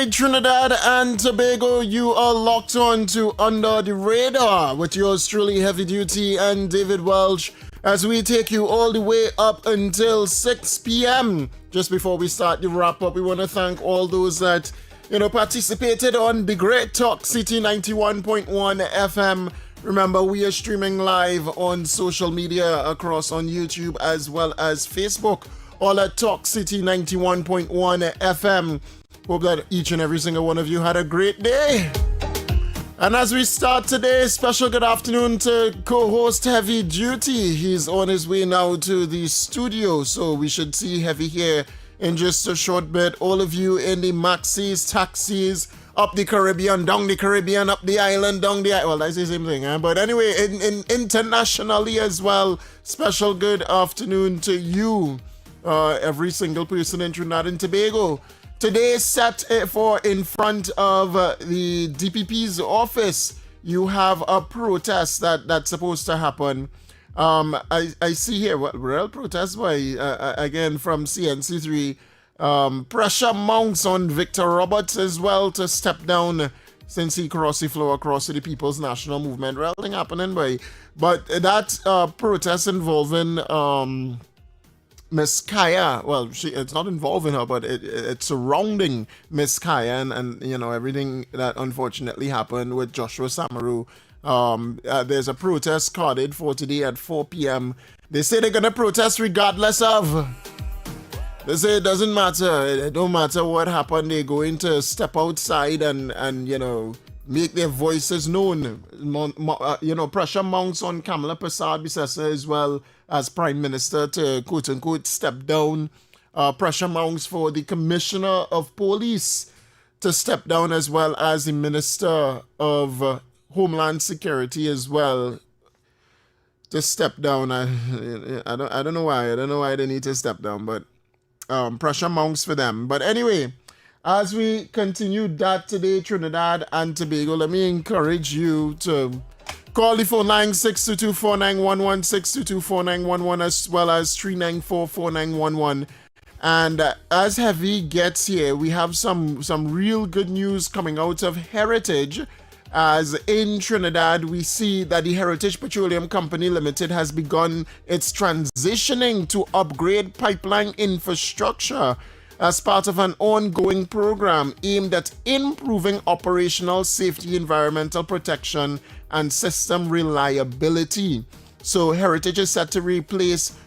right, Trinidad and Tobago, you are locked on to Under the Radar with yours truly, Heavy Duty and David Welch, as we take you all the way up until 6 p.m. Just before we start the wrap up, we want to thank all those that participated on the Great Talk City 91.1 FM. Remember, we are streaming live on social media across on YouTube as well as Facebook, all at Talk City 91.1 FM. Hope that each and every single one of you had a great day. And as we start today, special good afternoon to co-host Heavy Duty. He's on his way now to the studio, so we should see Heavy here in just a short bit. All of you in the maxis, taxis, up the Caribbean, down the Caribbean, up the island, down the island. Well, that's the same thing, huh? But anyway, in internationally as well, special good afternoon to you, every single person in Trinidad and Tobago. Today, set for in front of the DPP's office, you have a protest that's supposed to happen. I see here, real protest by, again, from CNC3. Pressure mounts on Victor Roberts as well to step down since he crossed the floor across to the People's National Movement. Real thing happening, boy. But that protest involving Miss Kaya, well, it's not involving her, but it's surrounding Miss Kaya and everything that unfortunately happened with Joshua Samaru. There's a protest carded for today at 4 p.m. They say they're going to protest regardless of. They say it doesn't matter. It don't matter what happened. They're going to step outside and make their voices known. Pressure mounts on Kamala Persad-Bissessar as well as Prime Minister to quote-unquote step down. Pressure mounts for the Commissioner of Police to step down as well as the Minister of Homeland Security as well to step down. I don't know why. I don't know why they need to step down, but pressure mounts for them. But anyway, as we continue that today, Trinidad and Tobago, let me encourage you to call the phone line 622-4911, 622-4911, as well as 394-4911. And as Heavy gets here, we have some real good news coming out of Heritage. As in Trinidad, we see that the Heritage Petroleum Company Limited has begun its transitioning to upgrade pipeline infrastructure as part of an ongoing program aimed at improving operational safety, environmental protection, and system reliability. So Heritage is set to replace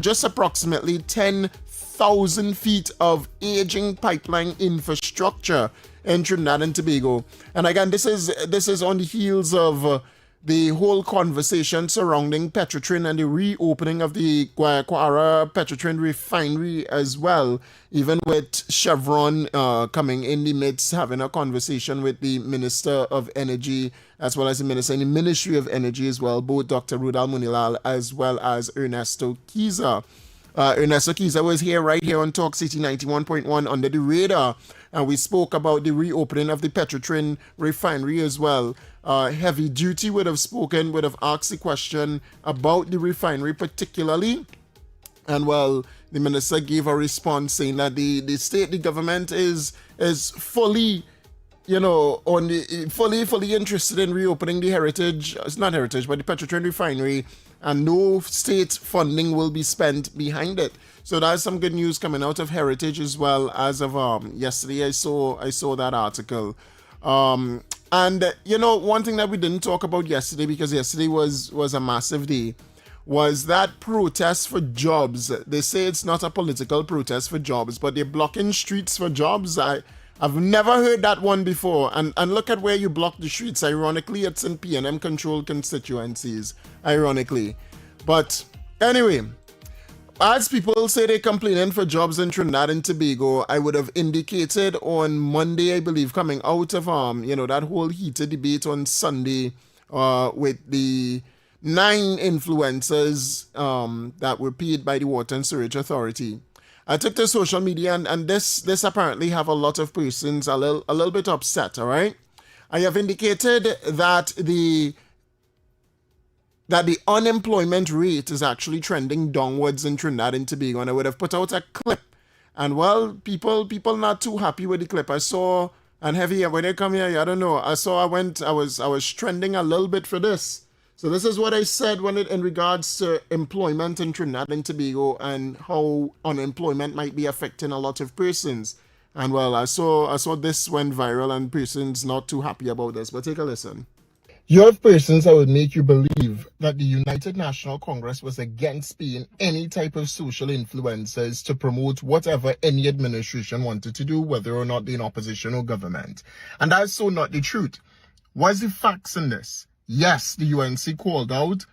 just approximately 10,000 feet of aging pipeline infrastructure in Trinidad and Tobago. And again, this is on the heels of the whole conversation surrounding Petrotrin and the reopening of the Guayaquara Petrotrin refinery as well, even with Chevron coming in the midst, having a conversation with the Minister of Energy as well as the Minister in the Ministry of Energy as well, both Dr. Rudal Munilal as well as Ernesto Kiza. Ernesto Kiza was right here on Talk City 91.1 Under the Radar, and we spoke about the reopening of the Petrotrin refinery as well. Heavy Duty would have asked the question about the refinery particularly, and well, the minister gave a response saying that the government is fully, fully interested in reopening the Heritage, it's not Heritage, but the Petrotrin refinery, and no state funding will be spent behind it. So that's some good news coming out of Heritage as well. As of yesterday, I saw that article. And one thing that we didn't talk about yesterday, because yesterday was a massive day, was that protest for jobs. They say it's not a political protest for jobs, but they're blocking streets for jobs. I've never heard that one before. And look at where you block the streets. Ironically, it's in PNM controlled constituencies. Ironically. But anyway, as people say they're complaining for jobs in Trinidad and Tobago, I would have indicated on Monday, I believe, coming out of that whole heated debate on Sunday with the 9 influencers that were paid by the Water and Sewerage Authority. I took to social media and this apparently have a lot of persons a little bit upset, all right? I have indicated that the unemployment rate is actually trending downwards in Trinidad and Tobago, and I would have put out a clip And well, people not too happy with the clip. I saw, and Heavy, when they come here, I don't know. I was trending a little bit for this. So this is what I said when it in regards to employment in Trinidad and Tobago and how unemployment might be affecting a lot of persons. And well, I saw this went viral and persons not too happy about this. But take a listen. You have persons that would make you believe that the United National Congress was against paying any type of social influencers to promote whatever any administration wanted to do, whether or not they're in opposition or government. And that's so not the truth. What's the facts in this? Yes, the UNC called out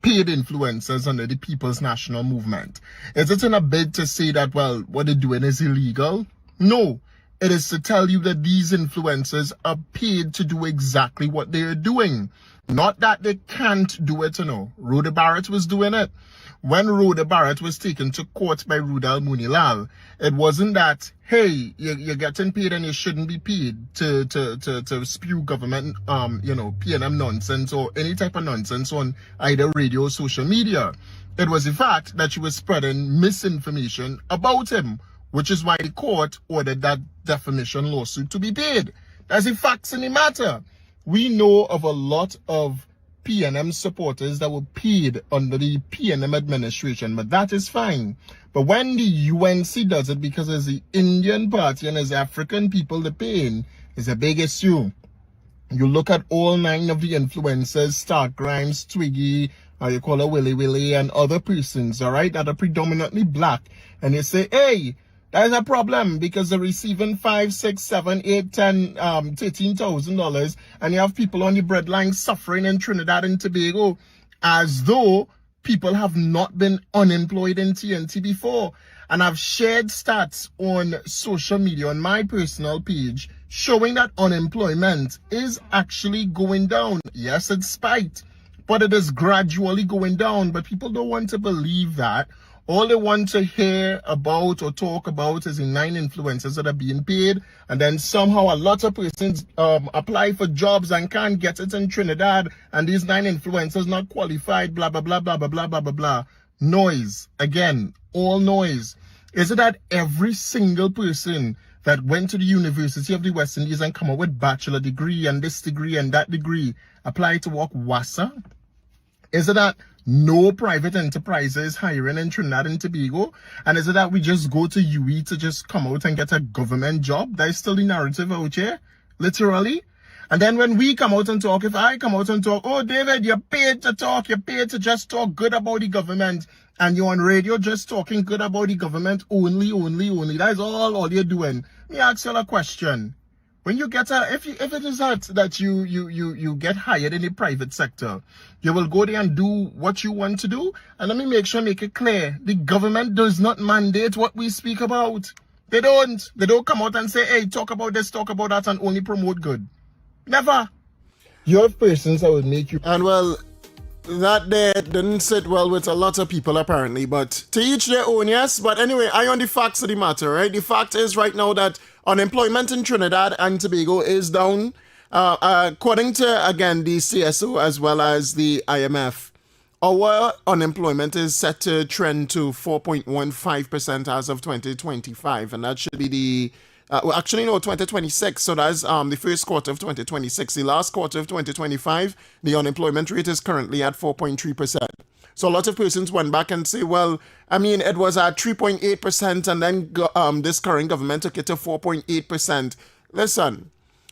paid influencers under the People's National Movement. Is it in a bid to say that, well, what they're doing is illegal? No. It is to tell you that these influencers are paid to do exactly what they are doing. Not that they can't do it, Rhoda Barrett was doing it. When Rhoda Barrett was taken to court by Rudal Munilal, it wasn't that, hey, you're getting paid and you shouldn't be paid to spew government, P&M nonsense or any type of nonsense on either radio or social media. It was the fact that she was spreading misinformation about him, which is why the court ordered that defamation lawsuit to be paid. That's the facts in the matter. We know of a lot of PNM supporters that were paid under the PNM administration, but that is fine. But when the UNC does it because it's the Indian party and it's African people they're paying, it's a big issue. You look at all 9 of the influencers, Stark Grimes, Twiggy, you call her Willy Willy, and other persons, all right, that are predominantly black, and you say, hey, that's a problem because they're receiving $5, $6, $7, $8, $10, $13,000, and you have people on the breadline suffering in Trinidad and Tobago as though people have not been unemployed in TNT before. And I've shared stats on social media on my personal page showing that unemployment is actually going down. Yes, it's spiked, but it is gradually going down. But people don't want to believe that. All they want to hear about or talk about is the 9 influencers that are being paid, and then somehow a lot of persons apply for jobs and can't get it in Trinidad, and these 9 influencers not qualified, blah, blah, blah, blah, blah, blah, blah, blah, blah. Noise. Again, all noise. Is it that every single person that went to the University of the West Indies and come up with bachelor degree and this degree and that degree apply to work WASA? Is it that no private enterprises hiring in Trinidad and Tobago? And is it that we just go to UE to just come out and get a government job? That is still the narrative out here, literally. And then when we come out and talk, if I come out and talk, oh, David, you're paid to talk, you're paid to just talk good about the government, and you're on radio just talking good about the government only. That's all you're doing. Let me ask you a question. When you get if it is that you get hired in the private sector, you will go there and do what you want to do. And let me make it clear, the government does not mandate what we speak about. They don't come out and say, hey, talk about this, talk about that, and only promote good. Never. You have persons that would make you, and well, that there didn't sit well with a lot of people apparently, but to each their own, yes. But anyway, I on the facts of the matter, right? The fact is right now that unemployment in Trinidad and Tobago is down. According to, again, the CSO as well as the IMF, our unemployment is set to trend to 4.15% as of 2025, and that should be the 2026. So that's the first quarter of 2026. The last quarter of 2025, the unemployment rate is currently at 4.3%. So a lot of persons went back and say, well, I mean, it was at 3.8%, and then this current government took it to 4.8%. Listen,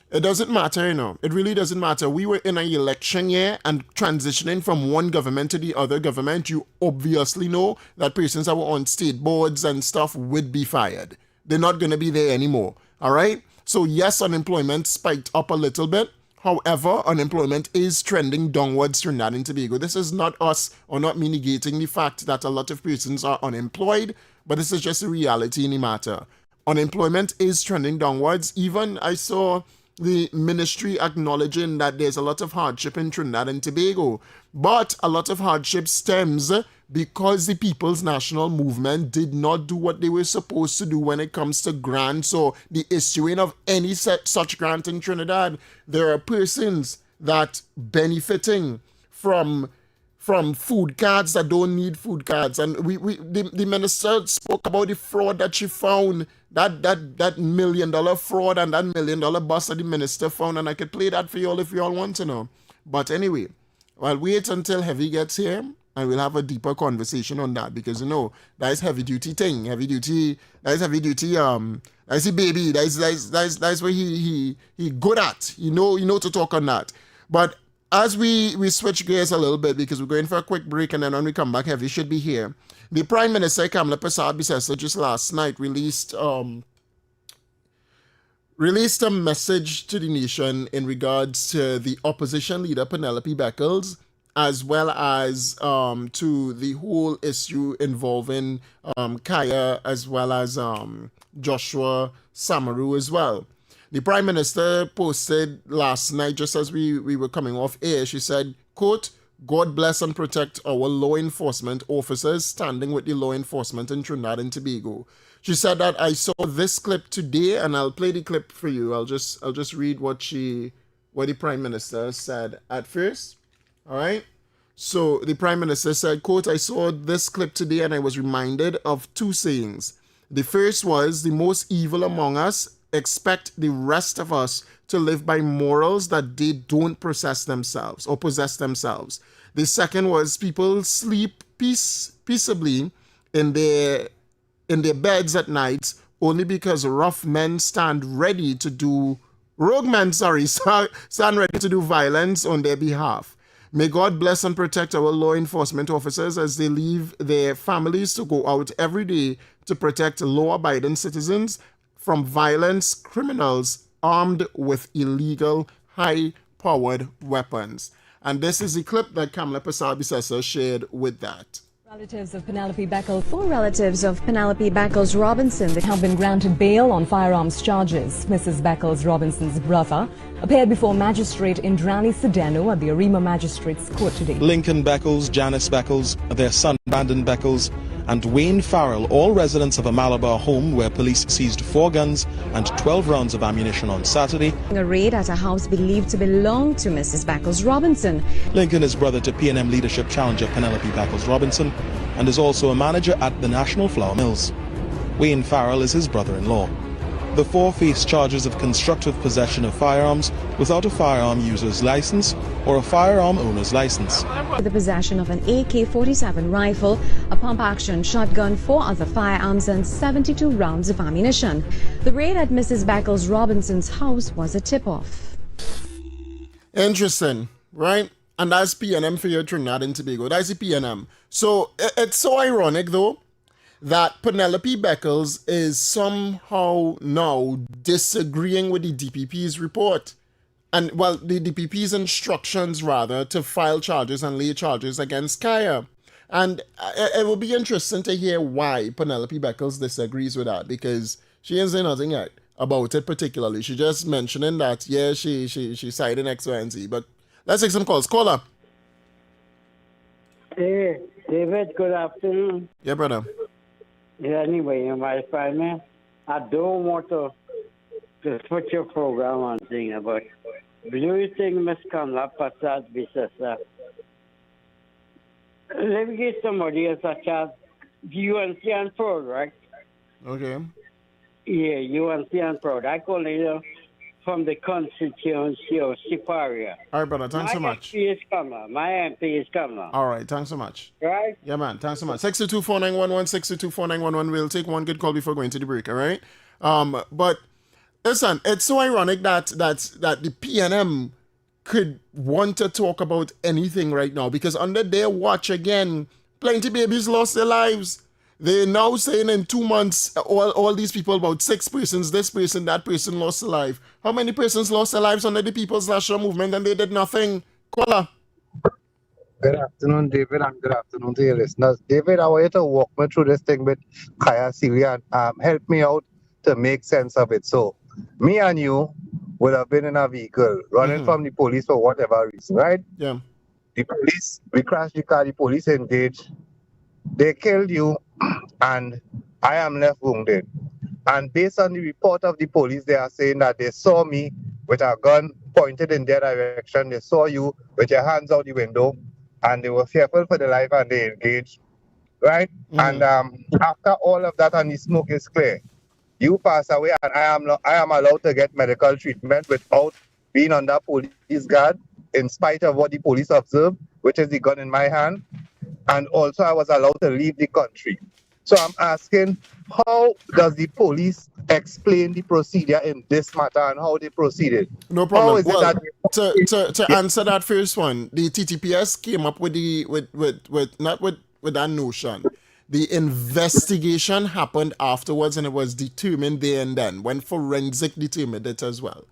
it doesn't matter, It really doesn't matter. We were in an election year, and transitioning from one government to the other government, you obviously know that persons that were on state boards and stuff would be fired. They're not going to be there anymore, all right? So yes, unemployment spiked up a little bit. However, unemployment is trending downwards Trinidad and Tobago. This is not us or not me negating the fact that a lot of persons are unemployed, but this is just a reality in the matter. Unemployment is trending downwards. Even I saw the ministry acknowledging that there's a lot of hardship in Trinidad and Tobago, but a lot of hardship stems because the People's National Movement did not do what they were supposed to do when it comes to grants or the issuing of any such grant in Trinidad. There are persons that benefiting from from food cards that don't need food cards. And the minister spoke about the fraud that she found, that $1 million fraud and that $1 million bust that the minister found. And I could play that for you all if you all want to know. But anyway, I'll wait until Heavy gets here and we'll have a deeper conversation on that, because that is heavy duty thing. That's the baby. That's what he good at. You know to talk on that. But as we switch gears a little bit, because we're going for a quick break, and then when we come back, Heavy should be here. The Prime Minister Kamala Persad-Bissessar just last night released a message to the nation in regards to the opposition leader Penelope Beckles, as well as to the whole issue involving Kaya, as well as Joshua Samaru as well. The Prime Minister posted last night, just as we were coming off air, she said, quote, "God bless and protect our law enforcement officers standing with the law enforcement in Trinidad and Tobago." She said that I saw this clip today, and I'll play the clip for you. I'll just read what the Prime Minister said at first. All right. So the Prime Minister said, quote, "I saw this clip today and I was reminded of two sayings. The first was, the most evil among us expect the rest of us to live by morals that they don't possess themselves. The second was, people sleep peaceably in their beds at night only because rough men stand ready to do violence on their behalf. May God bless and protect our law enforcement officers as they leave their families to go out every day to protect law-abiding citizens from violence criminals armed with illegal, high-powered weapons." And this is the clip that Kamala Persad-Bissessar shared with that. Four relatives of Penelope Beckles Robinson that have been granted bail on firearms charges. Mrs. Beckles Robinson's brother appeared before magistrate Indrani Sedeno at the Arima Magistrates Court today. Lincoln Beckles, Janice Beckles, their son Brandon Beckles, and Wayne Farrell, all residents of a Malabar home where police seized 4 guns and 12 rounds of ammunition on Saturday. A raid at a house believed to belong to Mrs. Beckles Robinson. Lincoln is brother to P&M leadership challenger Penelope Beckles Robinson and is also a manager at the National Flour Mills. Wayne Farrell is his brother-in-law. The 4 face charges of constructive possession of firearms without a firearm user's license or a firearm owner's license. The possession of an AK-47 rifle, a pump-action shotgun, 4 other firearms and 72 rounds of ammunition. The raid at Mrs. Beckles Robinson's house was a tip-off. Interesting, right? And that's P&M for your Trinidad and Tobago. That's the P&M. So it's so ironic, though, that Penelope Beckles is somehow now disagreeing with the DPP's report. And, well, the DPP's instructions, rather, to file charges and lay charges against Kaya. And it will be interesting to hear why Penelope Beckles disagrees with that, because she ain't saying nothing yet about it particularly. She just mentioning that, yeah, she sided X, Y, and Z. But let's take some calls. Caller. Hey, David, good afternoon. Yeah, brother. Yeah, anyway, you might find me. I don't want to put your program on thing, but do you think Miss Kamala Persad-Bissessar, let me get somebody such as UNC and Pro, right? Okay. Yeah, UNC and Pro. I call it from the constituency of Siparia. All right, brother. Thanks so much. My MP is Kamala. My MP is Kamala. All right. Thanks so much. Right? Yeah, man. Thanks so much. 622-4911, 622-4911. We'll take one good call before going to the break, all right? But listen, it's so ironic that the PNM could want to talk about anything right now, because under their watch again, plenty babies lost their lives. They're now saying in 2 months, all these people, about 6 persons, this person, that person lost their life. How many persons lost their lives under the People's National Movement and they did nothing? Caller. Good afternoon, David, and good afternoon to your listeners. David, I want you to walk me through this thing with Kaya Syria and help me out to make sense of it. So, me and you would have been in a vehicle running from the police for whatever reason, right? Yeah. The police, we crashed the car, the police engaged, they killed you, and I am left wounded. And based on the report of the police, they are saying that they saw me with a gun pointed in their direction. They saw you with your hands out the window. and they were fearful for their life and they engaged, right? And after all of that and the smoke is clear, you pass away and I am allowed to get medical treatment without being under police guard, in spite of what the police observed, which is the gun in my hand. And also I was allowed to leave the country. So I'm asking, how does the police explain the procedure in this matter and how they proceeded? No problem. How is Well, it that to answer that first one, the TTPS came up with with that notion. The investigation happened afterwards, and it was determined there and then when forensic determined it as well.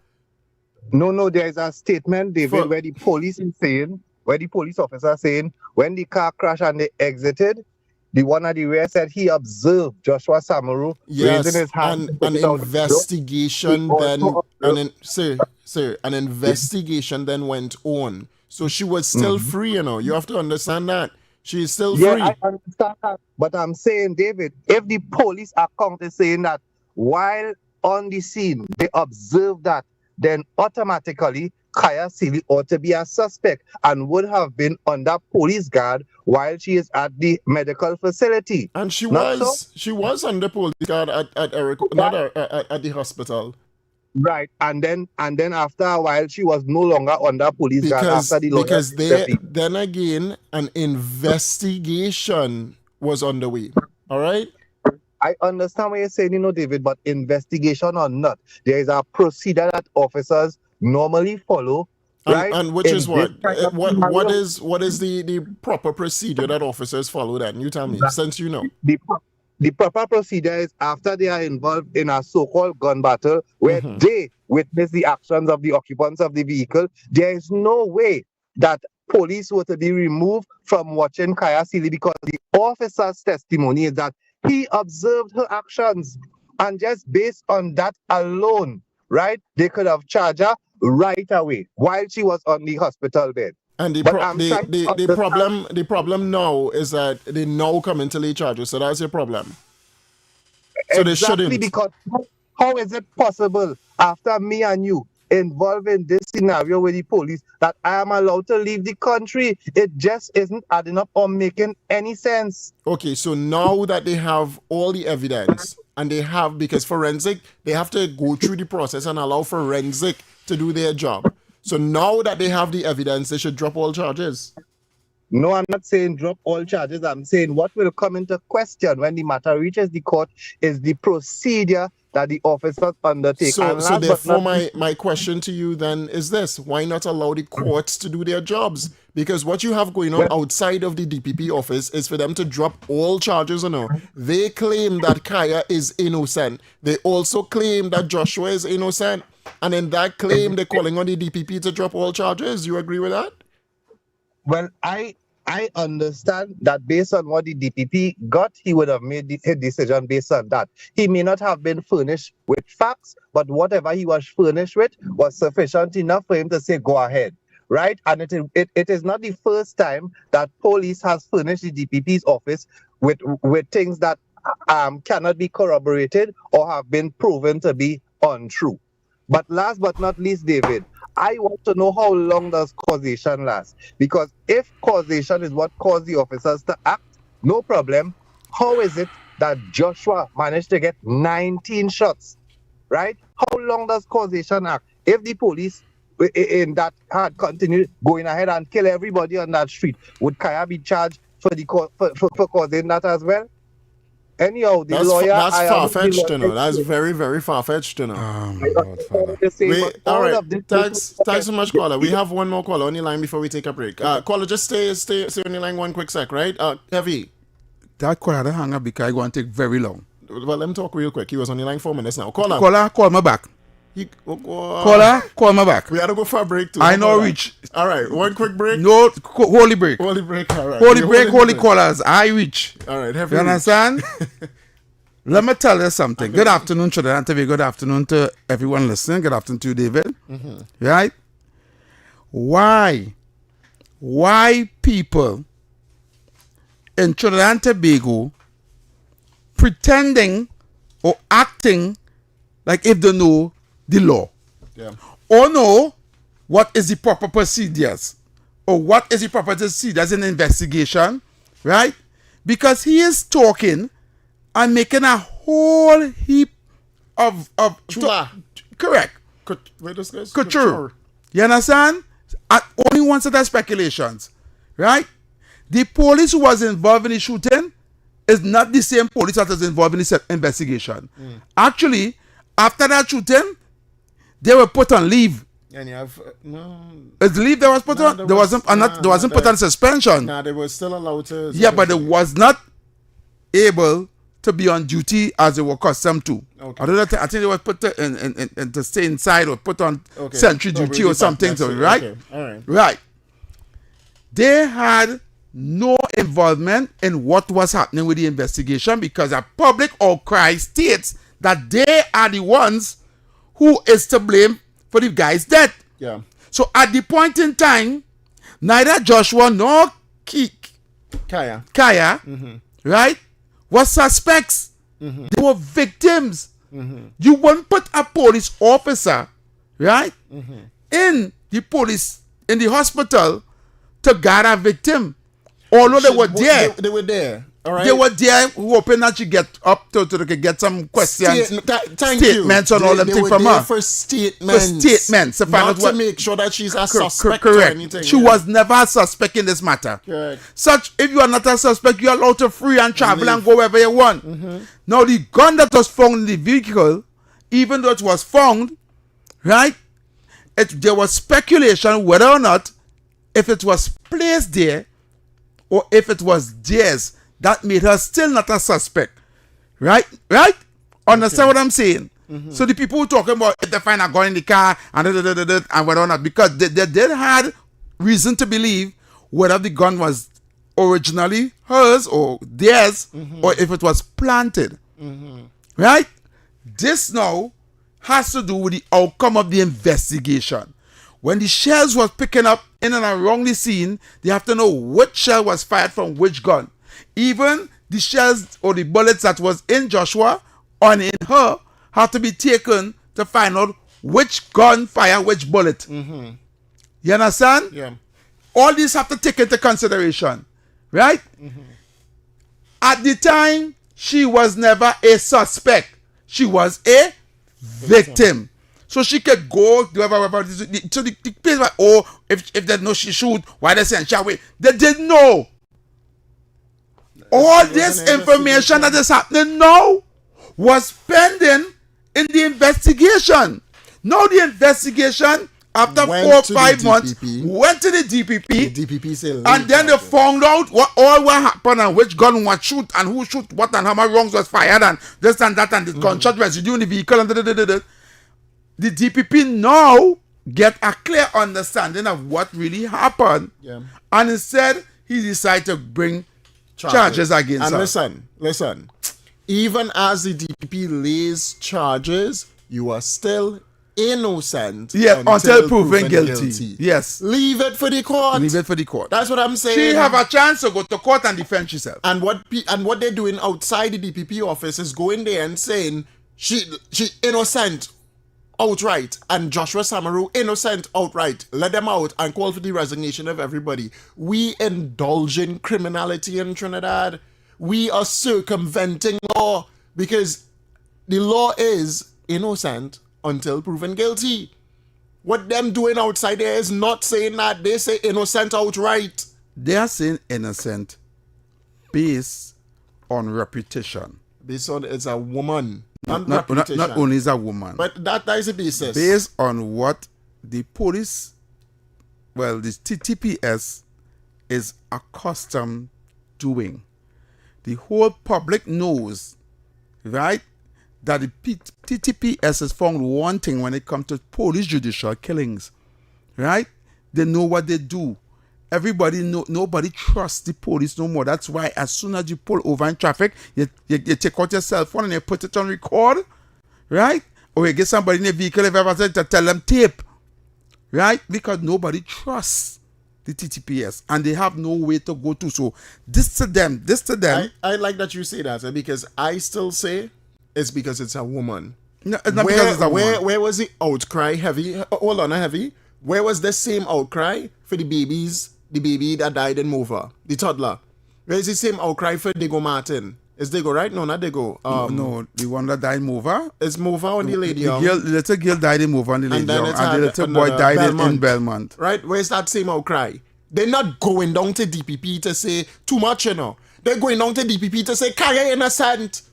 No, there is a statement, David, where the police is saying, where the police officer saying, when the car crashed and they exited, the one at the rear said he observed Joshua Samaru raising his hand. An investigation then, an investigation then went on. So she was still free, you know. You have to understand that. She is still free. Yeah, I understand that. But I'm saying, David, if the police account is saying that while on the scene, they observed that, then automatically Kaya Sealy ought to be a suspect and would have been under police guard while she is at the medical facility. And she was under police guard at the hospital. Right, and then after a while she was no longer under police guard after the lawyer. Because then again an investigation was underway. All right. I understand what you're saying, you know, David, but investigation or not, there is a procedure that officers normally follow, right? And which is what is the proper procedure that officers follow then? You tell me, since you know. The proper procedure is after they are involved in a so-called gun battle where they witness the actions of the occupants of the vehicle, there is no way that police were to be removed from watching Kaya Sealy, because the officer's testimony is that he observed her actions, and just based on that alone, right, they could have charged her right away while she was on the hospital bed. And the problem now is that they now come into lay charges, so that's your problem. So exactly, they shouldn't. Because how is it possible after me and you involved in this scenario with the police that I am allowed to leave the country? It just isn't adding up or making any sense. Okay, so now that they have all the evidence, and because forensic, they have to go through the process and allow forensic to do their job. So now that they have the evidence, they should drop all charges. No, I'm not saying drop all charges. I'm saying what will come into question when the matter reaches the court is the procedure that the officers undertake. So therefore, my question to you then is this: why not allow the courts to do their jobs? Because what you have going on outside of the DPP office is for them to drop all charges on her. They claim that Kaya is innocent. They also claim that Joshua is innocent. And in that claim, they're calling on the DPP to drop all charges. You agree with that? Well, I understand that based on what the DPP got, he would have made his decision based on that. He may not have been furnished with facts, but whatever he was furnished with was sufficient enough for him to say, go ahead, right? And it is not the first time that police has furnished the DPP's office with things that cannot be corroborated or have been proven to be untrue. But last but not least, David, I want to know how long does causation last? Because if causation is what caused the officers to act, no problem. How is it that Joshua managed to get 19 shots, right? How long does causation act? If the police in that had continued going ahead and kill everybody on that street, would Kaya be charged for causing that as well? Anyhow, that's far-fetched, you know. That's very, very far-fetched, you know. All right. Thanks so much, caller. We have one more caller on the line before we take a break. Caller, just stay on the line one quick sec, right? Heavy. That caller hang up because it's going to take very long. Well, let me talk real quick. He was on the line 4 minutes now. Caller, call me back. Caller, call me back. We had to go for a break too. I know reach. All right, one quick break. No, holy break. Holy break, all right. Holy break, holy callers. I reach. All right, you understand? Let me tell you something. Good afternoon, Trinidad and Tobago. Good afternoon to everyone listening. Good afternoon to you, David. Right? Why people in Trinidad and Tobago pretending or acting like if they know the law, or know what is the proper procedures or what is he proper to see? That's an investigation, right? Because he is talking and making a whole heap of Chula. correct. Wait, this guy's Couture. You understand? Only one set of speculations, right? The police who was involved in the shooting is not the same police that was involved in the investigation. Actually, after that shooting, they were put on leave. And you have no. Is leave that was put on? There wasn't put on suspension. Nah, they were still allowed to. Yeah, but they was not able to be on duty as they were accustomed to. Okay. I think they were put to stay inside or put on sentry duty or something. So, right? Okay. All right. Right. They had no involvement in what was happening with the investigation because a public outcry states that they are the ones who is to blame for the guy's death. Yeah. So at the point in time, neither Joshua nor Kaya. Right, was suspects. They were victims. You won't put a police officer, right, in the hospital to guard a victim. Although they were there. They were there. All right. They were there hoping that she get up to get some questions, statements you. and all them things from her. For statements. To find out to make sure that she's a suspect correct. or anything. She was never a suspect in this matter. Correct. If you are not a suspect, you are allowed to free and travel and go wherever you want. Now, the gun that was found in the vehicle, even though it was found, right, there was speculation whether or not if it was placed there or if it was theirs. That made her still not a suspect. Right? Understand what I'm saying? So the people who talking about if they find a gun in the car and whether or not, because they had reason to believe whether the gun was originally hers or theirs or if it was planted. Right? This now has to do with the outcome of the investigation. When the shells was picking up in and around the scene, they have to know which shell was fired from which gun. Even the shells or the bullets that was in Joshua and in her have to be taken to find out which gun fired which bullet. You understand? Yeah. All these have to take into consideration. Right? At the time, she was never a suspect. She was a victim. So she could go to the place where, if they know she shoot, why they saying shall we? They didn't know. All this information that is happening now was pending in the investigation. Now the investigation, after 4 or 5 months, went to the DPP. The DPP said, and then they found out what happened and which gun was shoot and who shoot what and how many rounds was fired and this and that and the gunshot residue in the vehicle and the DPP now get a clear understanding of what really happened. Yeah. And instead, he decided to bring charges against her. And listen. Even as the DPP lays charges, you are still innocent. Yeah, until proven guilty. Yes. Leave it for the court. That's what I'm saying. She have a chance to go to court and defend herself. And what they're doing outside the DPP office is going there and saying she innocent outright and Joshua Samaru innocent outright. Let them out and call for the resignation of everybody. We indulge in criminality in Trinidad. We are circumventing law because the law is innocent until proven guilty. What them doing outside there is not saying that. They say innocent outright. They are saying innocent based on reputation. Based on it's a woman. Not only is a woman. But that is a basis. Based on what the police, well, the TPS is accustomed doing. The whole public knows, right, that the TTPS is found wanting when it comes to police judicial killings, right? They know what they do. Everybody know, nobody trusts the police no more. That's why as soon as you pull over in traffic, you take out your cell phone and you put it on record, right? Or you get somebody in a vehicle if ever said to tell them tape, right? Because nobody trusts the TTPS and they have no way to go to. So this to them. I like that you say that because I still say it's because it's a woman. No, it's not because it's a woman. Where was the outcry heavy? Hold on, heavy. Where was the same outcry for the babies the baby that died in Mova, the toddler. Where is the same outcry for Diego Martin? Is Diego, right? No, not Diego. No, the one that died in Mova. It's Mova on the lady The little girl died in Mova on the lady And then young, it and the had little boy another died Belmont. in Belmont. Right? Where's that same outcry? They're not going down to DPP to say too much, you know. They're going down to DPP to say Kaya innocent.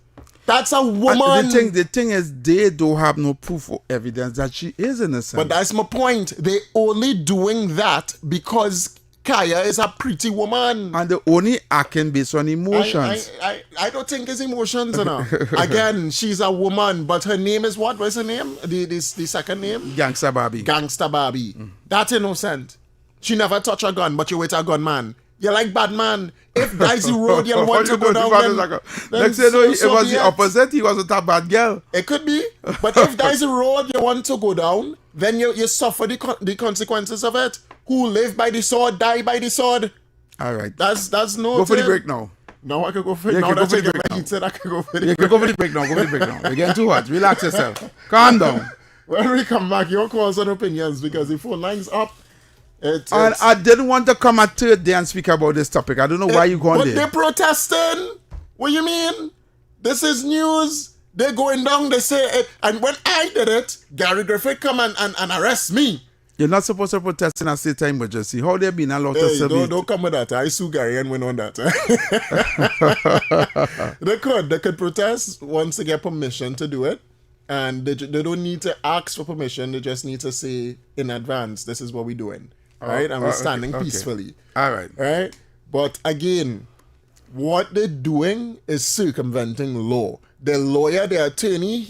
That's a woman. The thing is, they don't have no proof or evidence that she is innocent. But that's my point. They're only doing that because Kaya is a pretty woman. And they only acting based on emotions. I don't think it's emotions, you know. Again, she's a woman, but her name is what? What's her name? The second name? Gangster Barbie. Gangster Barbie. That's innocent. She never touch a gun, but you with a gun, man. You're like Batman. If Dicey Road, you'll want to go down. Let's say no, it was the opposite. He wasn't a bad girl. It could be. But if Dicey Road, you want to go down, then you suffer the consequences of it. Who live by the sword, die by the sword. All right. That's no. Go for the break now. No, I can go for it. Yeah, Now go that for you the get break my now. heat said, I can go for the You break. can go for the break now. Go for the break now. You're getting too hot. Relax yourself. Calm down. When we come back, your calls and opinions, because the phone line's up. And I didn't want to come at third day and speak about this topic. I don't know why you going But there. they're protesting. What you mean? This is news. They're going down. They say it. And when I did it, Gary Griffith come and arrest me. You're not supposed to protest in a state of emergency. How there been a lot of Hey, civil... don't come with that. I sue Gary and win on that. They could protest once they get permission to do it. And they don't need to ask for permission. They just need to say in advance, this is what we're doing. All right? And we're standing okay. peacefully. All right. All right? But again, what they're doing is circumventing law. The lawyer, the attorney,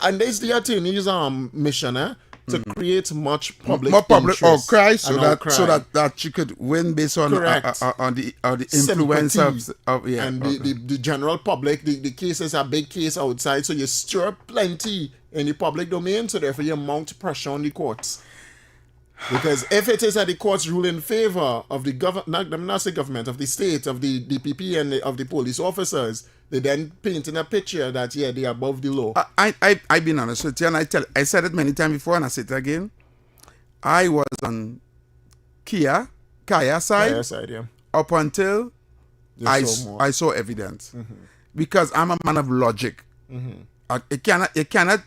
and there's the attorney's mission to create much public More public interest outcry so and that outcry. that she could win based on Correct. on the influence Sympathy. of yeah. And okay. the general public, the case is a big case outside, so you stir up plenty in the public domain, so therefore you mount pressure on the courts. Because if it is that the courts rule in favor of the government, not the government, of the state, of the DPP and of the police officers, they then paint in a picture that, yeah, they are above the law. I've been honest with you, and I said it many times before, and I say it again. I was on Kaya side, Yeah. up until You saw more. I saw evidence. Because I'm a man of logic. It cannot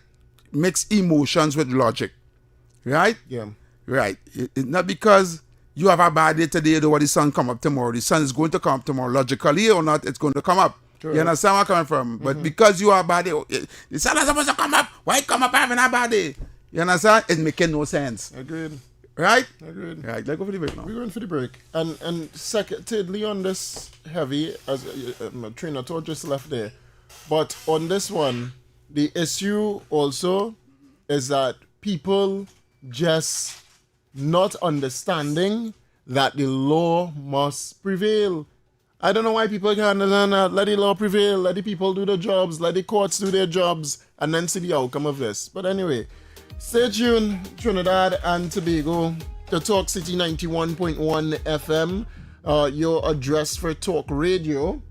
mix emotions with logic. Right? Yeah. Right. It's not because you have a bad day today, you know what the sun come up tomorrow. The sun is going to come up tomorrow. Logically or not, it's going to come up. Correct. You understand where I'm coming from? But because you have a bad day, the sun is supposed to come up. Why come up having a bad day? You understand? It's making no sense. Agreed. Right? Agreed. Right. Let's go for the break now. We're going for the break. And thirdly on this heavy, as my train of thought just left there. But on this one, the issue also is that people just not understanding that the law must prevail. I don't know why people can't understand that. Let the law prevail. Let the people do their jobs. Let the courts do their jobs. And then see the outcome of this. But anyway, stay tuned, Trinidad and Tobago, to Talk City 91.1 FM, your address for talk radio.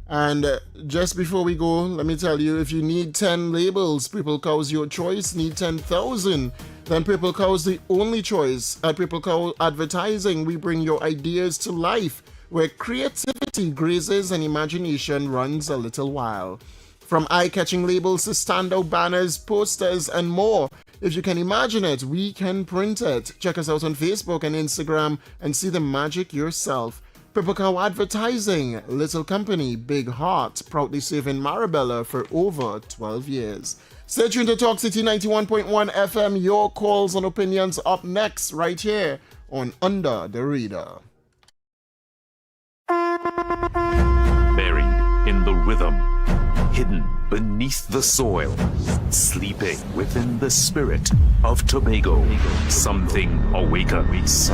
And just before we go, let me tell you, if you need 10 labels, Purple Cow's your choice. Need 10,000, then Purple Cow's the only choice. At Purple Cow Advertising, we bring your ideas to life, where creativity grazes and imagination runs a little while. From eye-catching labels to standout banners, posters, and more. If you can imagine it, we can print it. Check us out on Facebook and Instagram and see the magic yourself. Purple Cow Advertising, little company, big heart, proudly serving Marabella for over 12 years. Stay tuned to Talk City 91.1 FM. Your calls and opinions up next, right here on Under the Radar. Buried in the rhythm, hidden beneath the soil, sleeping within the spirit of Tobago, something awakens.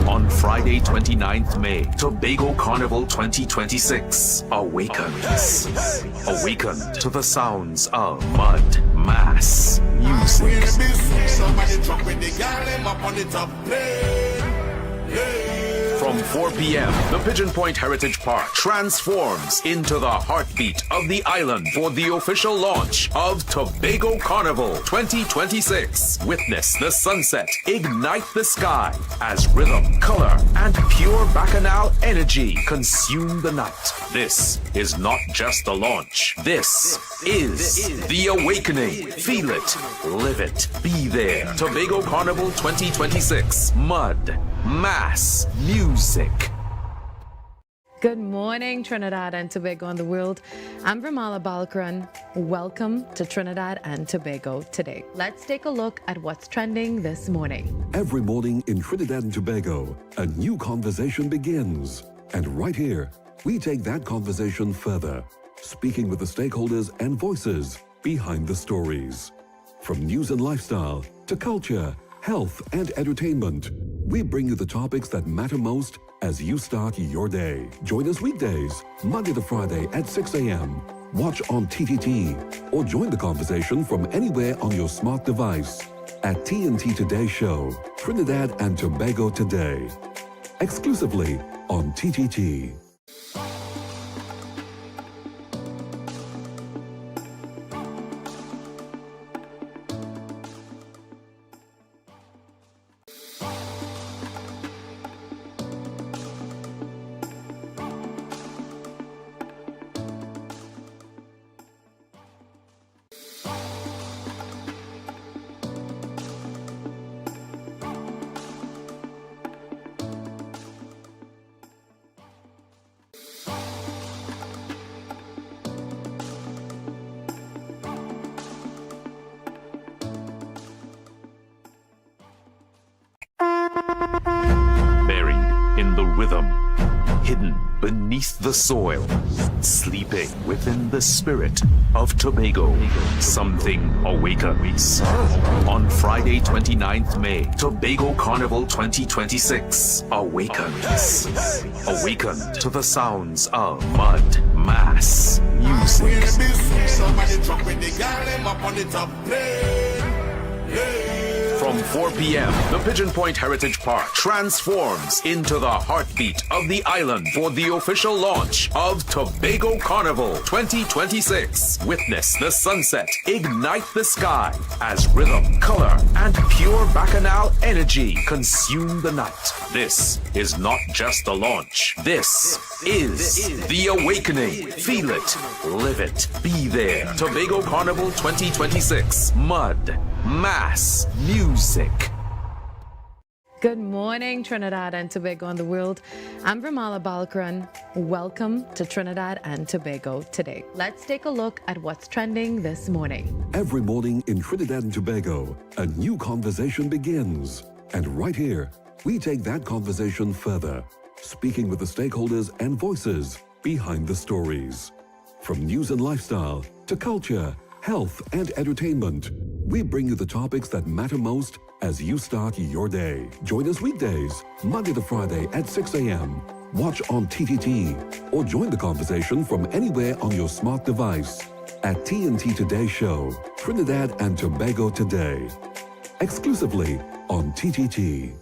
On Friday 29th May, Tobago Carnival 2026 awakens. Awaken to the sounds of mud, mass, music. From From 4 p.m., the Pigeon Point Heritage Park transforms into the heartbeat of the island for the official launch of Tobago Carnival 2026. Witness the sunset ignite the sky as rhythm, color, and pure bacchanal energy consume the night. This is not just the launch. This is the awakening. Feel it, live it, be there. Tobago Carnival 2026. Mud, mass, music. Good morning, Trinidad and Tobago and the world. I'm Vermala Balkaran. Welcome to Trinidad and Tobago today. Let's take a look at what's trending this morning. Every morning in Trinidad and Tobago, a new conversation begins. And right here, we take that conversation further, speaking with the stakeholders and voices behind the stories. From news and lifestyle to culture, health, and entertainment, we bring you the topics that matter most as you start your day. Join us weekdays, Monday to Friday at 6 a.m. Watch on TTT or join the conversation from anywhere on your smart device at TNT Today Show, Trinidad and Tobago Today, exclusively on TTT. Buried in the rhythm, hidden beneath the soil, sleeping within the spirit of Tobago, something awakens. On Friday 29th May, Tobago Carnival 2026 awakens. Awaken to the sounds of mud, mass, music. From 4 p.m., the Pigeon Point Heritage Park transforms into the heartbeat of the island for the official launch of Tobago Carnival 2026. Witness the sunset ignite the sky as rhythm, color, and pure bacchanal energy consume the night. This is not just the launch. This is the awakening. Feel it, live it, be there. Tobago Carnival 2026. Mud, mass, music. Good morning, Trinidad and Tobago and the world. I'm Vermala Balkaran. Welcome to Trinidad and Tobago today. Let's take a look at what's trending this morning. Every morning in Trinidad and Tobago, a new conversation begins. And right here, we take that conversation further, speaking with the stakeholders and voices behind the stories. From news and lifestyle to culture, health, and entertainment, we bring you the topics that matter most as you start your day. Join us weekdays, Monday to Friday at 6 a.m. Watch on TTT or join the conversation from anywhere on your smart device at TNT Today Show, Trinidad and Tobago Today, exclusively on TTT.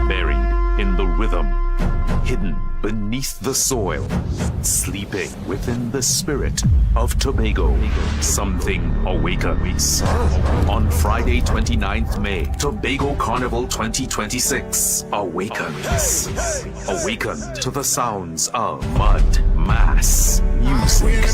Buried in the rhythm, hidden beneath the soil, sleeping within the spirit of Tobago, something awakens. On Friday 29th May, Tobago Carnival 2026 awakens. Awaken to the sounds of mud, mass, music.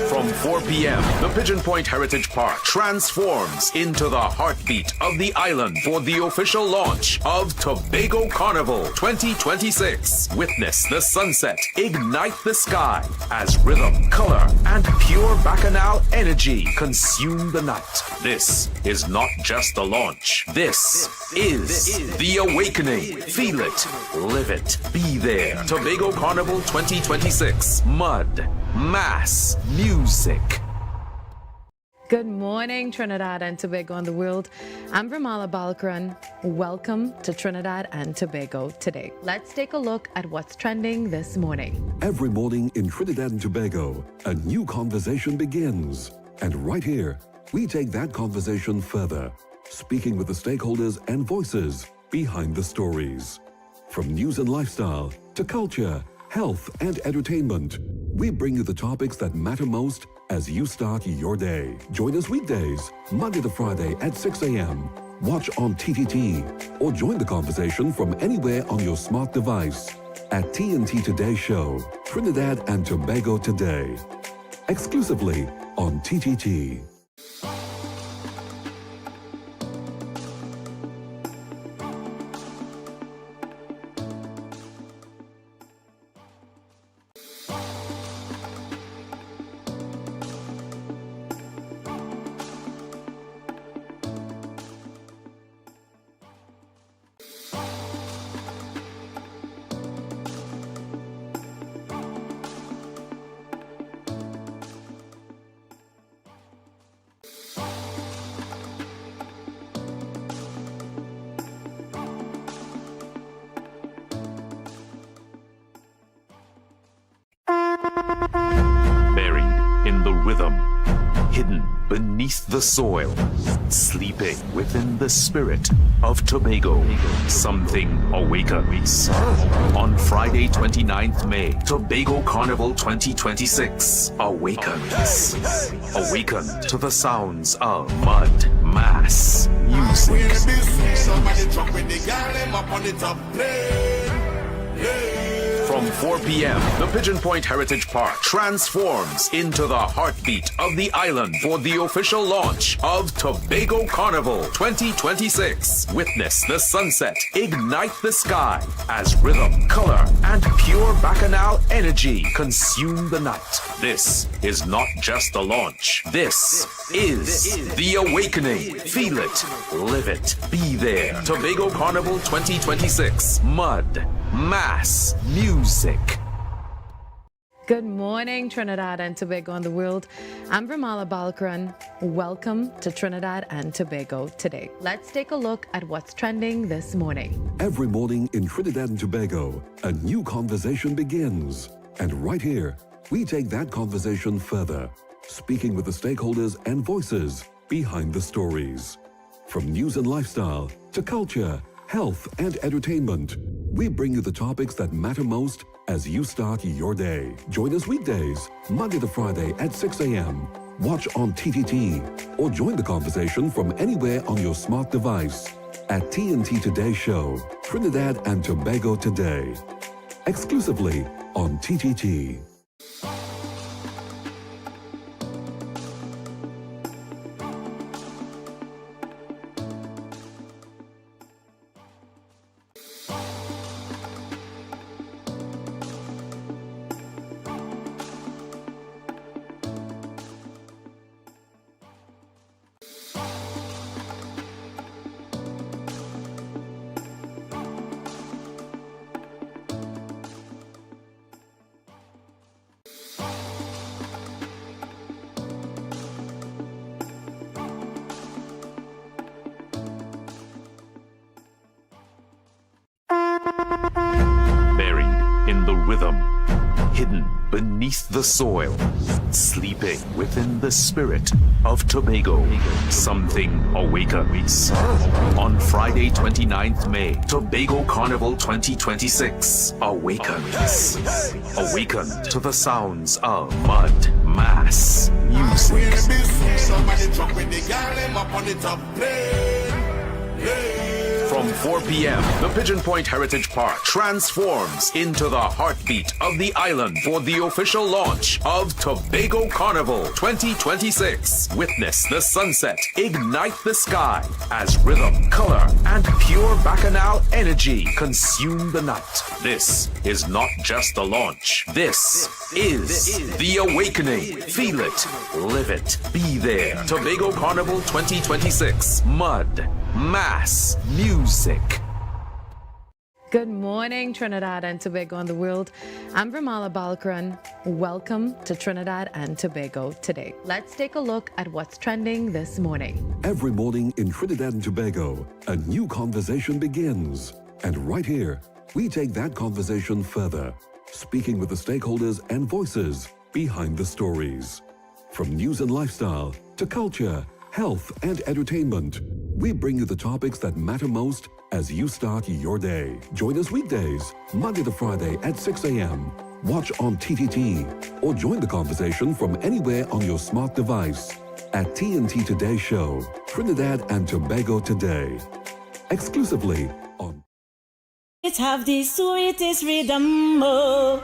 From 4 p.m., the Pigeon Point Heritage Park transforms into the heartbeat of the island for the official launch of Tobago Carnival 2026. Witness the sunset ignite the sky as rhythm, color, and pure bacchanal energy consume the night. This is not just the launch. This is the awakening. Feel it, live it, be there. Tobago Carnival 2026. Mud, mass, music. Good morning, Trinidad and Tobago and the world. I'm Ramala Balkaran. Welcome to Trinidad and Tobago today. Let's take a look at what's trending this morning. Every morning in Trinidad and Tobago, a new conversation begins. And right here, we take that conversation further, speaking with the stakeholders and voices behind the stories. From news and lifestyle to culture, health and entertainment, we bring you the topics that matter most as you start your day. Join us weekdays, Monday to Friday at 6 a.m. Watch on TTT or join the conversation from anywhere on your smart device at TNT Today Show, Trinidad and Tobago Today, exclusively on TTT. Buried in the rhythm, hidden beneath the soil, sleeping within the spirit of Tobago, something awakens. On Friday 29th May, Tobago Carnival 2026 awakens. Awaken to the sounds of mud, mass, music. From 4 p.m., the Pigeon Point Heritage Park transforms into the heartbeat of the island for the official launch of Tobago Carnival 2026. Witness the sunset ignite the sky as rhythm, color, and pure bacchanal energy consume the night. This is not just the launch. This is the awakening. Feel it, live it, be there. Tobago Carnival 2026. Mud, mass, music. Good morning, Trinidad and Tobago and the world. I'm Ramala Balkaran. Welcome to Trinidad and Tobago today. Let's take a look at what's trending this morning. Every morning in Trinidad and Tobago, a new conversation begins. And right here, we take that conversation further, speaking with the stakeholders and voices behind the stories. From news and lifestyle to culture, health and entertainment, we bring you the topics that matter most as you start your day. Join us weekdays, Monday to Friday at 6 a.m. Watch on TTT or join the conversation from anywhere on your smart device at TNT Today Show, Trinidad and Tobago Today, exclusively on TTT. Buried in the rhythm, hidden beneath the soil, sleeping within the spirit of Tobago, something awakens. On Friday 29th May, Tobago Carnival 2026 awakens. Awaken to the sounds of mud, mass, music. From 4 p.m., the Pigeon Point Heritage Park transforms into the heartbeat of the island for the official launch of Tobago Carnival 2026. Witness the sunset ignite the sky as rhythm, color, and pure bacchanal energy consume the night. This is not just the launch. This is the awakening. Feel it, live it, be there. Tobago Carnival 2026. Mud, mass, music. Good morning, Trinidad and Tobago and the world. I'm Vermala Balkaran. Welcome to Trinidad and Tobago today. Let's take a look at what's trending this morning. Every morning in Trinidad and Tobago, a new conversation begins. And right here, we take that conversation further, speaking with the stakeholders and voices behind the stories. From news and lifestyle to culture, health and entertainment, we bring you the topics that matter most as you start your day. Join us weekdays, Monday to Friday at 6 a.m. Watch on TTT or join the conversation from anywhere on your smart device at TNT Today Show, Trinidad and Tobago Today. Exclusively on... It have the sweetest rhythm. Oh.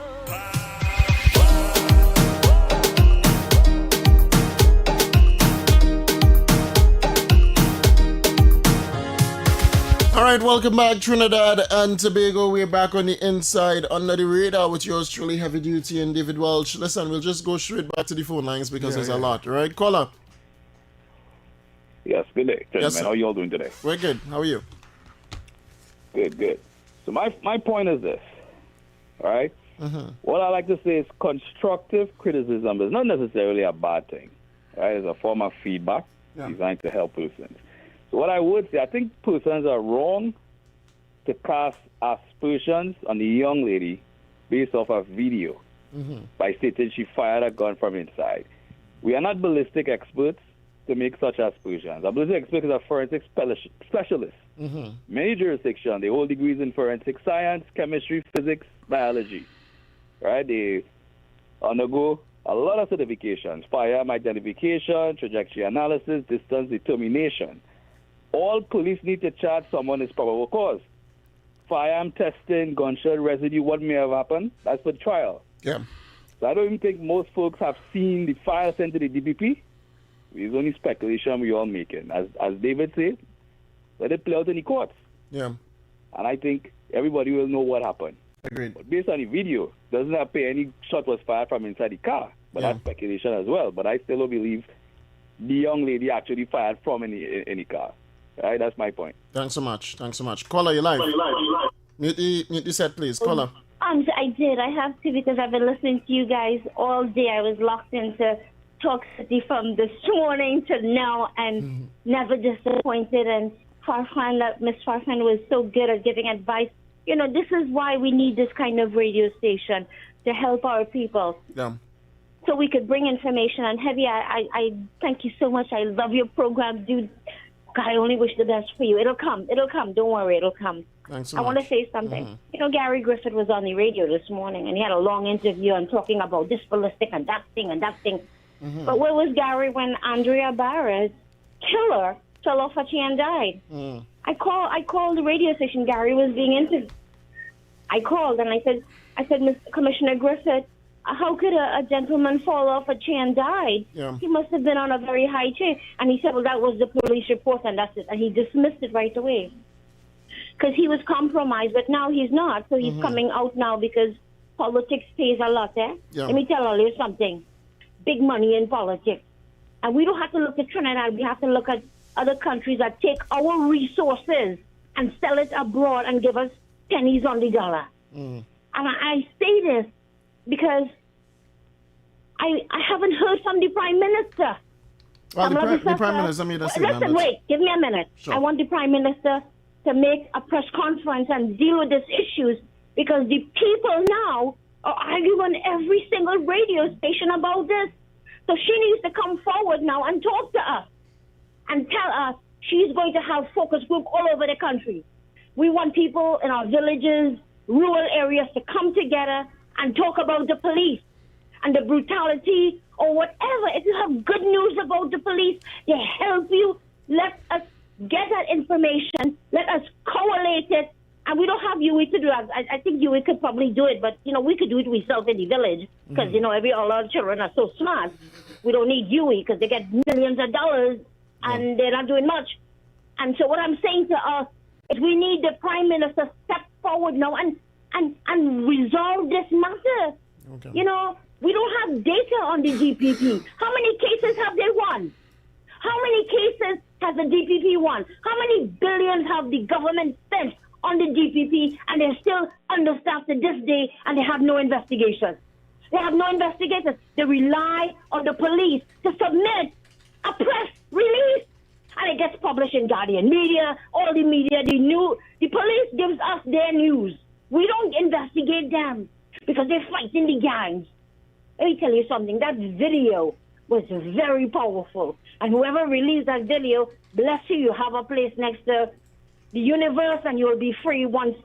All right, welcome back, Trinidad and Tobago. We're back on the inside under the radar with yours truly, Heavy Duty and David Welch. Listen, we'll just go straight back to the phone lines because there's a lot. All right, caller. Yes, good day, gentlemen. Yes, how are you all doing today? We're good. How are you? Good. So my point is this, all right? What I like to say is constructive criticism is not necessarily a bad thing, right? It's a form of feedback designed to help persons. So what I would say, I think persons are wrong to cast aspersions on the young lady based off of video by stating she fired a gun from inside. We are not ballistic experts to make such aspersions. A ballistic expert is a forensic specialist. Many jurisdictions, they hold degrees in forensic science, chemistry, physics, biology. Right? They undergo a lot of certifications: firearm identification, trajectory analysis, distance determination. All police need to charge someone is probable cause. Firearm testing, gunshot residue, what may have happened, that's for trial. Yeah. So I don't even think most folks have seen the file sent to the DPP. It's only speculation we all making. As David said, let it play out in the courts. Yeah. And I think everybody will know what happened. Agreed. But based on the video, doesn't appear any shot was fired from inside the car. But that's speculation as well. But I still don't believe the young lady actually fired from any car. Right? That's my point. Thanks so much. Caller, you're live. Mute the set, please. Caller. I did. I have to because I've been listening to you guys all day. I was locked into Talk City from this morning to now and never disappointed. And Miss Farfan was so good at giving advice. You know, this is why we need this kind of radio station to help our people. Yeah. So we could bring information on Heavy. I thank you so much. I love your program, dude. God, I only wish the best for you. It'll come. Don't worry. It'll come. Thanks so I much. want to say something. You know, Gary Griffith was on the radio this morning, and he had a long interview and talking about this ballistic and that thing and that thing. But where was Gary when Andrea Barra's killer fell off a tree and died? I called the radio station. Gary was being interviewed. I called and I said, Mr. Commissioner Griffith, how could a gentleman fall off a tree and died? Yeah. He must have been on a very high tree. And he said, well, that was the police report, and that's it. And he dismissed it right away. Because he was compromised, but now he's not. So he's coming out now because politics pays a lot, eh? Yeah. Let me tell you something. Big money in politics. And we don't have to look at Trinidad. We have to look at other countries that take our resources and sell it abroad and give us pennies on the dollar. And I say this because I haven't heard from the Prime Minister. Well, the Prime Minister made a statement. Listen, wait, give me a minute. Sure. I want the Prime Minister to make a press conference and deal with these issues because the people now are arguing every single radio station about this. So she needs to come forward now and talk to us and tell us she's going to have focus group all over the country. We want people in our villages, rural areas to come together and talk about the police and the brutality or whatever. If you have good news about the police, they help you. Let us get that information, let us correlate it, and we don't have UE to do that. I think UE could probably do it, but, we could do it ourselves in the village because, all our children are so smart. We don't need UE because they get millions of dollars and they're not doing much. And so what I'm saying to us is we need the Prime Minister to step forward now and resolve this matter. Okay. We don't have data on the DPP. How many cases have they won? How many cases has the DPP won? How many billions have the government spent on the DPP, and they're still understaffed to this day, and they have no investigations? They have no investigators. They rely on the police to submit a press release, and it gets published in Guardian Media, all the media, the police gives us their news. We don't investigate them because they're fighting the gangs. Let me tell you something. That video was very powerful. And whoever released that video, bless you, you have a place next to the universe and you'll be free once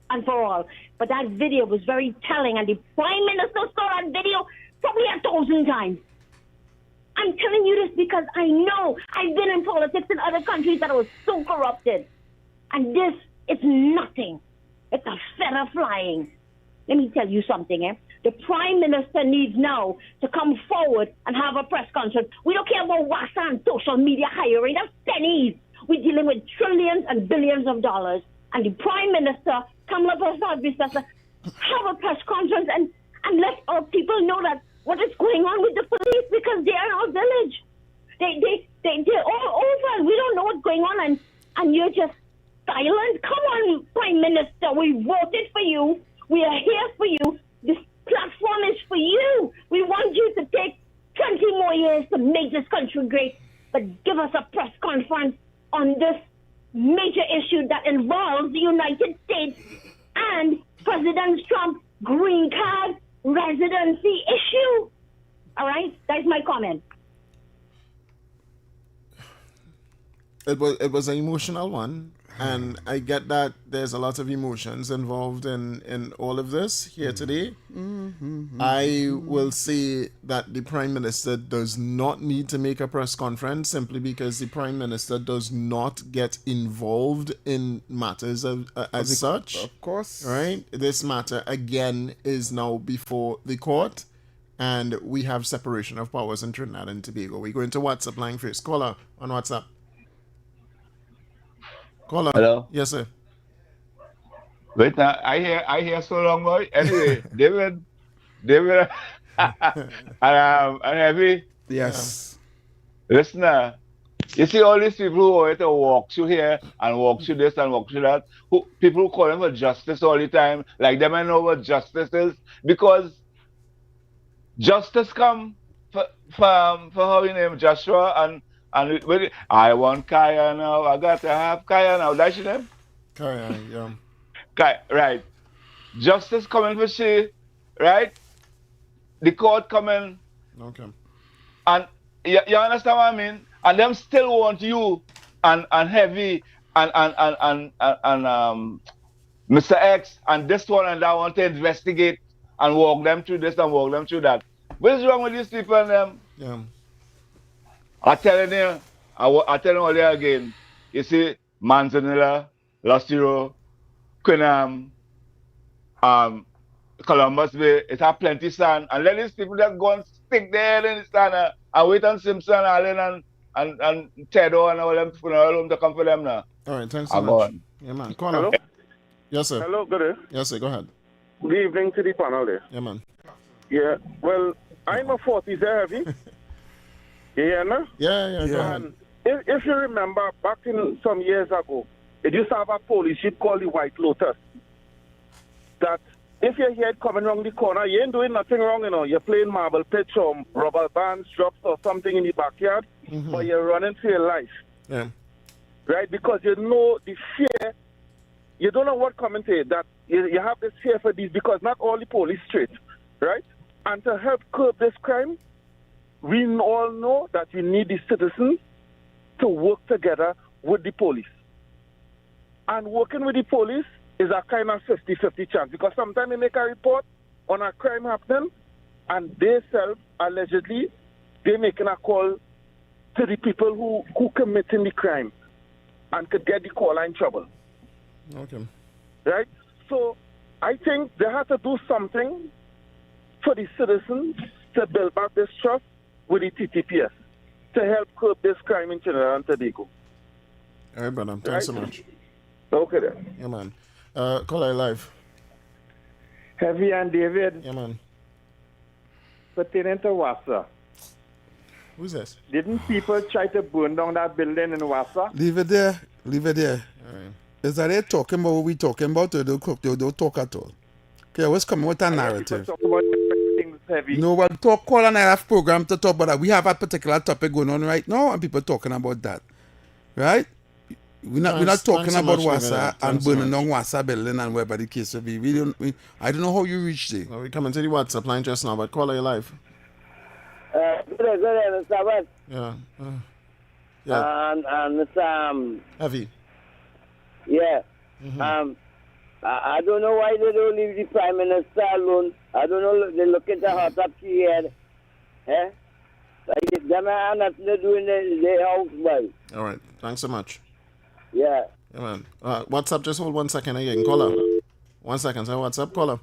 and for all. But that video was very telling, and the Prime Minister saw that video probably 1,000 times. I'm telling you this because I know I've been in politics in other countries that was so corrupted. And this is nothing. It's a feather flying. Let me tell you something, The Prime Minister needs now to come forward and have a press conference. We don't care about WhatsApp and social media hiring. That's pennies. We're dealing with trillions and billions of dollars. And the Prime Minister, Kamala Fitzdavid, have a press conference and let our people know that what is going on with the police, because they are in our village. They're all over. We don't know what's going on, and you're just silent. Come on, Prime Minister. We voted for you. We are here for you. This platform is for you. We want you to take 20 more years to make this country great, but give us a press conference on this major issue that involves the United States and President Trump's green card residency issue. All right? That's my comment. It was an emotional one. And I get that there's a lot of emotions involved in all of this here today. I will say that the Prime Minister does not need to make a press conference simply because the Prime Minister does not get involved in matters as such. Of course. Right? This matter, again, is now before the court, and we have separation of powers in Trinidad and Tobago. We go into WhatsApp line first. Caller on WhatsApp. Caller. Hello. Yes, sir. Wait, I hear so long, boy. Anyway, David, and Heavy. Yes. Listen, you see all these people who want to walk you here and walk you this and walk you that. People who call them for justice all the time, like them I know what justice is, because justice come for how you name Joshua and I want Kaya now. I got to have Kaya now. That's your name? Kaya, yeah. Kaya, right. Justice coming for she, right? The court coming. Okay. And you understand what I mean? And them still want you and Heavy and Mr. X and this one and that one to investigate and walk them through this and walk them through that. What is wrong with these people and them? Yeah. I tell you, I tell you all there again. You see, Manzanilla, Lostiro, Quinam, Columbus Bay, it have plenty sand. And let these people just go and stick there in the sand and wait on Simpson, Allen, and Tedo and all them funeral to come for them now. All right, thanks so much. Yeah, man. Hello? Yes, sir. Hello, good day. Yes, sir, go ahead. Good evening to the panel there. Yeah, man. Yeah, well, I'm a 40s there, Heavy. You hear me? Yeah, go ahead. If you remember, back in some years ago, it used to have a police ship called the White Lotus. That if you hear it coming around the corner, you ain't doing nothing wrong, You're playing marble pitch or rubber bands, drops or something in the backyard, but you're running for your life. Yeah. Right? Because you know the fear, you don't know what coming to it, that you have this fear for these, because not all the police straight, right? And to help curb this crime, we all know that we need the citizens to work together with the police. And working with the police is a kind of 50-50 chance, because sometimes they make a report on a crime happening and they allegedly, they're making a call to the people who committing the crime. and could get the caller in trouble. Okay. Right? So I think they have to do something for the citizens to build back this trust with the TTPS to help curb this crime in Trinidad and Tobago. All right, brother. Thanks so much. Okay, then. Yeah, man. Caller live. Heavy and David. Yeah, man. Pertaining to Wassa. Who's this? Didn't people try to burn down that building in Wassa? Leave it there. Leave it there. All right. Is that they talking about what we talking about, or they don't talk at all? Okay, what's coming with a narrative? Talk about things heavy. No, but call and I have program to talk about that. We have a particular topic going on right now, and people talking about that, right? We're not talking so about much, Wassa and burning down Wassa building and wherever the case will be. I don't know how you reached it. Well, we coming to the WhatsApp line just now, but caller live. Good day, Mr. West. Yeah. And Mr. Heavy. Yeah. I don't know why they don't leave the Prime Minister alone. I don't know, they look at the hot up here. Eh? Like, them are not doing their house well. All right. Thanks so much. Yeah. Yeah, man. WhatsApp, just hold 1 second again. Caller. 1 second. Say WhatsApp, caller.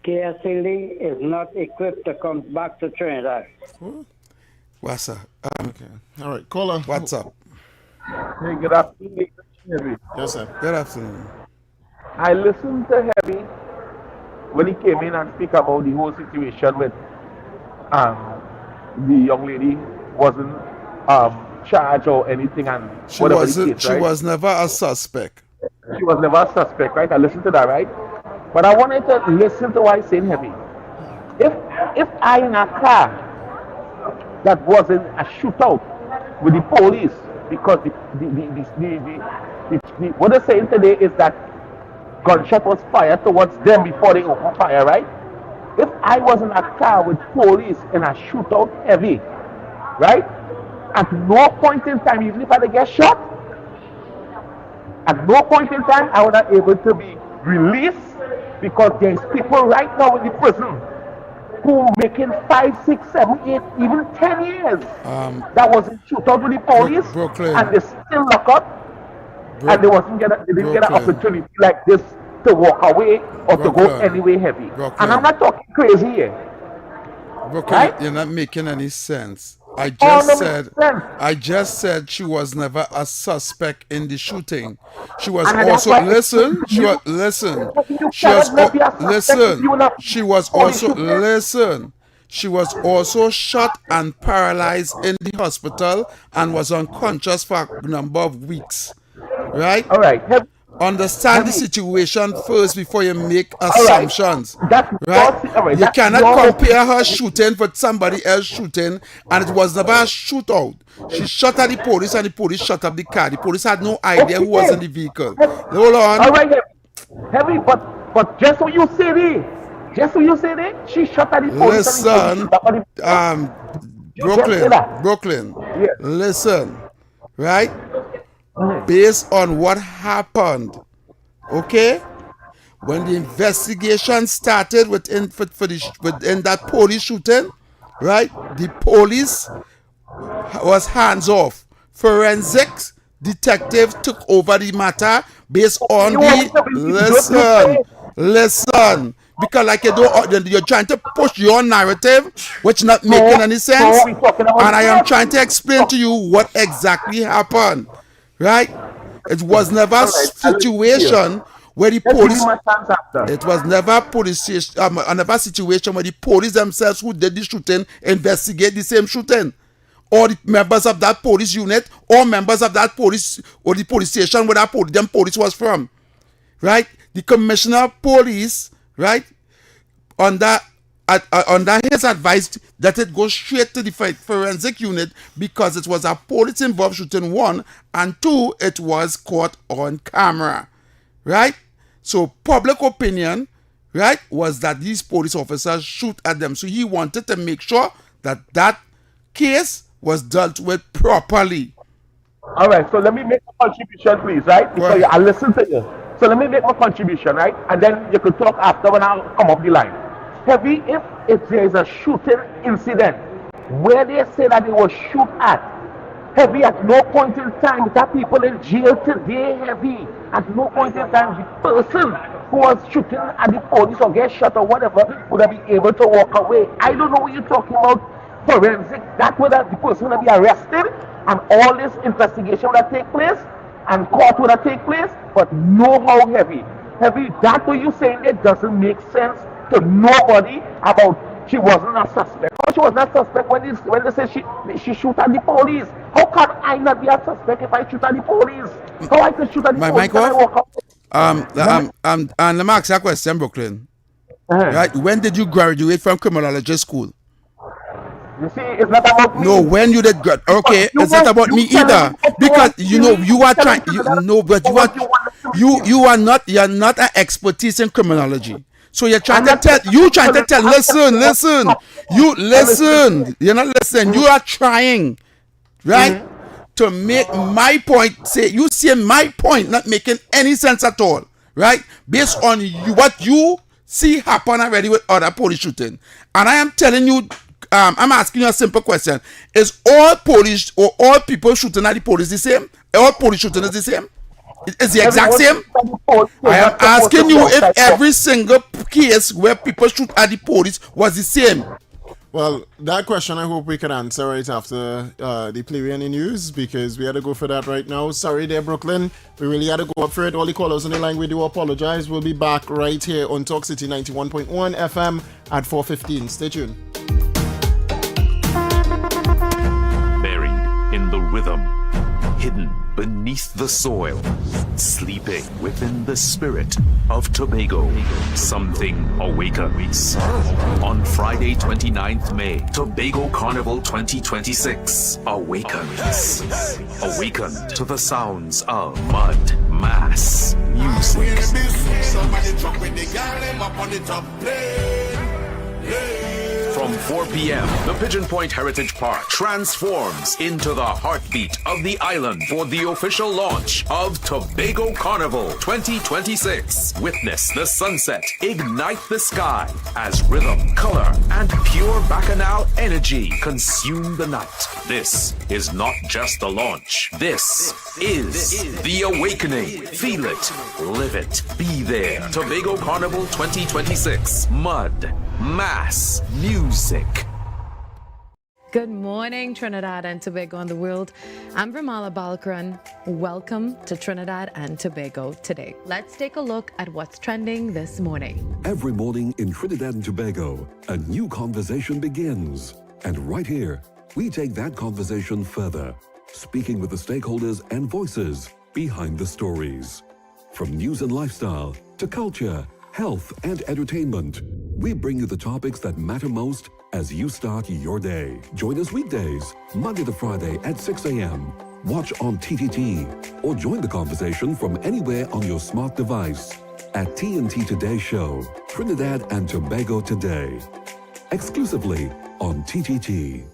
KSLD is not equipped to come back to Trinidad. Wassa. Okay. All right. Caller. WhatsApp. Hey, good afternoon. Heavy. Yes, sir. Good afternoon. I listened to Heavy when he came in and speak about the whole situation with the young lady wasn't charged or anything, and She whatever wasn't. the case, She right? was never a suspect. She was never a suspect, right? I listened to that, right? But I wanted to listen to what he's saying, Heavy. If I in a car that was in a shootout with the police, because what they're saying today is that gunshot was fired towards them before they opened fire, right? If I was in a car with police in a shootout, Heavy, right? At no point in time, even if I get shot, at no point in time I would not able to be released, because there's people right now in the prison who making 5, 6, 7, 8, even 10 years that was in shootout with the police, and they still lock up, and they didn't get an opportunity like this to walk away or to go anyway, Heavy. And I'm not talking crazy here. Right? You're not making any sense. I just said she was never a suspect in the shooting. She was also She was also shot and paralyzed in the hospital and was unconscious for a number of weeks. Right? All right. Understand the situation first before you make assumptions. Right? You cannot compare her shooting with somebody else shooting, and it was never a shootout. She shot at the police, and the police shot up the car. The police had no idea who was in the vehicle. Hold on. All right, Heavy, but just so you say it, she shot at the police. Listen, Brooklyn. Yeah. Listen, right? Based on what happened, okay? When the investigation started within that police shooting, right? The police was hands off. Forensics detective took over the matter based on listen. Because like you're trying to push your narrative, which not making any sense, and I am trying to explain to you what exactly happened. Right? It was never a situation where the police. It was never another situation where the police themselves who did the shooting investigate the same shooting, or the members of that police unit, or members of that police or the police station where that police was from. Right? The commissioner of police, right, under his advice that it goes straight to the forensic unit, because it was a police involved shooting, 1, and 2, it was caught on camera, right? So public opinion, right, was that these police officers shoot at them. So he wanted to make sure that case was dealt with properly. All right, so let me make a contribution, please, right? Because I listen to you. So let me make my contribution, right? And then you could talk after when I come off the line. Heavy, if there is a shooting incident where they say that they will shoot at, Heavy, at no point in time, there are people in jail today, Heavy. At no point in time, the person who was shooting at the police or get shot or whatever would have been able to walk away. I don't know what you're talking about. Forensic, that would have, the person would have be arrested and all this investigation would have take place and court would have take place, but no how Heavy. Heavy, that what you're saying, it doesn't make sense to nobody about she wasn't a suspect. How she was not a suspect when they say she shoot at the police? How can I not be a suspect if I shoot at the police? How I can shoot at the My police mic and I off? walk out? And let me ask you a question, Brooklyn. Right? When did you graduate from criminology school? You see, it's not about me. No, when you did okay, it's not about me either. Because you know you are trying you're not an expertise in criminology. So you're trying to tell listen. You're not listening. You are trying, right? To make my point, you see my point not making any sense at all, right? Based on what you see happen already with other police shooting. And I am telling you, I'm asking you a simple question. Is all police or all people shooting at the police the same? All police shooting is the same? Is the exact same? I am asking you if every single case where people shoot at the police was the same. Well, that question I hope we can answer right after the Plerian News, because we had to go for that right now. Sorry there, Brooklyn. We really had to go up for it. All the callers on the line, we do apologize. We'll be back right here on Talk City 91.1 FM at 4:15. Stay tuned. Buried in the rhythm, hidden beneath the soil, sleeping within the spirit of Tobago, something awakens. On Friday 29th May, Tobago Carnival 2026 awakens. Awaken to the sounds of mud, mass, music. From 4 p.m., the Pigeon Point Heritage Park transforms into the heartbeat of the island for the official launch of Tobago Carnival 2026. Witness the sunset ignite the sky as rhythm, color, and pure bacchanal energy consume the night. This is not just the launch. This is the awakening. Feel it, live it, be there. Tobago Carnival 2026. Mud, mass, music. Good morning, Trinidad and Tobago and the world. I'm Vermala Balkaran. Welcome to Trinidad and Tobago today. Let's take a look at what's trending this morning. Every morning in Trinidad and Tobago, a new conversation begins. And right here, we take that conversation further, speaking with the stakeholders and voices behind the stories. From news and lifestyle to culture, health, and entertainment, we bring you the topics that matter most as you start your day. Join us weekdays, Monday to Friday at 6 a.m. Watch on TTT or join the conversation from anywhere on your smart device at TNT Today Show, Trinidad and Tobago Today, exclusively on TTT.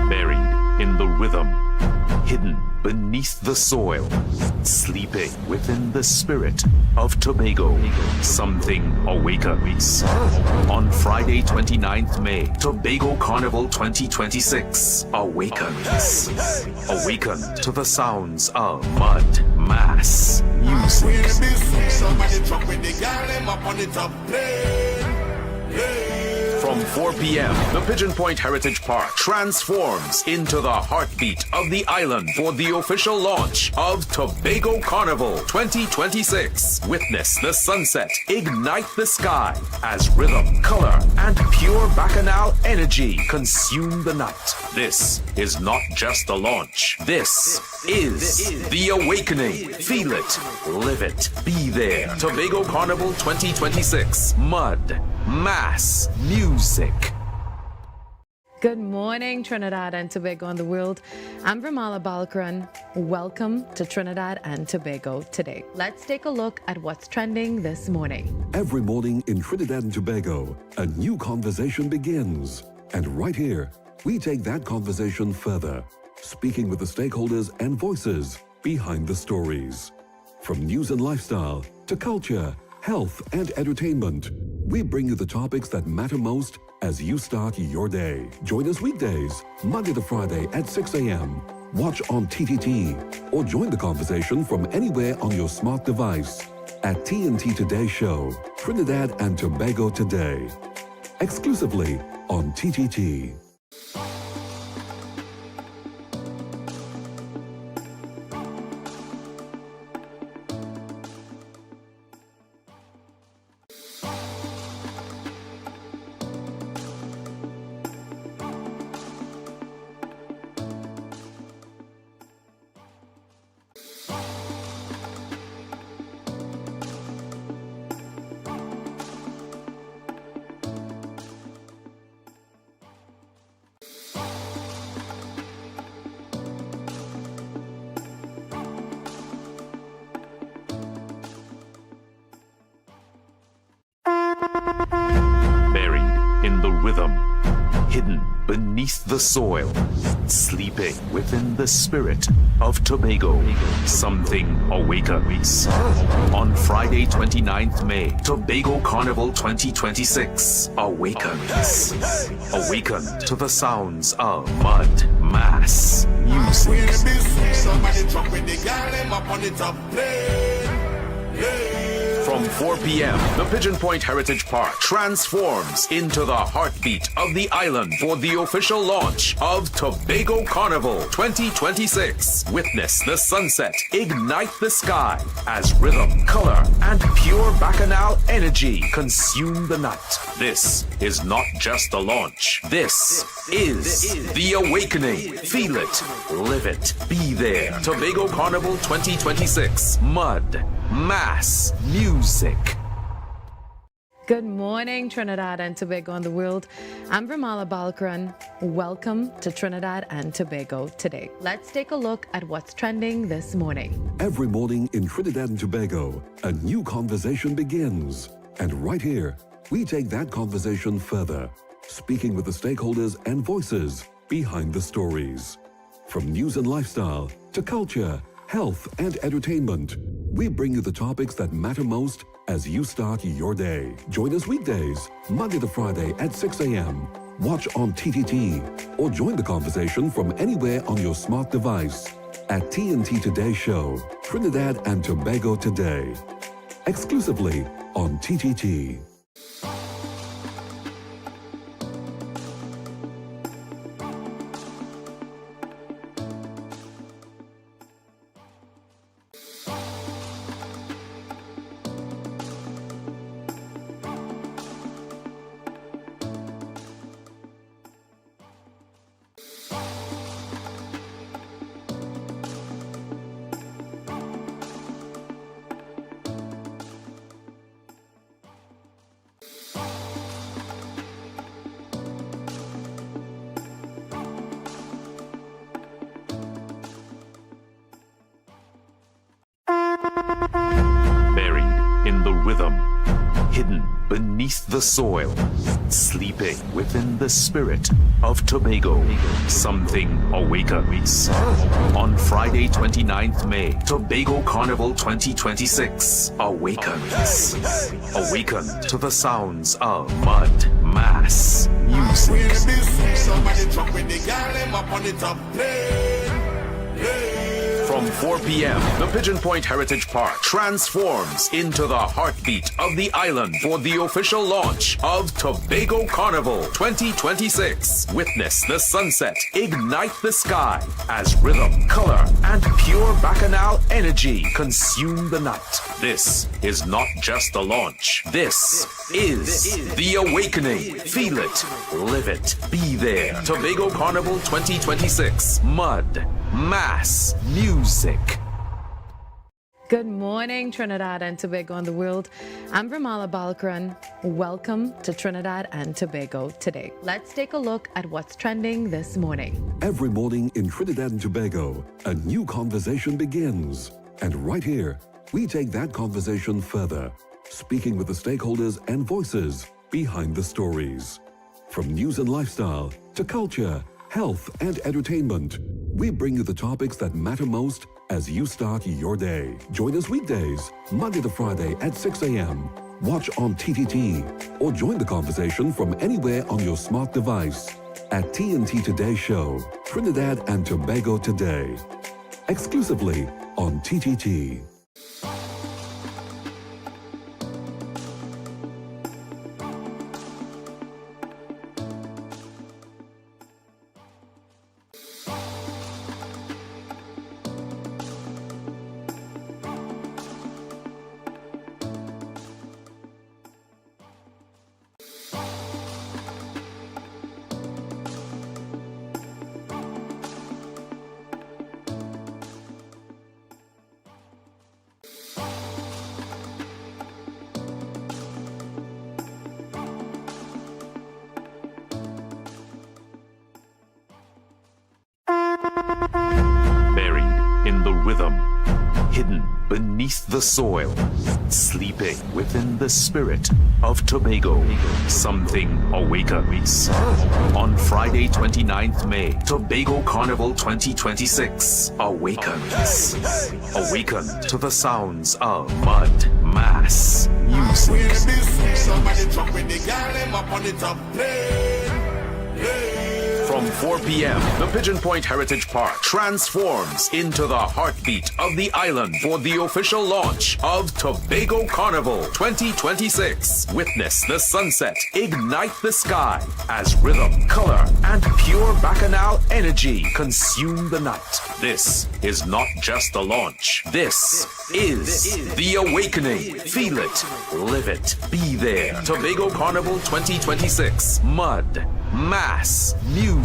Buried in the rhythm, hidden beneath the soil, sleeping within the spirit of Tobago, something awakens. On Friday 29th May, Tobago Carnival 2026 awakens. Awaken to the sounds of mud, mass, music. From 4 p.m., the Pigeon Point Heritage Park transforms into the heartbeat of the island for the official launch of Tobago Carnival 2026. Witness the sunset ignite the sky as rhythm, color, and pure bacchanal energy consume the night. This is not just the launch. This is The Awakening. Feel it, live it, be there. Tobago Carnival 2026. Mud, mass, music. Good morning, Trinidad and Tobago and the world. I'm Vermala Balkaran. Welcome to Trinidad and Tobago today. Let's take a look at what's trending this morning. Every morning in Trinidad and Tobago, a new conversation begins. And right here, we take that conversation further, speaking with the stakeholders and voices behind the stories. From news and lifestyle to culture, health and entertainment, we bring you the topics that matter most as you start your day. Join us weekdays, Monday to Friday at 6 a.m. Watch on TTT or join the conversation from anywhere on your smart device at TNT Today Show, Trinidad and Tobago Today, exclusively on TTT. Buried in the rhythm, hidden beneath the soil, sleeping within the spirit of Tobago. Something awakens. On Friday, 29th May, Tobago Carnival 2026 awakens. Awaken to the sounds of mud, mass, music. From 4 p.m., the Pigeon Point Heritage Park transforms into the heartbeat of the island for the official launch of Tobago Carnival 2026. Witness the sunset ignite the sky as rhythm, color, and pure bacchanal energy consume the night. This is not just the launch. This is The Awakening. Feel it, live it, be there. Tobago Carnival 2026. Mud, mass, music. Good morning, Trinidad and Tobago and the world. I'm Vermala Balkaran. Welcome to Trinidad and Tobago today. Let's take a look at what's trending this morning. Every morning in Trinidad and Tobago, a new conversation begins. And right here, we take that conversation further, speaking with the stakeholders and voices behind the stories. From news and lifestyle to culture, health and entertainment, we bring you the topics that matter most as you start your day. Join us weekdays, Monday to Friday at 6 a.m. Watch on TTT or join the conversation from anywhere on your smart device at TNT Today Show, Trinidad and Tobago Today, exclusively on TTT. Buried in the rhythm, hidden beneath the soil, sleeping within the spirit of Tobago. Something awakens. On Friday, 29th May, Tobago Carnival 2026 awakens. Awaken to the sounds of mud, mass, music. From 4 p.m., the Pigeon Point Heritage Park transforms into the heartbeat of the island for the official launch of Tobago Carnival 2026. Witness the sunset ignite the sky as rhythm, color, and pure bacchanal energy consume the night. This is not just the launch. This is The Awakening. Feel it, live it, be there. Tobago Carnival 2026. Mud, mass music. Good morning, Trinidad and Tobago and the world. I'm Vermala Balkaran. Welcome to Trinidad and Tobago today. Let's take a look at what's trending this morning. Every morning in Trinidad and Tobago, a new conversation begins. And right here, we take that conversation further, speaking with the stakeholders and voices behind the stories. From news and lifestyle to culture, health and entertainment, we bring you the topics that matter most as you start your day. Join us weekdays, Monday to Friday at 6 a.m. Watch on TTT or join the conversation from anywhere on your smart device at TNT Today Show, Trinidad and Tobago Today, exclusively on TTT. Buried in the rhythm, hidden beneath the soil, sleeping within the spirit of Tobago, something awakens. On Friday, 29th May, Tobago Carnival 2026 awakens. Awaken to the sounds of mud, mass, music. From 4 p.m., the Pigeon Point Heritage Park transforms into the heartbeat of the island for the official launch of Tobago Carnival 2026. Witness the sunset ignite the sky as rhythm, color, and pure bacchanal energy consume the night. This is not just the launch. This is the awakening. Feel it, live it, be there. Tobago Carnival 2026. Mud, mass, music.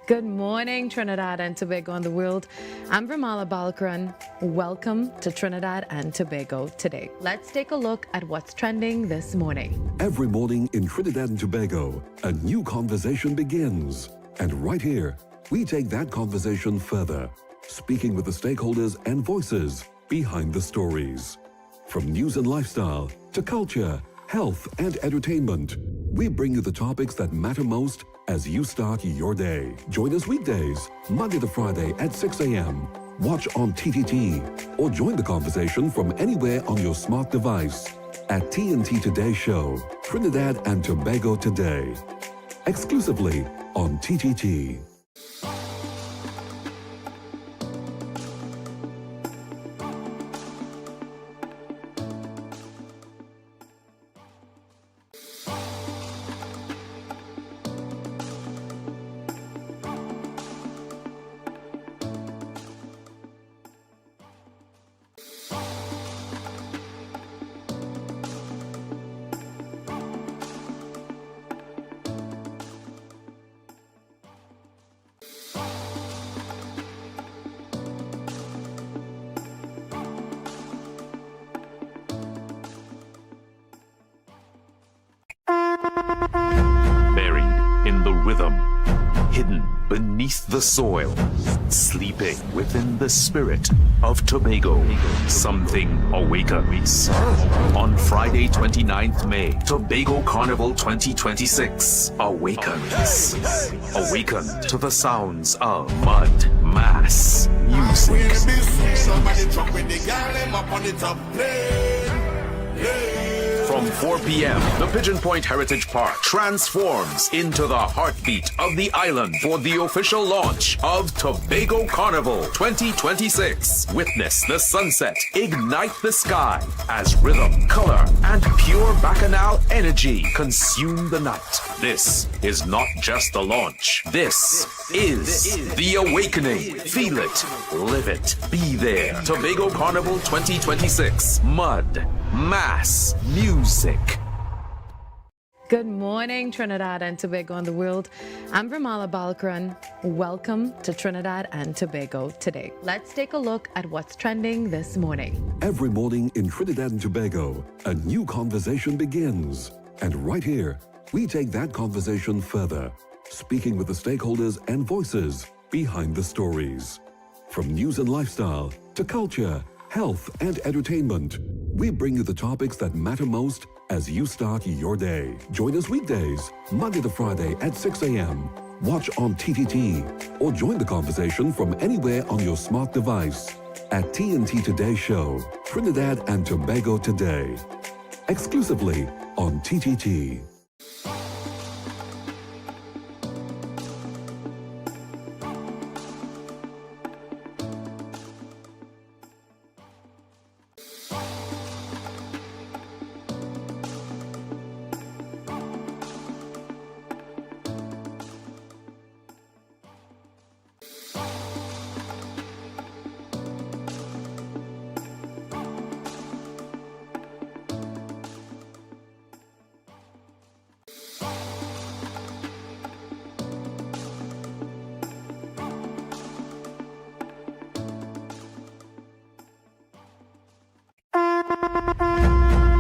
Good morning, Trinidad and Tobago and the world. I'm Vermala Balkaran. Welcome to Trinidad and Tobago today. Let's take a look at what's trending this morning. Every morning in Trinidad and Tobago, a new conversation begins. And right here, we take that conversation further, speaking with the stakeholders and voices behind the stories. From news and lifestyle to culture, health and entertainment, we bring you the topics that matter most as you start your day. Join us weekdays, Monday to Friday at 6 a.m. Watch on TTT or join the conversation from anywhere on your smart device at TNT Today Show, Trinidad and Tobago Today, exclusively on TTT. Buried in the rhythm, hidden beneath the soil, sleeping within the spirit of Tobago, something awakens. On Friday, 29th May, Tobago Carnival 2026 awakens. Awaken to the sounds of mud, mass, music. From 4 p.m., the Pigeon Point Heritage Park transforms into the heartbeat of the island for the official launch of Tobago Carnival 2026. Witness the sunset ignite the sky as rhythm, color, and pure bacchanal energy consume the night. This is not just the launch. This is the awakening. Feel it, live it, be there. Tobago Carnival 2026. Mud, mass, music. Good morning, Trinidad and Tobago and the world. I'm Vermala Balkaran. Welcome to Trinidad and Tobago today. Let's take a look at what's trending this morning. Every morning in Trinidad and Tobago, a new conversation begins. And right here, we take that conversation further, speaking with the stakeholders and voices behind the stories. From news and lifestyle to culture, health and entertainment, we bring you the topics that matter most as you start your day. Join us weekdays, Monday to Friday at 6 a.m. Watch on TTT or join the conversation from anywhere on your smart device at TNT Today Show, Trinidad and Tobago Today, exclusively on TTT.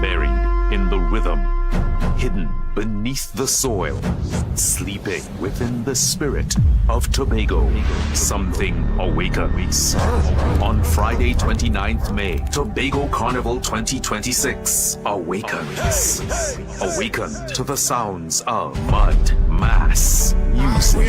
Buried in the rhythm, hidden beneath the soil, sleeping within the spirit of Tobago, something awakens. On Friday, 29th May, Tobago Carnival 2026 awakens. Awaken to the sounds of mud, mass, music.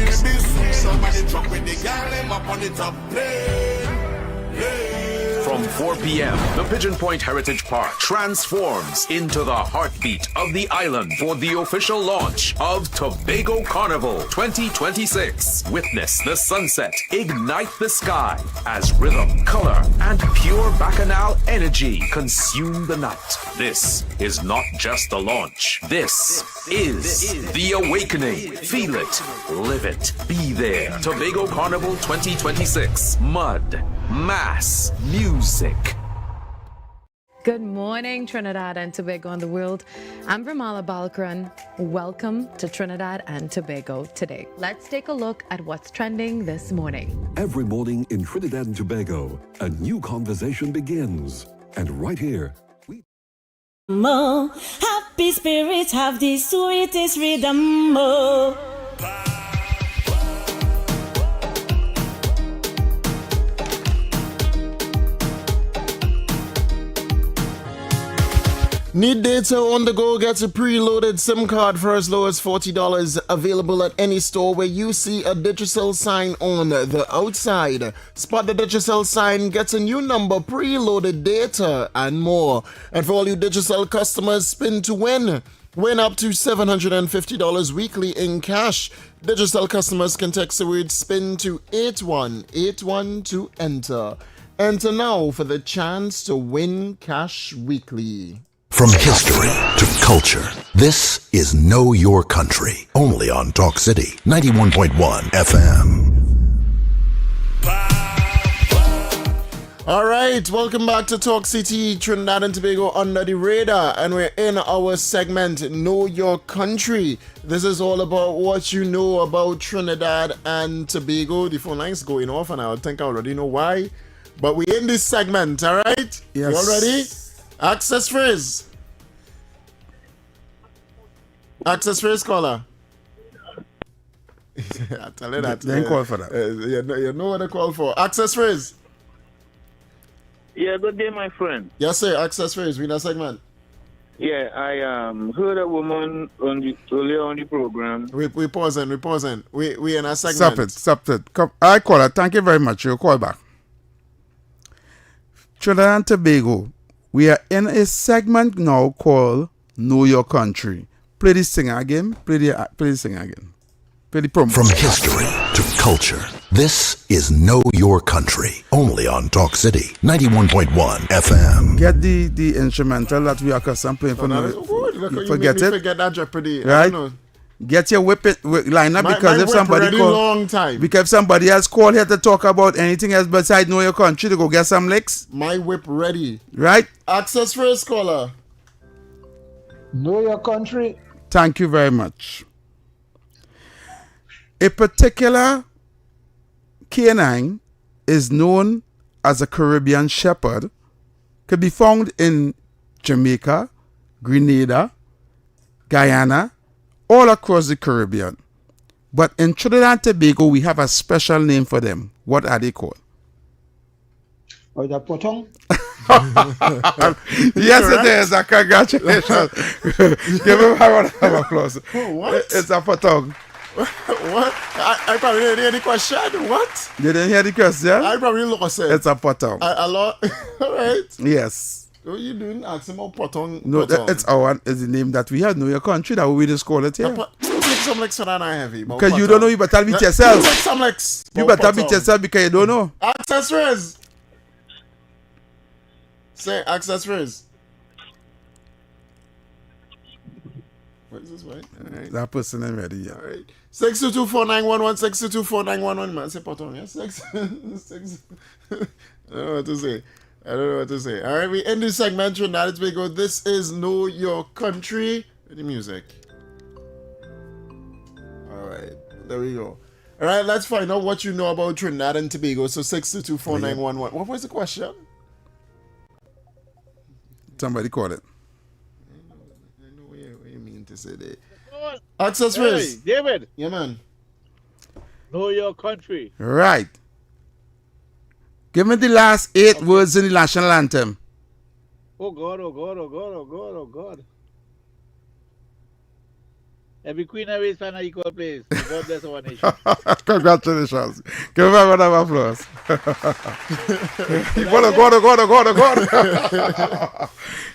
From 4 p.m., the Pigeon Point Heritage Park transforms into the heartbeat of the island for the official launch of Tobago Carnival 2026. Witness the sunset ignite the sky as rhythm, color, and pure bacchanal energy consume the night. This is not just the launch. This is the awakening. Feel it, live it, be there. Tobago Carnival 2026. Mud, mass, music. Good morning, Trinidad and Tobago and the world. I'm Vermala Balkaran. Welcome to Trinidad and Tobago today. Let's take a look at what's trending this morning. Every morning in Trinidad and Tobago, a new conversation begins. And right here, Mo, happy spirits have the sweetest rhythm. Mo. Need data on the go? Get a preloaded SIM card for as low as $40. Available at any store where you see a Digicel sign on the outside. Spot the Digicel sign, get a new number, preloaded data, and more. And for all you Digicel customers, spin to win. Win up to $750 weekly in cash. Digicel customers can text the word SPIN to 8181 to enter. Enter now for the chance to win cash weekly. From history to culture, this is Know Your Country, only on Talk City 91.1 FM. All right, welcome back to Talk City, Trinidad and Tobago under the radar, and we're in our segment Know Your Country. This is all about what you know about Trinidad and Tobago. The phone line's going off, and I think I already know why, but we're in this segment. All right, Yes. You all ready? Access phrase. Access phrase caller. I tell you that. Then call for that. You know what to call for. Access phrase. Yeah, good day, my friend. Yes, sir. Access phrase. We in a segment. Yeah, I heard a woman earlier on the program. We pausing. We in a segment. Stop it. Come, I call her. Thank you very much. You'll call back. Trinidad and Tobago. We are in a segment now called Know Your Country. Play this singer again. Play the singer again. Play the promo. From history to culture, this is Know Your Country, only on Talk City 91.1 FM. Get the instrumental that we are accustomed playing for now. Forget it. Forget that Jeopardy. Right? Get your whip line up because if somebody call, long time. Because if somebody else call here to talk about anything else besides Know Your Country to go get some licks. My whip ready. Right? Access first caller. Know Your Country. Thank you very much. A particular canine is known as a Caribbean Shepherd, could be found in Jamaica, Grenada, Guyana, all across the Caribbean. But in Trinidad and Tobago, we have a special name for them. What are they called? Oh, the potong? Yes, it is. Congratulations. Give him a round of applause. Oh, what? It's a potong. What? I probably didn't hear the question. What? You didn't hear the question? I probably lost it. It's a potong. A lot. All right. Yes. What are you doing? Ask him about potong. No, it's the name that we have. Know your country. That we just call it here. Take some licks for that I heavy. Because you don't know, you better beat yourself. Take some licks. You better beat yourself because you don't know. Accessories. Say accessories. What is this, right? All right. That person ain't ready yet. All right. 6224911, 6224911, man. Say potong, yeah? 6. I don't know what to say. All right, we end this segment. Trinidad and Tobago. This is Know Your Country. With the music. All right, there we go. All right, let's find out what you know about Trinidad and Tobago. So 6224911. What was the question? Somebody call it. I know what you mean to say that. Access Hey, race. David. Yeah, man. Know your country. Right. Give me the last 8 words in the national anthem. Oh God, oh God, oh God, oh God, oh God. Every queen of his son equal place. God bless our nation. Congratulations. Give me a round of applause. God.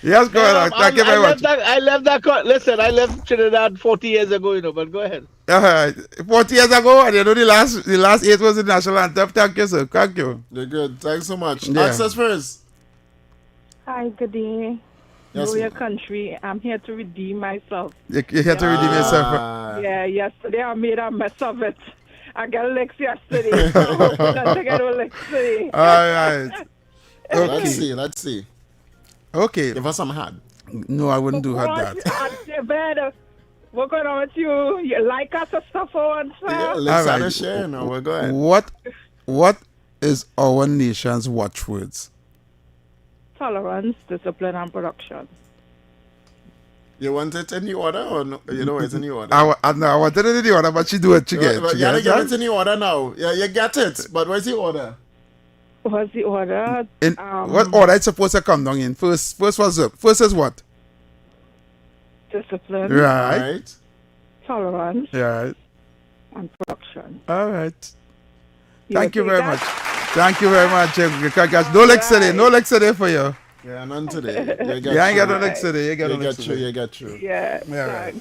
Yes, go ahead. Thank you very much. I left Trinidad 40 years ago, you know, but go ahead. 40 years ago, and you know the last 8 was the national anthem. Thank you, sir. Thank you. You're good. Thanks so much. Yeah. Access first. Hi, good day. Yes, Know your country. I'm here to redeem myself. You're here to redeem yourself. Yeah, yesterday I made a mess of it. I got licks yesterday. I got licks today. All right. Okay. Let's see. Okay. Give us some hard. No, I wouldn't do that. David, what's going on with you? You like us or stuff on, sir? Yeah, let's share now. We're going. What is our nation's watchwords? Tolerance, discipline, and production. You want it in the order or no? You know it's in the order. I wanted it in the order, but she do it. She get You gotta get it in the order now. Yeah, you get it. But what's the order? What's the order? What order it's supposed to come down in? First was up. First is what? Discipline. Right. Tolerance. Right. And production. All right. Thank you very much. Thank you very much. No lecks today. No lecks today for you. Yeah, none today. You ain't got no lecks today. You get through. Yeah. Right.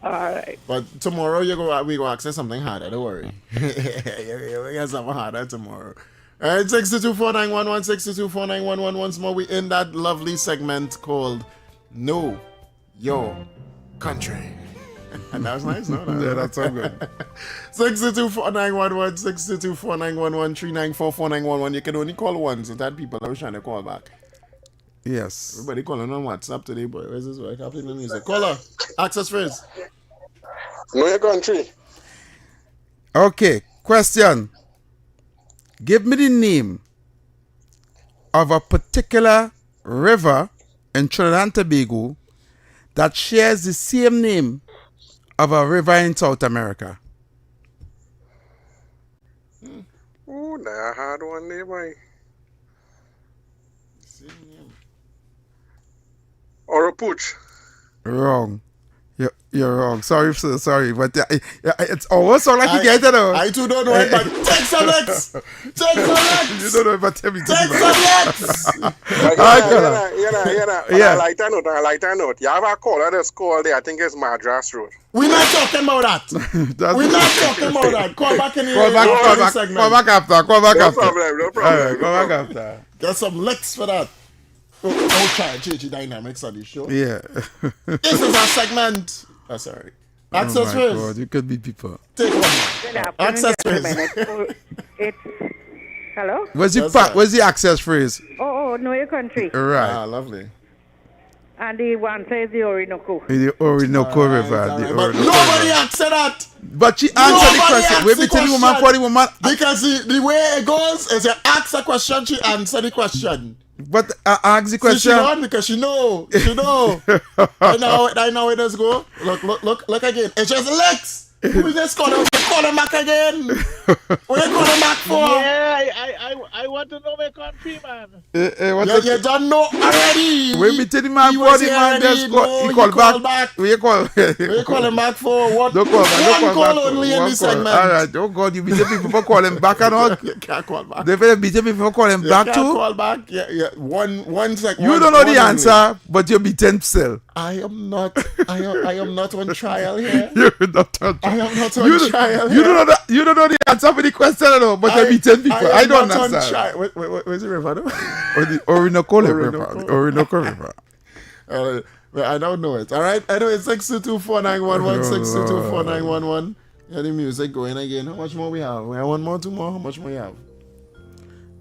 All right. But tomorrow we go access something harder. Don't worry. We get something harder tomorrow. All right, 6224911, 6224911. Once more, we end that lovely segment called Know Your Country. And that was nice, no? Yeah, that's so good. 6224911, 6224911, 3944911. You can only call once. So that people are trying to call back. Yes. Everybody calling on WhatsApp today, boy. Where's this work? Happening in music. Caller, access phrase. Know your country. Okay, question. Give me the name of a particular river in Trinidad and Tobago that shares the same name of a river in South America. Oh, that's a hard one there, boy. Or a pooch. Wrong. You're wrong. Sorry, sir. Sorry, but it's almost sound like you get it. Though. I too don't know it, but take some legs. Take some legs. You don't know it, but tell me. Take some legs. Yeah. On a lighter note, you have a caller that's called there. I think it's Madras Road. We're not talking about that. We're not talking about that. Call back in the segment. Call back after. No problem. Right, call back after. Get some licks for that. Oh, try change the dynamics of the show. Yeah. This is our segment. Oh, sorry. Access oh my God, you could be people. Take one. Good afternoon, Access phrase. It's hello. What's the access phrase? Oh, know your country. Right. Ah, lovely. And the one says the Orinoco. The Orinoco River. All The right. But Orinoco nobody River. answered that. But she answered the question. Wait me tell the woman for the woman. Because the way it goes is you ask a question, she answer the question. But I ask the question. See, she won because she know. I know it does go. Look again. It's just Lex. We just call him back again. What you call him back for? Yeah, I want to know my country, man. You don't know already. Wait me tell the man for the man just call. He call back. We call him back for what? Don't call back. One call only in this segment. All right. Oh God, you beat people for call him back or not? You can't call back. They beat people for call him back too. You can't call back. Yeah. One second. You don't know the answer, but you're beaten still. I am not on trial here. You're not on trial. I am not on trial. You don't know the answer for the question at all, but you're beaten people. I don't understand. Wait, where's the river? Or the Orinoco River. The Orinoco River. I don't know it. All right. I know it's 6224911. 6224911. Yeah, the music going again. How much more we have? We have one more, two more. How much more we have?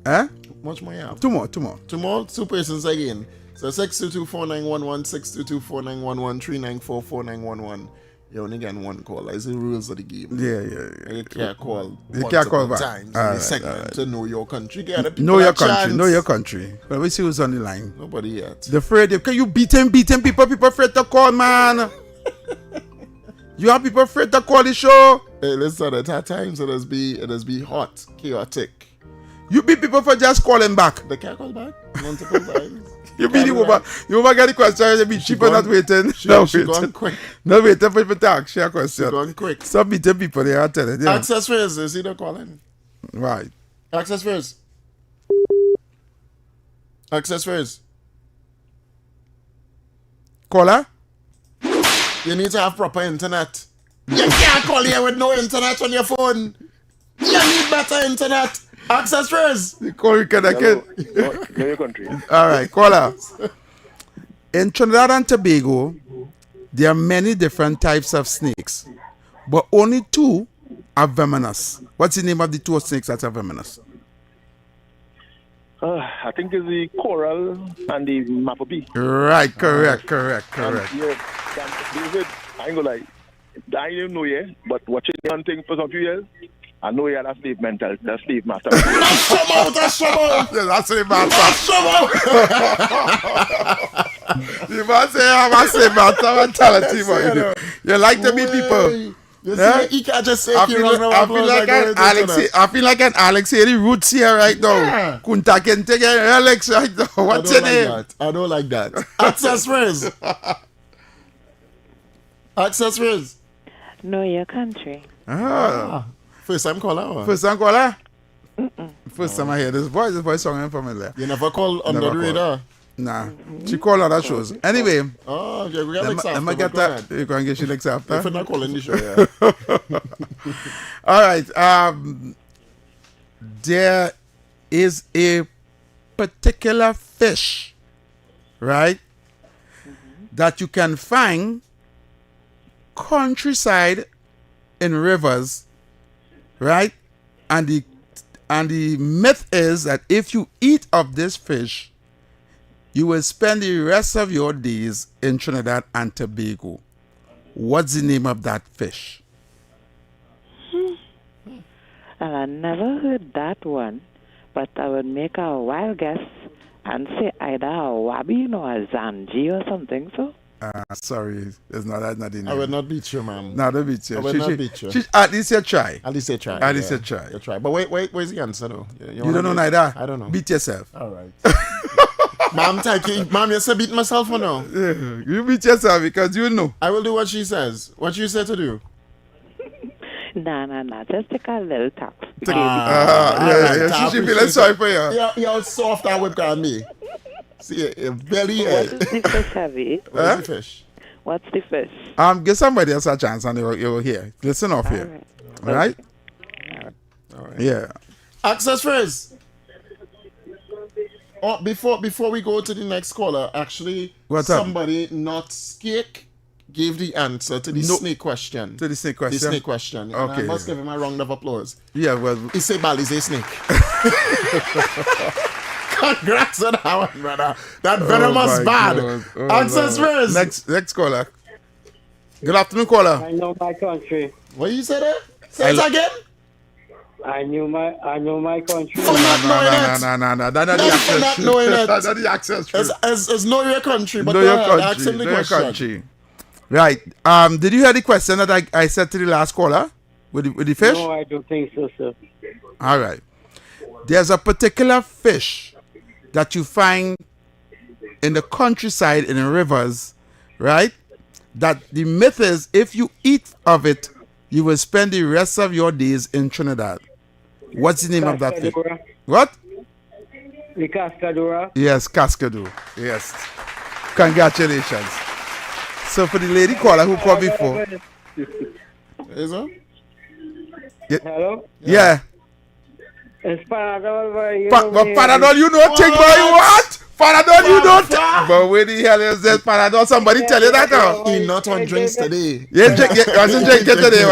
How much more you have? Two more. Two persons again. So 6224911, 6224911, 3944911. You only get one call. It's the rules of the game. Yeah. You can't call. You can't call back. Times in the segment to know your country. Know your country. Well, we see who's on the line. Nobody yet. They're afraid. Can you beating people? People afraid to call, man. You have people afraid to call the show. Hey, listen. At times it has be hot, chaotic. You beat people for just calling back. They can't call back multiple times. You beat the woman. You woman get the question. You beat people not waiting. She gone quick. Not waiting for people to ask you a question. She gone quick. Stop beating people. They are telling you. Access first. Is he the calling? Right. Access first. Caller? You need to have proper internet. You can't call here with no internet on your phone. You need better internet. Access first. You call you connected. Know your country. All right, caller. In Trinidad and Tobago, there are many different types of snakes, but only two are venomous. What's the name of the two snakes that are venomous? I think it's the coral and the mapapi. Right, correct. David, I ain't gonna lie. I didn't know yet, but watching one thing for some few years, I know you had a slave mentality, a slave master. That's trouble. That's slave master. You must say I have a slave master mentality, but you like to be people. You see, he can't just say I feel like an Alex here, the roots here right now. Kunta Kente Alex right now. What's your name? I don't like that. Access first. Access first. Know your country. First time caller? First time caller? First time I hear this voice song familiar. You never call under the radar? Nah. She called other shows. Anyway. We got Lex after. Let me get that. You can get she Lex after. If you're not calling the show, yeah. All right. There is a particular fish, right, that you can find countryside in rivers, right? And the myth is that if you eat of this fish, you will spend the rest of your days in Trinidad and Tobago. What's the name of that fish? Well, I never heard that one, but I would make a wild guess and say either a wabi or a zanji or something, so. Sorry, it's not the name. I will not beat you, ma'am. No, don't beat you. I will not beat you. At least you try. At least you try. At least you try. You try. But wait, where's the answer though? You don't know neither? I don't know. Beat yourself. All right. Ma'am, you say beat myself for now? Yeah, you beat yourself because you know. I will do what she says. What you say to do? Nah. Just take a little tap. Yeah. She feeling sorry for you. You're soft and whip on me. See, your belly. What is the fish, Heavy? What's the fish? What's the fish? Give somebody else a chance and you'll hear. Listen off here. All right? All right. Yeah. Access first. Oh, before we go to the next caller, actually, somebody not skake gave the answer to the snake question. To the snake question? The snake question. Okay. And I must give him a round of applause. Yeah, well. He said Bali's a snake. Congrats on that one, brother. That venomous bad. Access first. Next caller. Good afternoon, caller. I know my country. What you said there? Say it again. I know my country. No. That's not knowing it. That's not the access. It's know your country, but know your country. Know your country. Right. Did you hear the question that I said to the last caller with the fish? No, I don't think so, sir. All right. There's a particular fish that you find in the countryside, in the rivers, right? That the myth is if you eat of it, you will spend the rest of your days in Trinidad. What's the name of that fish? What? The cascadora. Yes, cascador. Yes. Congratulations. So for the lady caller who called before. Is it? Hello? Yeah. It's Panadol. But Panadol, you don't think about what? Panadol, you don't. But where the hell is this Panadol? Somebody tell you that now. He not on drinks today. Wasn't drinking today.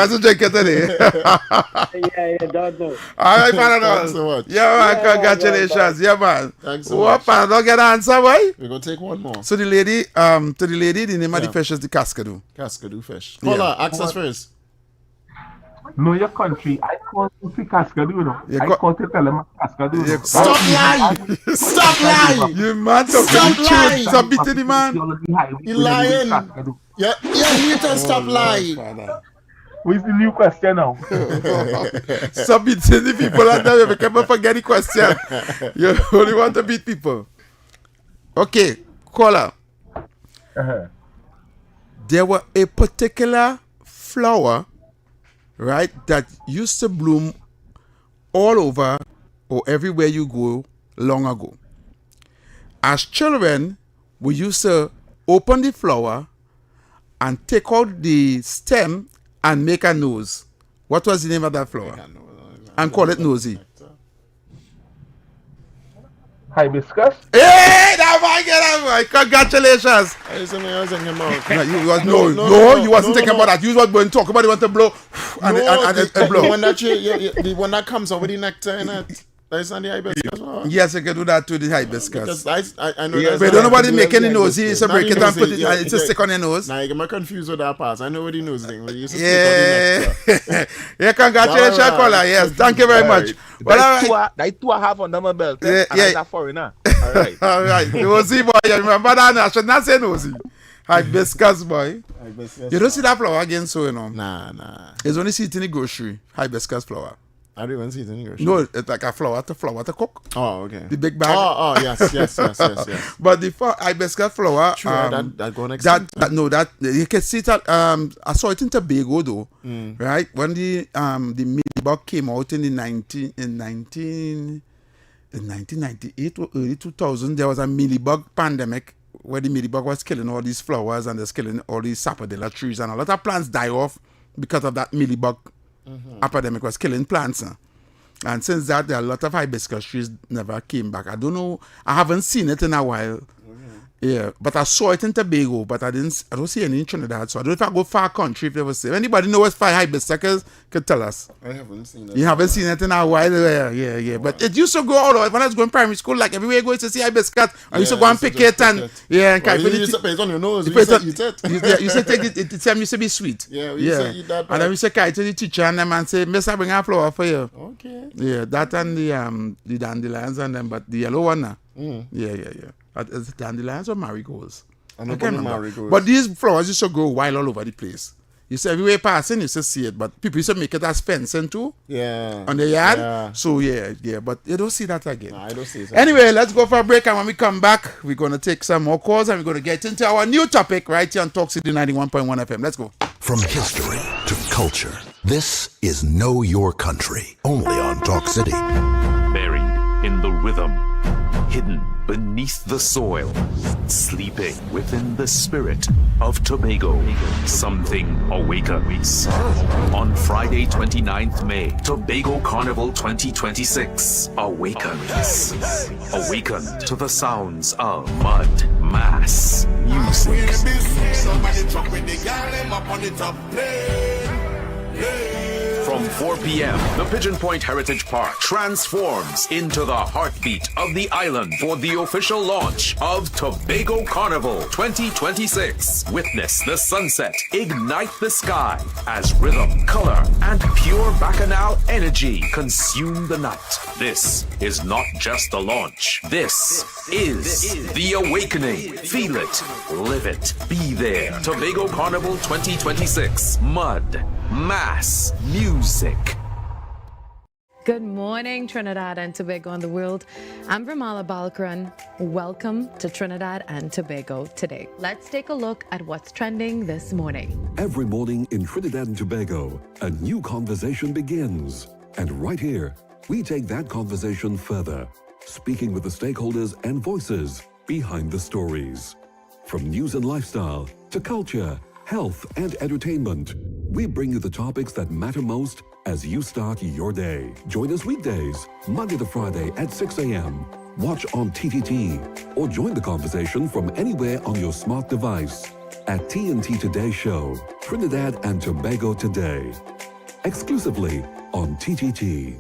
Yeah, don't know. All right, Panadol. Thanks so much. Yeah, man, congratulations. Yeah, man. Thanks so What much. Panadol get an answer, boy? We're gonna take one more. So the lady, the name of the fish is the cascadoo. Cascadoo fish. Caller, access first. Know your country. I call it Cascadoo, you know. I call it Cascadoo. Stop lying! Stop lying! You man, stop lying! Stop beating the man. You lying? Yeah, you need to stop lying. What's the new question now? Stop beating the people and then you can't forget the question. You only want to beat people. Okay, caller. There were a particular flower, right, that used to bloom all over or everywhere you go long ago. As children, we used to open the flower and take out the stem and make a nose. What was the name of that flower? And call it nosy. Hibiscus? Hey, that might get that right. Congratulations. You wasn't thinking about that. You was going to talk about it, want to blow and blow. The one that the one that comes over the nectar in it. That's not the hibiscus. Yes, you can do that to the hibiscus. Because I know but don't nobody make any nosy, so break it and put it, it's a stick on your nose. Nah, you get confused with that part. I know what the nose thing. Yeah, congratulations, caller. Yes, thank you very much. But that two I have on my belt. And I'm a foreigner. All right. All right. Nosy boy, you remember that? I should not say nosy. Hibiscus boy. You don't see that flower again, so you know. Nah. It's only see it in the grocery. Hibiscus flower. I don't even see it in the grocery. No, it's like a flower to cook. Oh, okay. The big bag. Oh, yes. But the hibiscus flower, true, that going extinct. That you can see that. I saw it in Tobago though, right? When the mealybug came out in 1998 or early 2000, there was a mealybug pandemic where the mealybug was killing all these flowers and was killing all these sapodilla trees, and a lot of plants die off because of that mealybug. Epidemic was killing plants, and since that there are a lot of hibiscus trees never came back. I don't know, I haven't seen it in a while. Yeah, but I saw it in Tobago, but I don't see any in Trinidad. So I don't know if I go far country if they will say. If anybody knows what's far hibiscus could tell us. I haven't seen it. You haven't seen it in a while. Yeah. But it used to go all over. When I was going primary school, like everywhere you go to see hibiscus, I used to go and pick it and and you used to put it on your nose. You used to eat it. You said take it. The time used to be sweet. Yeah, we used to eat that. And then we used to carry to the teacher and them and say, "Miss, I bring a flower for you." Okay. Yeah, that and the dandelions and them, but the yellow one now. Yeah. Is it dandelions or marigolds? I can't remember. Marigolds. But these flowers used to grow wild all over the place. You see everywhere passing, you used to see it, but people used to make it as fencing too. Yeah. On the yard. Yeah. So yeah, but you don't see that again. No, I don't see it. Anyway, let's go for a break, and when we come back, we're gonna take some more calls and we're gonna get into our new topic right here on Talk City 91.1 FM. Let's go. From history to culture, this is Know Your Country, only on Talk City. Buried in the rhythm, hidden beneath the soil, sleeping within the spirit of Tobago. Something awakens. On Friday, 29th May, Tobago Carnival 2026 awakens. Awaken to the sounds of mud, mass, music. From 4 p.m., the Pigeon Point Heritage Park transforms into the heartbeat of the island for the official launch of Tobago Carnival 2026. Witness the sunset ignite the sky as rhythm, color, and pure bacchanal energy consume the night. This is not just the launch. This is the awakening. Feel it, live it, be there. Tobago Carnival 2026. Mud, mass, music. Good morning, Trinidad and Tobago and the world. I'm Vermala Balkaran. Welcome to Trinidad and Tobago today. Let's take a look at what's trending this morning. Every morning in Trinidad and Tobago, a new conversation begins. And right here, we take that conversation further, speaking with the stakeholders and voices behind the stories. From news and lifestyle to culture, health, and entertainment, we bring you the topics that matter most as you start your day. Join us weekdays, Monday to Friday at 6 a.m. Watch on TTT or join the conversation from anywhere on your smart device at TNT Today Show, Trinidad and Tobago Today, exclusively on TTT.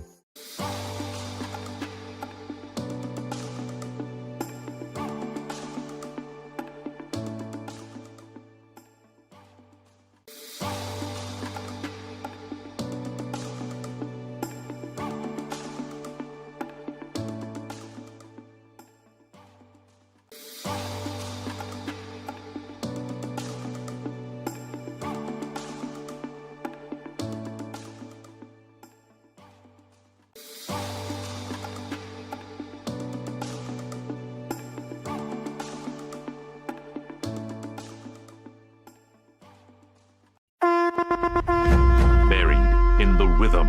Buried in the rhythm,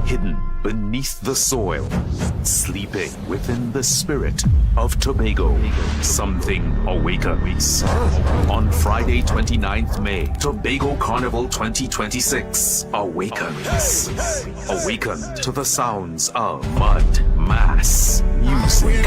hidden beneath the soil, sleeping within the spirit of Tobago, something awakens. On Friday, 29th May, Tobago Carnival 2026 awakens. Awaken to the sounds of mud, mass, music.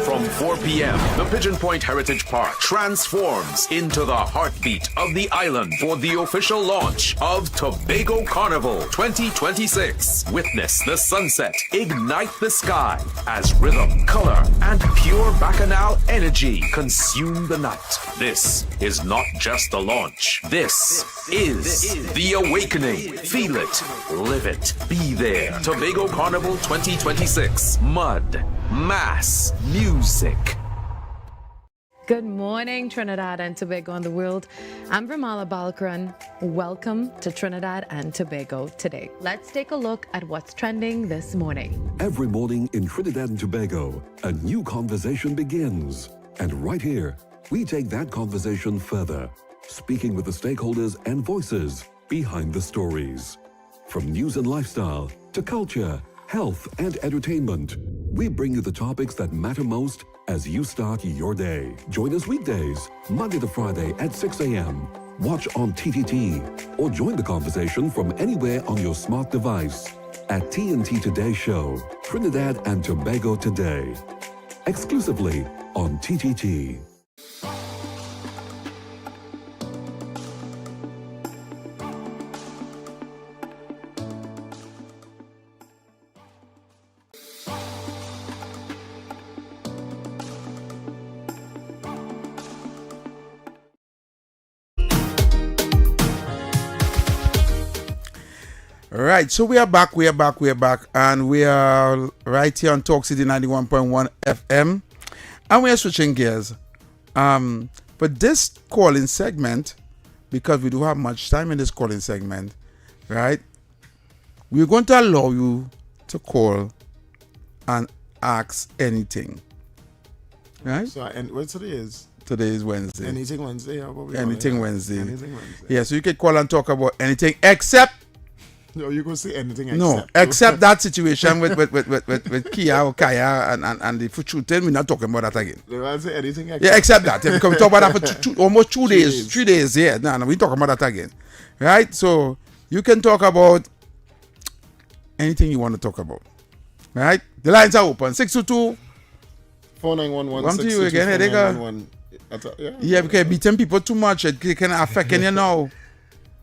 From 4 p.m., the Pigeon Point Heritage Park transforms into the heartbeat of the island for the official launch of Tobago Carnival 2026. Witness the sunset ignite the sky as rhythm, color, and pure bacchanal energy consume the night. This is not just the launch. This is the awakening. Feel it, live it, be there. Tobago Carnival 2026. Mud, mass, music. Good morning, Trinidad and Tobago and the world. I'm Vermala Balkaran. Welcome to Trinidad and Tobago today. Let's take a look at what's trending this morning. Every morning in Trinidad and Tobago, a new conversation begins. And right here, we take that conversation further, speaking with the stakeholders and voices behind the stories. From news and lifestyle to culture, health, and entertainment, we bring you the topics that matter most as you start your day. Join us weekdays, Monday to Friday at 6 a.m. Watch on TTT or join the conversation from anywhere on your smart device at TNT Today Show, Trinidad and Tobago Today, exclusively on TTT. Right, so we are back, and we are right here on Talk City 91.1 FM, and we are switching gears. But this calling segment, because we do have much time in this calling segment, right, we're going to allow you to call and ask anything, right? So, and what today is? Today is Wednesday. Anything Wednesday? Anything Wednesday. Anything Wednesday. Yeah, so you can call and talk about anything except. No, you can say anything except. No, except that situation with Kia or Kaya and the food shooting. We're not talking about that again. They want to say anything except. Yeah, except that. Because we talk about that for almost 2 days. 3 days, yeah. No, we're talking about that again. Right? So you can talk about anything you want to talk about. Right? The lines are open. 622 4911. Come to you again. Here they go. Yeah, because beating people too much, it can affect you now.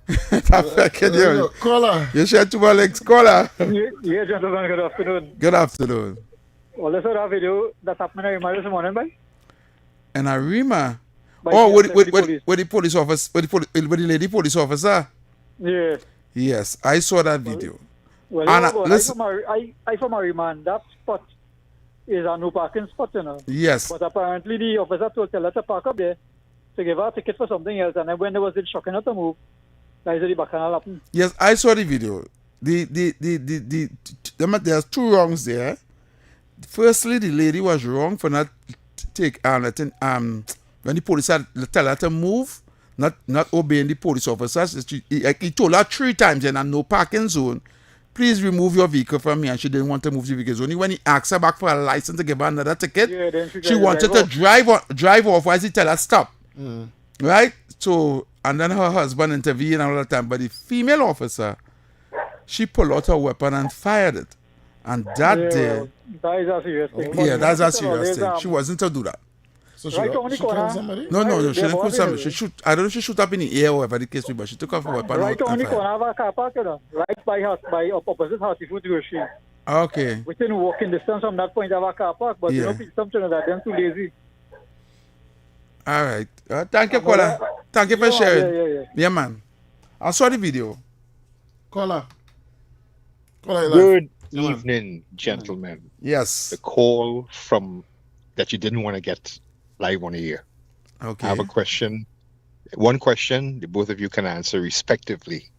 It affecting you. Caller. You share too much legs, caller. Yeah, gentlemen, good afternoon. Good afternoon. Well, I saw a video that happened in Rima this morning, boy. And a Rima? By Oh, with police. the police officer, with the lady police officer? Yeah. Yes, I saw that video. Well, and you know, listen, I from a Rima, that spot is a no parking spot, you know. Yes. But apparently the officer told her to park up there to give her a ticket for something else, and then when they was instructing her to move, that's the bacchanal happened. Yes, I saw the video. There's two wrongs there. Firstly, the lady was wrong for not when the police had tell her to move, not obeying the police officers. He told her 3 times in a no parking zone, please remove your vehicle from me, and she didn't want to move the vehicle. Only when he asked her back for a license to give her another ticket, she wanted to drive off while he tell her stop. Right? So, and then her husband intervened all the time, but the female officer, she pulled out her weapon and fired it. And that day, that is a serious thing. Yeah, that's a serious thing. She wasn't to do that. So she killed somebody? No, she didn't kill somebody. She shoot. I don't know if she shoot up in the air or whatever the case be, but she took off her weapon. Right on the corner of a car park, you know, right by opposite Hartlepool grocery. Okay. Within walking distance from that point of a car park, but you know, something like that, they're too lazy. All right. Thank you, caller. Thank you for sharing. Yeah, man. I saw the video. Caller. Good evening, gentlemen. Yes. The call from that you didn't want to get live on the air. Okay. I have a question. One question the both of you can answer respectively.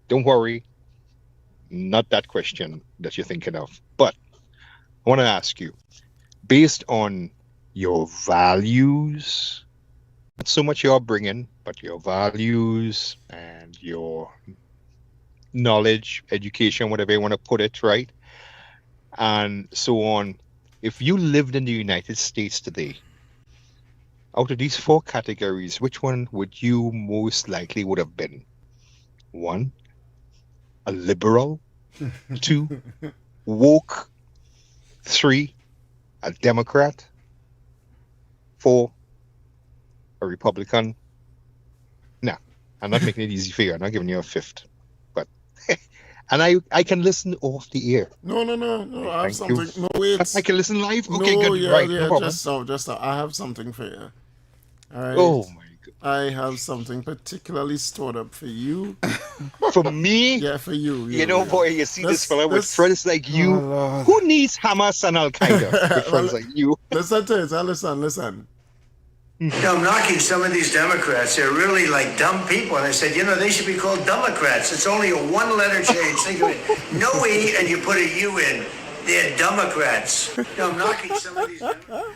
Don't worry. Not that question that you're thinking of. But I want to ask you, based on your values, not so much your bringing, but your values and your knowledge, education, whatever you want to put it, right? And so on. If you lived in the United States today, out of these 4 categories, which one would you most likely would have been? 1, a liberal. 2, woke. 3, a Democrat. 4, a Republican. Nah, I'm not making it easy for you. I'm not giving you a 5th. But and I can listen off the air. No. I have something. No, wait. I can listen live? Okay, no, good. Yeah, right, yeah, no problem. just so. I have something for you. All right. Oh, my God. I have something particularly stored up for you. For me? Yeah, for you. You know, boy, you see this fella with friends like you. Who needs Hamas and Al-Qaeda with friends like you? Listen to it. Listen. I'm knocking some of these Democrats. They're really like dumb people. And I said, they should be called Democrats. It's only a 1-letter change. Think of it. No E, and you put a U in. They're Democrats. I'm knocking some of these Democrats.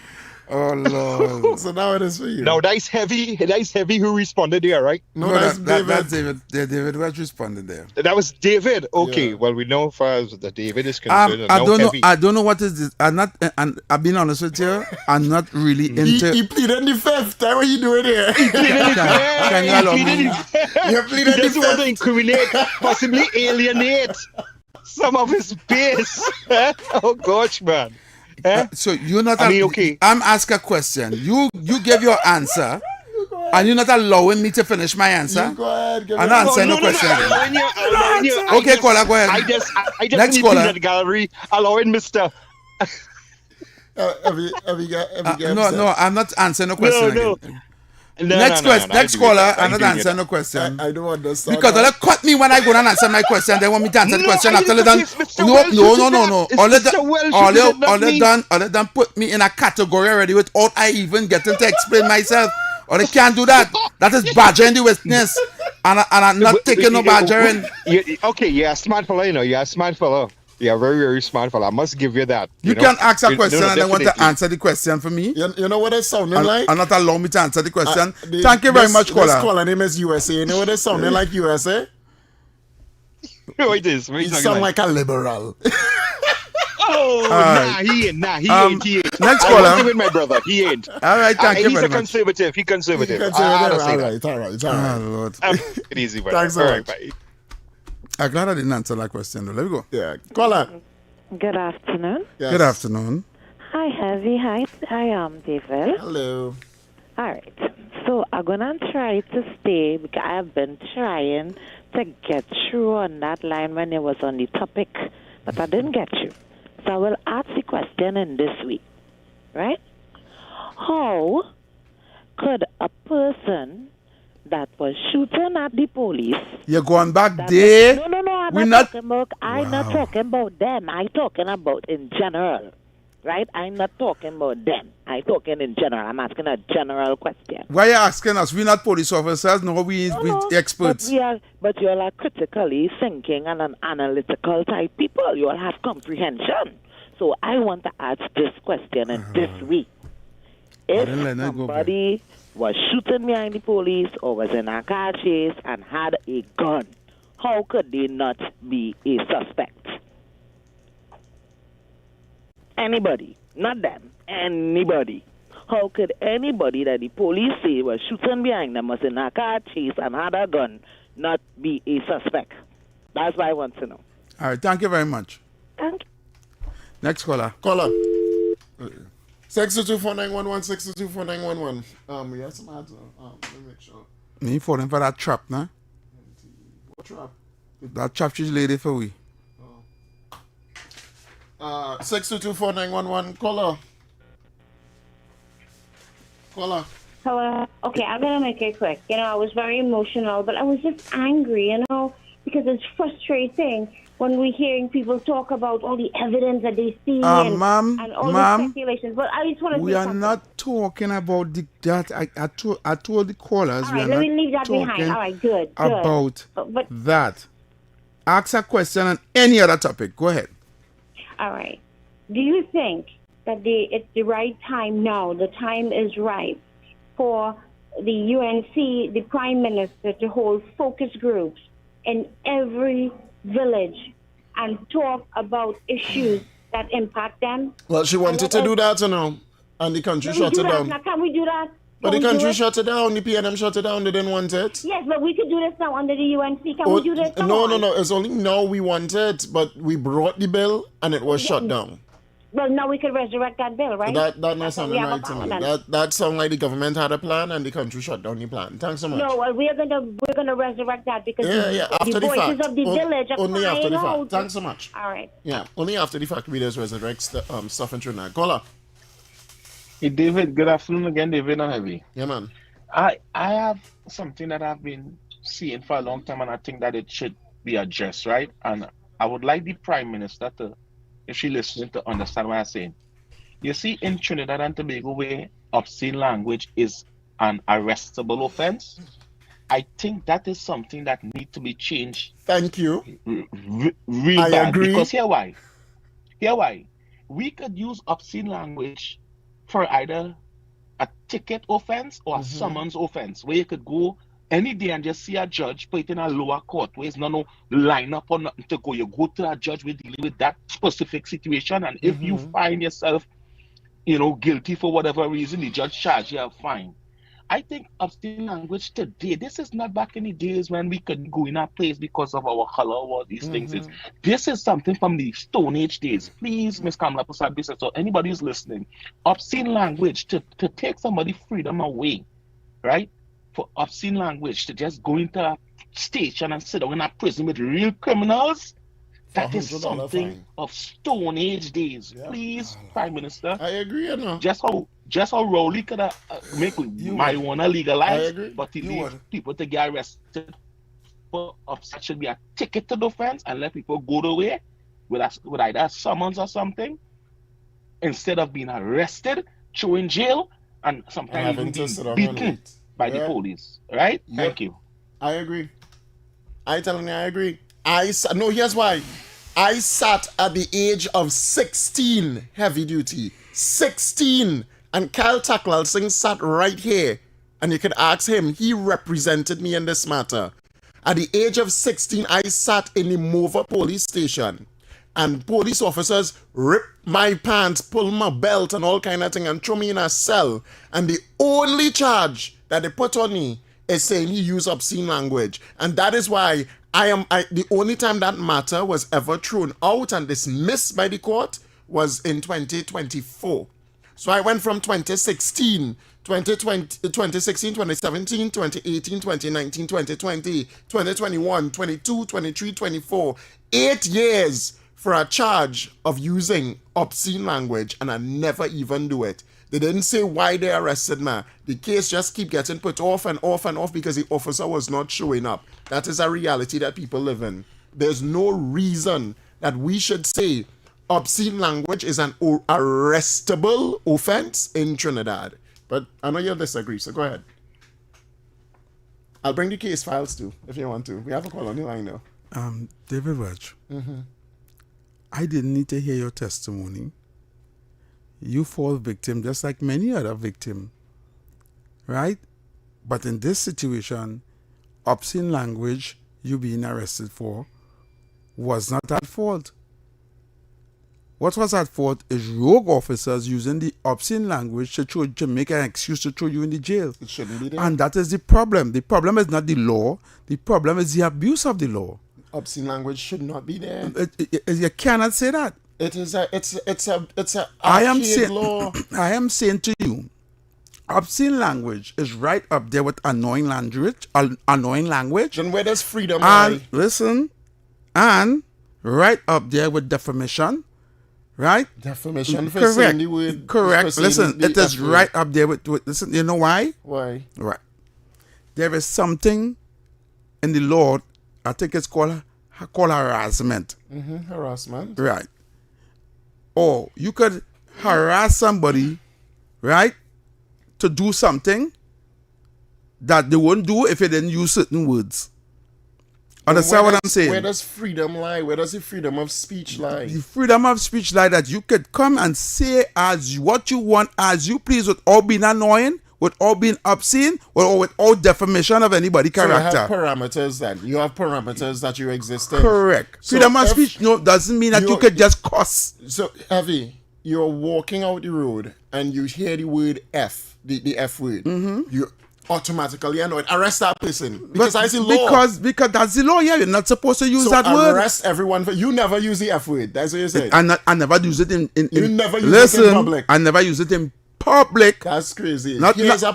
Oh, Lord. So now it is for you. Now, that's heavy. That's heavy who responded there, right? No, that's David. That's David. David was responding there. That was David. Okay, well, we know as far as the David is concerned. I don't know what is this. I've been honest with you. I'm not really into. He pleaded the 5th. That's what you doing here. He pleaded Can you allow me? You pleaded he doesn't want to incriminate, possibly alienate some of his base. Oh, gosh, man. So you're not. okay. I'm asking a question. You give your answer, and you're not allowing me to finish my answer. Go ahead. I'm not answering no question. Okay, caller, go ahead. I just Next need caller. in that gallery, allowing Mister. No, I'm not answering the question again. Next caller, I'm not answering the question. I don't understand. Because they cut me when I go and answer my question. They want me to answer the question after they done. No. All they done put me in a category already without I even getting to explain myself. Or they can't do that. That is badgering the witness. And I'm not taking no badgering. Okay, you're a smart fellow, You're a smart fellow. You're a very, very smart fellow. I must give you that. You can ask a question and then want to answer the question for me. You know what it's sounding like? And not allow me to answer the question. Thank you very much, caller. This caller name is USA. You know what it's sounding like, USA? No, it is. You sound like a liberal. Oh, he ain't. He ain't. Next I caller. with my brother. He ain't. All right, thank you very much. He's a conservative. All right. Oh, Lord. It easy, brother. Thanks so much. Bye. I'm glad I didn't answer that question, though. Let me go. Yeah. Caller. Good afternoon. Yes. Good afternoon. Hi, Heavy. Hi, David. Hello. All right. So I'm going to try to stay because I've been trying to get through on that line when it was on the topic, but I didn't get you. So I will ask the question in this week, right? How could a person that was shooting at the police... You're going back there? No, I'm not talking about them. I'm talking about in general. Right? I'm not talking about them. I'm talking in general. I'm asking a general question. Why are you asking us? We're not police officers, no, we experts. But you all are critically thinking and an analytical type people. You all have comprehension. So I want to ask this question in this week. If somebody was shooting behind the police or was in a car chase and had a gun, how could they not be a suspect? Anybody, not them, anybody. How could anybody that the police say was shooting behind them, was in a car chase and had a gun, not be a suspect? That's what I want to know. All right, thank you very much. Thank you. Next caller. 622-4911, 622-4911. We have some ads. Let me make sure. You falling for that trap, nah? What trap? That trap she's lady for we. 622-4911. Caller. Hello. Okay, I'm going to make it quick. I was very emotional, but I was just angry, because it's frustrating when we're hearing people talk about all the evidence that they see and all the speculations. But I just want to we are not talking about that. I told the callers. All right, let me leave that behind. All right, good. About that. Ask a question on any other topic. Go ahead. All right. Do you think that it's the right time now, the time is right for the UNC, the Prime Minister, to hold focus groups in every village and talk about issues that impact them? Well, she wanted to do that, and the country shut it down. Now, can we do that? But the country shut it down. The PNM shut it down. They didn't want it. Yes, but we could do this now under the UNC. Can we do this now? No. It's only now we want it, but we brought the bill and it was shut down. Well, now we could resurrect that bill, right? That not sounding right to me. That sounds like the government had a plan and the country shut down the plan. Thanks so much. No, we're gonna resurrect that because after the the voices fact. of the village are Only after the fact. out. Thanks so much. All right. Yeah, only after the fact we just resurrect stuff in Trinidad. Caller. Hey, David. Good afternoon again, David and Heavy. Yeah, man. I have something that I've been seeing for a long time, and I think that it should be addressed, right? And I would like the Prime Minister to, if she listens, to understand what I'm saying. You see, in Trinidad and Tobago, where obscene language is an arrestable offense, I think that is something that needs to be changed. Thank you. Real I bad. agree. Because here why? We could use obscene language for either a ticket offense or a summons offense, where you could go any day and just see a judge put it in a lower court where it's no line up or nothing to go. You go to a judge with dealing with that specific situation, and if you find yourself, guilty for whatever reason, the judge charge you a fine. I think obscene language today, this is not back in the days when we couldn't go in a place because of our color or what these things is. This is something from the Stone Age days. Please, Ms. Kamala Prasad, so anybody who's listening, obscene language to take somebody's freedom away, right? For obscene language to just go into a station and sit down in a prison with real criminals, that is something of Stone Age days. Yeah. Please, Prime Minister. I agree, Just how Rowley could make marijuana legalized, but to leave people to get arrested for that should be a ticket to the offense and let people go the way with either a summons or something, instead of being arrested, thrown in jail, and sometimes even being beaten by the police. Right? Yeah. Thank you. I agree. I agree. Here's why. I sat at the age of 16, heavy duty. 16. And Kyle Taklal Singh sat right here. And you could ask him. He represented me in this matter. At the age of 16, I sat in the Mover police station. And police officers ripped my pants, pulled my belt and all kind of thing and threw me in a cell. And the only charge that they put on me is saying he used obscene language. And that is why the only time that matter was ever thrown out and dismissed by the court was in 2024. So I went from 2016, 2016, 2017, 2018, 2019, 2020, 2021, 22, 23, 24. 8 years for a charge of using obscene language, and I never even do it. They didn't say why they arrested me. The case just keep getting put off and off and off because the officer was not showing up. That is a reality that people live in. There's no reason that we should say obscene language is an arrestable offense in Trinidad. But I know you'll disagree, so go ahead. I'll bring the case files too, if you want to. We have a call on the line now. David Welch, I didn't need to hear your testimony. You fall victim just like many other victims, right? But in this situation, obscene language you being arrested for was not at fault. What was at fault is rogue officers using the obscene language to make an excuse to throw you in the jail. It shouldn't be there. And that is the problem. The problem is not the law. The problem is the abuse of the law. Obscene language should not be there. You cannot say that. It's a I law. I am saying to you, obscene language is right up there with annoying language. Then where does freedom and lie? Listen, and right up there with defamation, right? Defamation for correct. saying the word. Correct. Listen, it is right up there with. Listen, you know why? Why? Right. There is something in the law. I think it's called harassment. Harassment. Right. Or you could harass somebody, right, to do something that they wouldn't do if they didn't use certain words. Understand what I'm saying? Where does freedom lie? Where does the freedom of speech lie? The freedom of speech lie that you could come and say as what you want, as you please, without being annoying, without being obscene, or without defamation of anybody's character. So you have parameters then. You have parameters that you exist in. Correct. So freedom of speech doesn't mean that you could just cuss. So, Heavy, you're walking out the road and you hear the word F, the F word. You automatically annoyed. Arrest that person. Because that's the law. Because that's the law, yeah. You're not supposed to use so that word. Arrest everyone. You never use the F word. That's what you said. I never use it in you never use it in public. I never use it in public. That's crazy. Listen,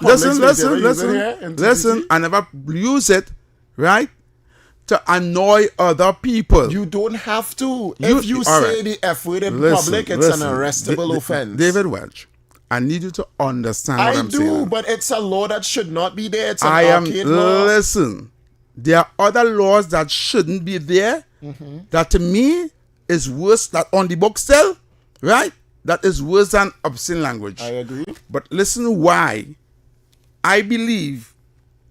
I never use it, right, to annoy other people. You don't have to. If you say the F word in public, it's an arrestable offense. David Welch, I need you to understand what I'm saying. I do, but it's a law that should not be there. It's an arcade law. Listen, there are other laws that shouldn't be there that to me is worse, that on the book still, right? That is worse than obscene language. I agree. But listen why I believe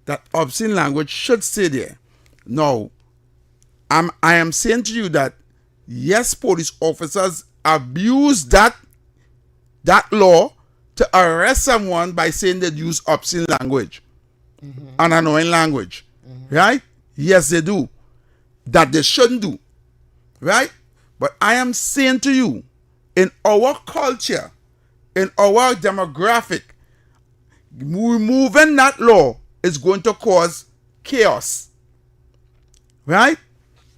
that obscene language should stay there. Now, I am saying to you that, yes, police officers abuse that law to arrest someone by saying they use obscene language and annoying language. Right? Yes, they do. That they shouldn't do. Right? But I am saying to you, in our culture, in our demographic, removing that law is going to cause chaos. Right?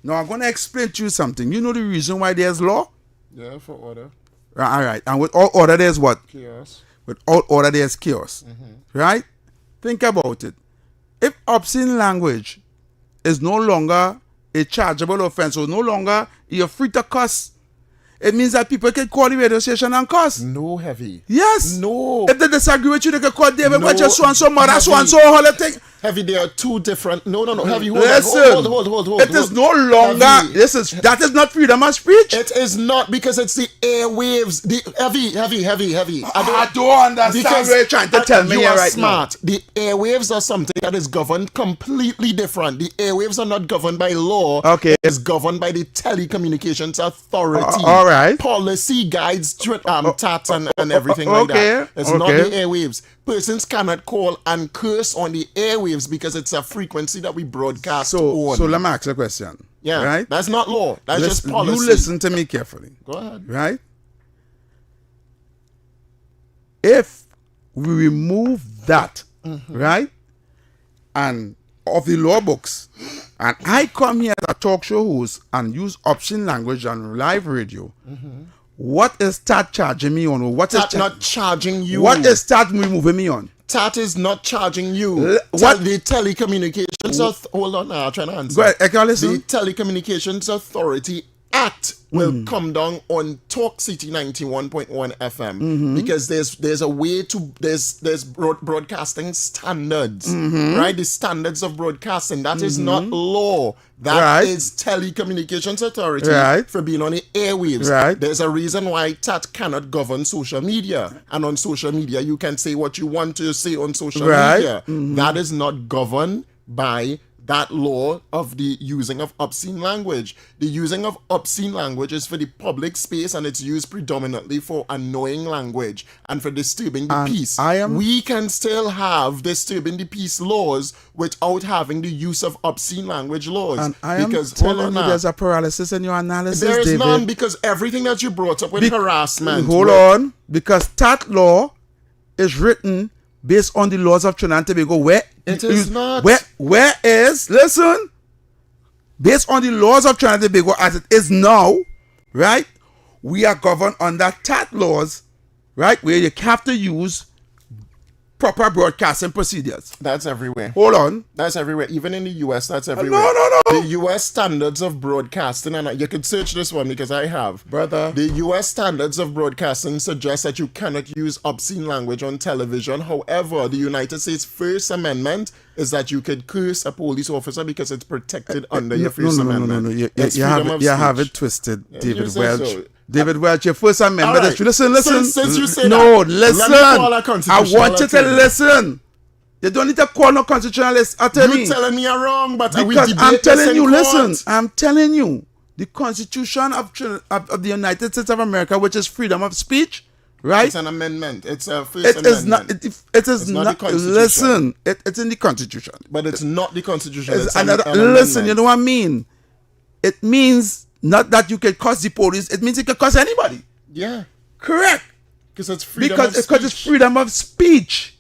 Now, I'm going to explain to you something. You know the reason why there's law? Yeah, for order. All right. And with all order, there's what? Chaos. With all order, there's chaos. Right? Think about it. If obscene language is no longer a chargeable offense, or no longer you're free to cuss, it means that people can call the radio station and cuss. No, Heavy. Yes. No. If they disagree with you, they can call David Welch, so-and-so, mother, so-and-so, all the thing. Heavy, there are two different... No. Heavy, hold Listen, hold. It is no longer... That is not freedom of speech. It is not, because it's the airwaves. The Heavy. I don't understand what you're trying to tell me here right smart. Now. The airwaves are something that is governed completely different. The airwaves are not governed by law. Okay. It's governed by the Telecommunications Authority. All right. Policy guides, TAT and everything like that. It's not the airwaves. Persons cannot call and curse on the airwaves because it's a frequency that we broadcast on. So let me ask you a question. Yeah. Right? That's not law. That's just policy. You listen to me carefully. Go ahead. Right? If we remove that, right, and of the law books, and I come here as a talk show host and use obscene language on live radio, What is TAT charging me on? What TAT not charging you. What is TAT moving me on? TAT is not charging you. What the Telecommunications hold on now, I'm trying to answer. Go ahead, I can listen. The Telecommunications Authority Act will come down on Talk City 91.1 FM because there's a way to there's broadcasting standards, right? The standards of broadcasting, that is not law. That is Telecommunications Authority for being on the airwaves. Right. There's a reason why TAT cannot govern social media, and on social media you can say what you want to say on social media. That is not governed by that law of the using of obscene language. The using of obscene language is for the public space, and it's used predominantly for annoying language and for disturbing the peace. We can still have disturbing the peace laws without having the use of obscene language laws. And I am telling you, there's a paralysis in your analysis, There is David. none, because everything that you brought up with harassment. Hold on, because that law is written based on the laws of Trinidad and Tobago, where it is not. Where is, listen, based on the laws of Trinidad and Tobago as it is now, right? We are governed under TAT laws, right? Where you have to use proper broadcasting procedures. That's everywhere. Hold on. That's everywhere. Even in the US, that's everywhere. No. The US standards of broadcasting, and you could search this one because I have. Brother. The US standards of broadcasting suggest that you cannot use obscene language on television. However, the United States First Amendment is that you could curse a police officer because it's protected under your First Amendment. No. You You have it twisted, David say Welch. so. David Welch, your First Amendment. Right. Listen. Since you say no, that, listen. let me call a I constitutional want you to attorney. listen. You don't need to call no constitutionalist attorney. You're telling me I'm wrong, but because I'm telling you, listen. I'm telling you, the Constitution of the United States of America, which is freedom of speech, right? It's an amendment. It's a First It Amendment. is not. It is not not. the Constitution. Listen, it's in the Constitution. But it's not the Constitution. It's It's an another. amendment. Listen, you know what I mean? It means not that you can curse the police. It means you can curse anybody. Yeah. Correct. Because it's freedom Because it's freedom of speech,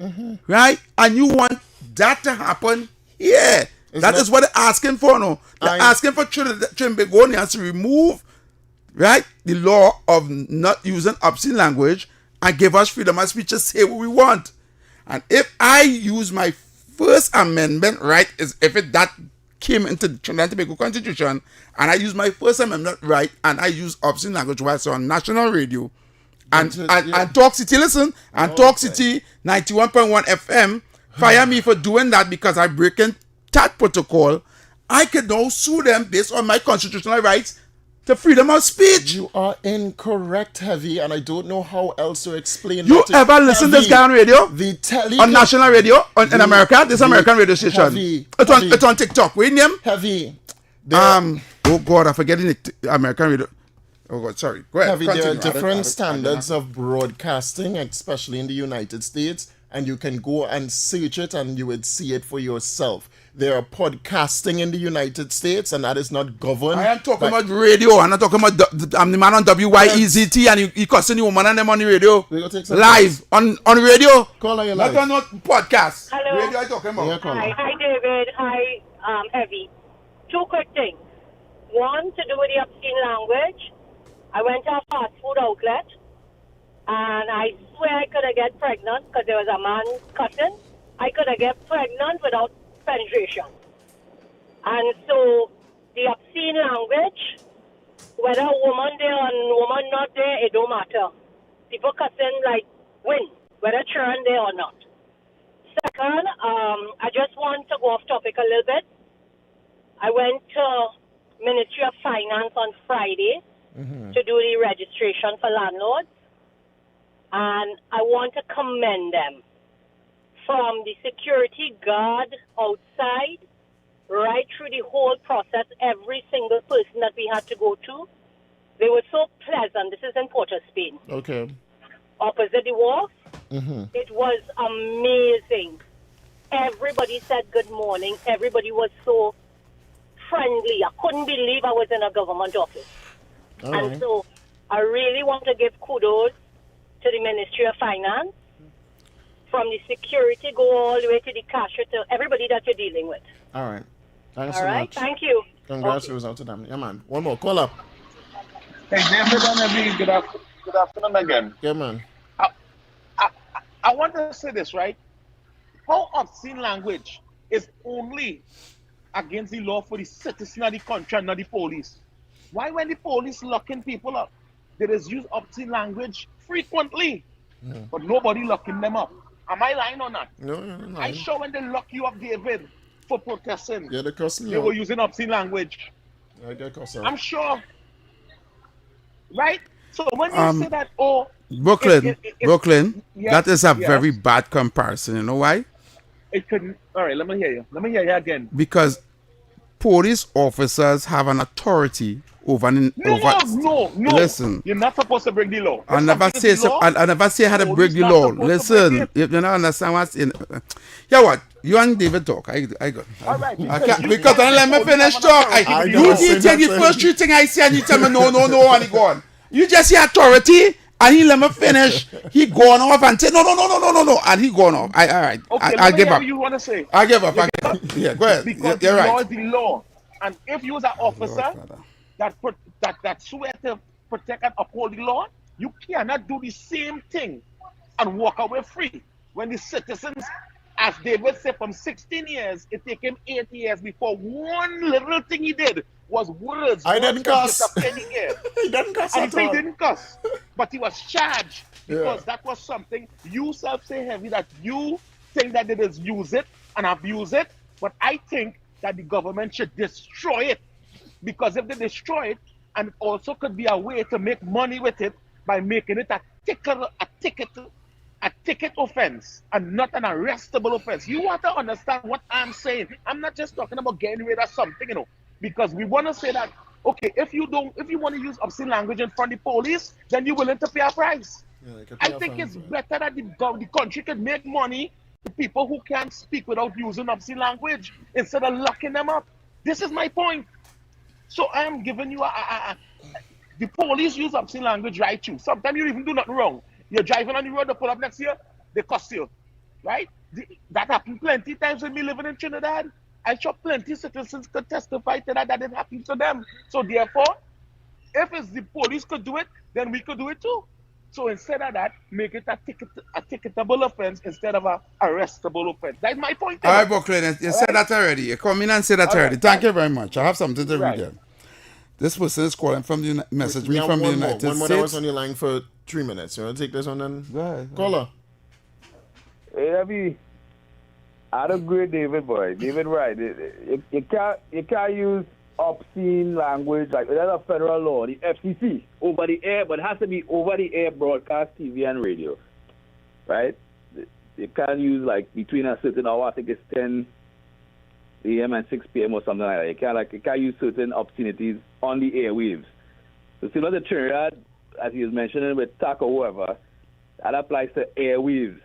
right? And you want that to happen here. That is what they're asking for. No, they're asking for Trinbagonians to remove, right, the law of not using obscene language and give us freedom of speech to say what we want. And if I use my First Amendment right, is if that came into the Trinidad and Tobago Constitution, and I use my First Amendment right, and I use obscene language while it's on national radio, and Talk City, listen, and Talk City 91.1 FM fire me for doing that because I breaking that protocol, I could now sue them based on my constitutional rights to freedom of speech. You are incorrect, Heavy, and I don't know how else to explain You that. ever listen to this guy on radio? On national radio in America? This American radio station. Heavy, it's on TikTok. What name? Heavy. Oh God, I'm forgetting the American radio. Oh God, sorry. Go ahead. Heavy, there are Continue. different standards of broadcasting, especially in the United States, and you can go and search it and you would see it for yourself. There are podcasting in the United States, and that is not governed. I am talking about radio. I'm not talking about I'm the man on WYEZT, and he cussing the woman and them on the radio. Live on radio. Call her live. Not podcast. Hello. Radio I talking about. Hi, David. Hi, Heavy. Two quick things. One, to do with the obscene language. I went to a fast food outlet, and I swear I could have get pregnant because there was a man cussing. I could have get pregnant without penetration. And so the obscene language, whether a woman there or a woman not there, it don't matter. People cussing like win, whether children there or not. Second, I just want to go off topic a little bit. I went to Ministry of Finance on Friday to do the registration for landlords, and I want to commend them. From the security guard outside, right through the whole process, every single person that we had to go to, they were so pleasant. This is in Port of Spain. Okay. Opposite the wharf. It was amazing. Everybody said good morning. Everybody was so friendly. I couldn't believe I was in a government office. And so I really want to give kudos to the Ministry of Finance. From the security, go all the way to the cashier, to everybody that you're dealing with. All right. Thanks All so right. much. Thank you. Congrats, it was out to them. Yeah, man. One more. Call up. Hey, David and Aviv, Good afternoon again. Yeah, man. I want to say this, right? How obscene language is only against the law for the citizen of the country and not the police. Why, when the police locking people up, they just use obscene language frequently, but nobody locking them up? Am I lying or not? No, you're not I lying. sure when they lock you up, David, for protesting, Yeah, they're cussing they you were out. using obscene language. I get cussed out. I'm sure. Right? So when you say that, oh, Brooklyn, Brooklyn, yes, that is a yes. very bad comparison. You know why? It couldn't. All right, let me hear you. Let me hear you again. Because police officers have an authority over. No. Listen, You're not supposed to break the law. I If never something say is so. law, I never say how to break police the not law. supposed to Listen, break you don't understand what's in. Yeah, what? You and David talk. I got. All right, I can't because don't let me finish talk. You know, detail the first three things I say and you tell me no, and he go on. You just say authority and he let me finish. He gone off and say no, and he gone off. All right. Okay, I let me give hear up. what you want to say. I give up. You give up? Yeah, go ahead. Because You're the law right. is the law. And if you was an officer that swear to protect and uphold the law, you cannot do the same thing and walk away free. When the citizens, as David said, from 16 years, it took him 8 years before one little thing he did was words. I didn't cuss. He didn't cuss and at he said he all. didn't cuss, but he was charged because Yeah. that was something you self say heavy that you think that they just use it and abuse it. But I think that the government should destroy it, because if they destroy it, and it also could be a way to make money with it by making it a ticket offense and not an arrestable offense. You want to understand what I'm saying? I'm not just talking about getting rid of something, because we want to say that, okay, if you want to use obscene language in front of the police, then you're willing to pay a price. Yeah, they could pay I a think fine it's for it. better that the country could make money to people who can't speak without using obscene language instead of locking them up. This is my point. So I am giving you the police use obscene language right too. Sometimes you even do nothing wrong. You're driving on the road, they pull up next year, they cuss you, right? That happened plenty times with me living in Trinidad. I'm sure plenty citizens could testify to that it happened to them. So therefore, if it's the police could do it, then we could do it too. So instead of that, make it a ticketable offense instead of a arrestable offense. That's my point. All right, Brooklyn, you said that already. You come in and say that All already. right, Thank you very much. I have something to read Right. there. This person is calling from the message We me have from the one more. United One more that was States. on your line for 3 minutes. You want to take this one then? Go ahead. Caller. Hey, Abby, I agree, David, boy. David, right. You can't use obscene language like that's a federal law, the FCC, over the air, but it has to be over the air broadcast, TV, and radio, right? You can't use like between a certain hour, I think it's 10 a.m. and 6 p.m. or something like that. You can't use certain obscenities on the airwaves. So similar to Trinidad, as he was mentioning with TAC or whoever, that applies to airwaves.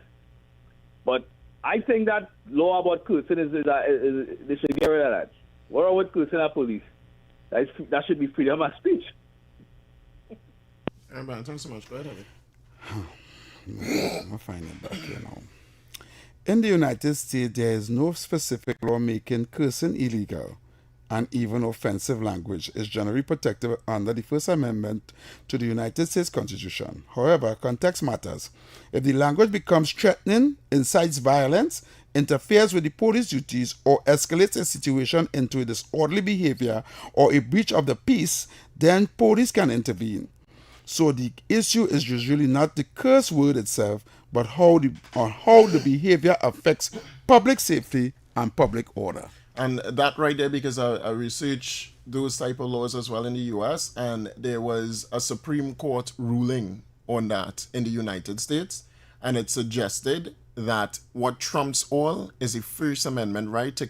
But I think that law about cursing is they should get rid of that. What are with cursing at police? That should be freedom of speech. All right, man. Thanks so much. Go ahead, Abby. I'll find it back here now. In the United States, there is no specific law making cursing illegal, and even offensive language is generally protected under the First Amendment to the United States Constitution. However, context matters. If the language becomes threatening, incites violence, interferes with the police duties, or escalates a situation into a disorderly behavior or a breach of the peace, then police can intervene. So the issue is usually not the curse word itself, but how the behavior affects public safety and public order. And that right there, because I researched those type of laws as well in the U.S., and there was a Supreme Court ruling on that in the United States, and it suggested that what trumps all is a First Amendment right to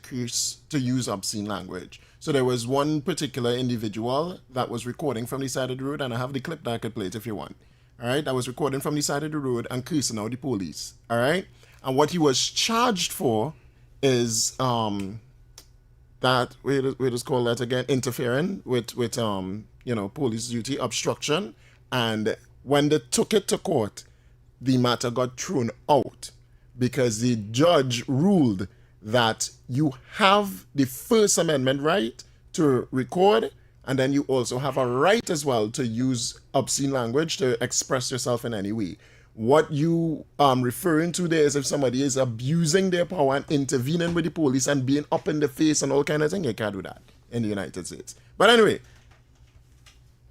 use obscene language. So there was one particular individual that was recording from the side of the road, and I have the clip that I could play it if you want. All right, that was recording from the side of the road and cursing out the police. All right, and what he was charged for is that we just call that again interfering with police duty, obstruction, and when they took it to court, the matter got thrown out because the judge ruled that you have the First Amendment right to record And then you also have a right as well to use obscene language to express yourself in any way. What you referring to there is if somebody is abusing their power and intervening with the police and being up in the face and all kind of thing, you can't do that in the United States. But anyway,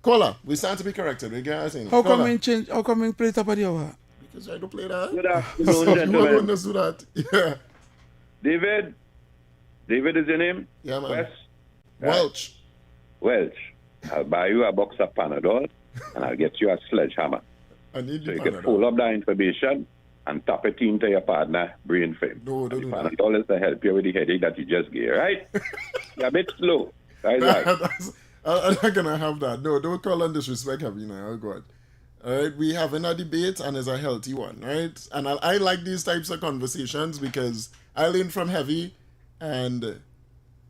caller, we stand to be corrected. We get How come you change? How come you play top of the hour? Because I don't play that. Good afternoon, gentlemen. Do that. Yeah. David is your name? Yeah, man. Wes? Welch. Welch. I'll buy you a box of Panadol and I'll get you a sledgehammer. I need so you Panadol. can pull up that information and tap it into your partner brain frame. No, don't do that. Panadol is to help you with the headache that you just gave, right? You're a bit slow. I'm not gonna have that. No, don't call on disrespect, Havina. Oh God. All right, we having a debate and it's a healthy one, right? And I like these types of conversations because I learn from Heavy, and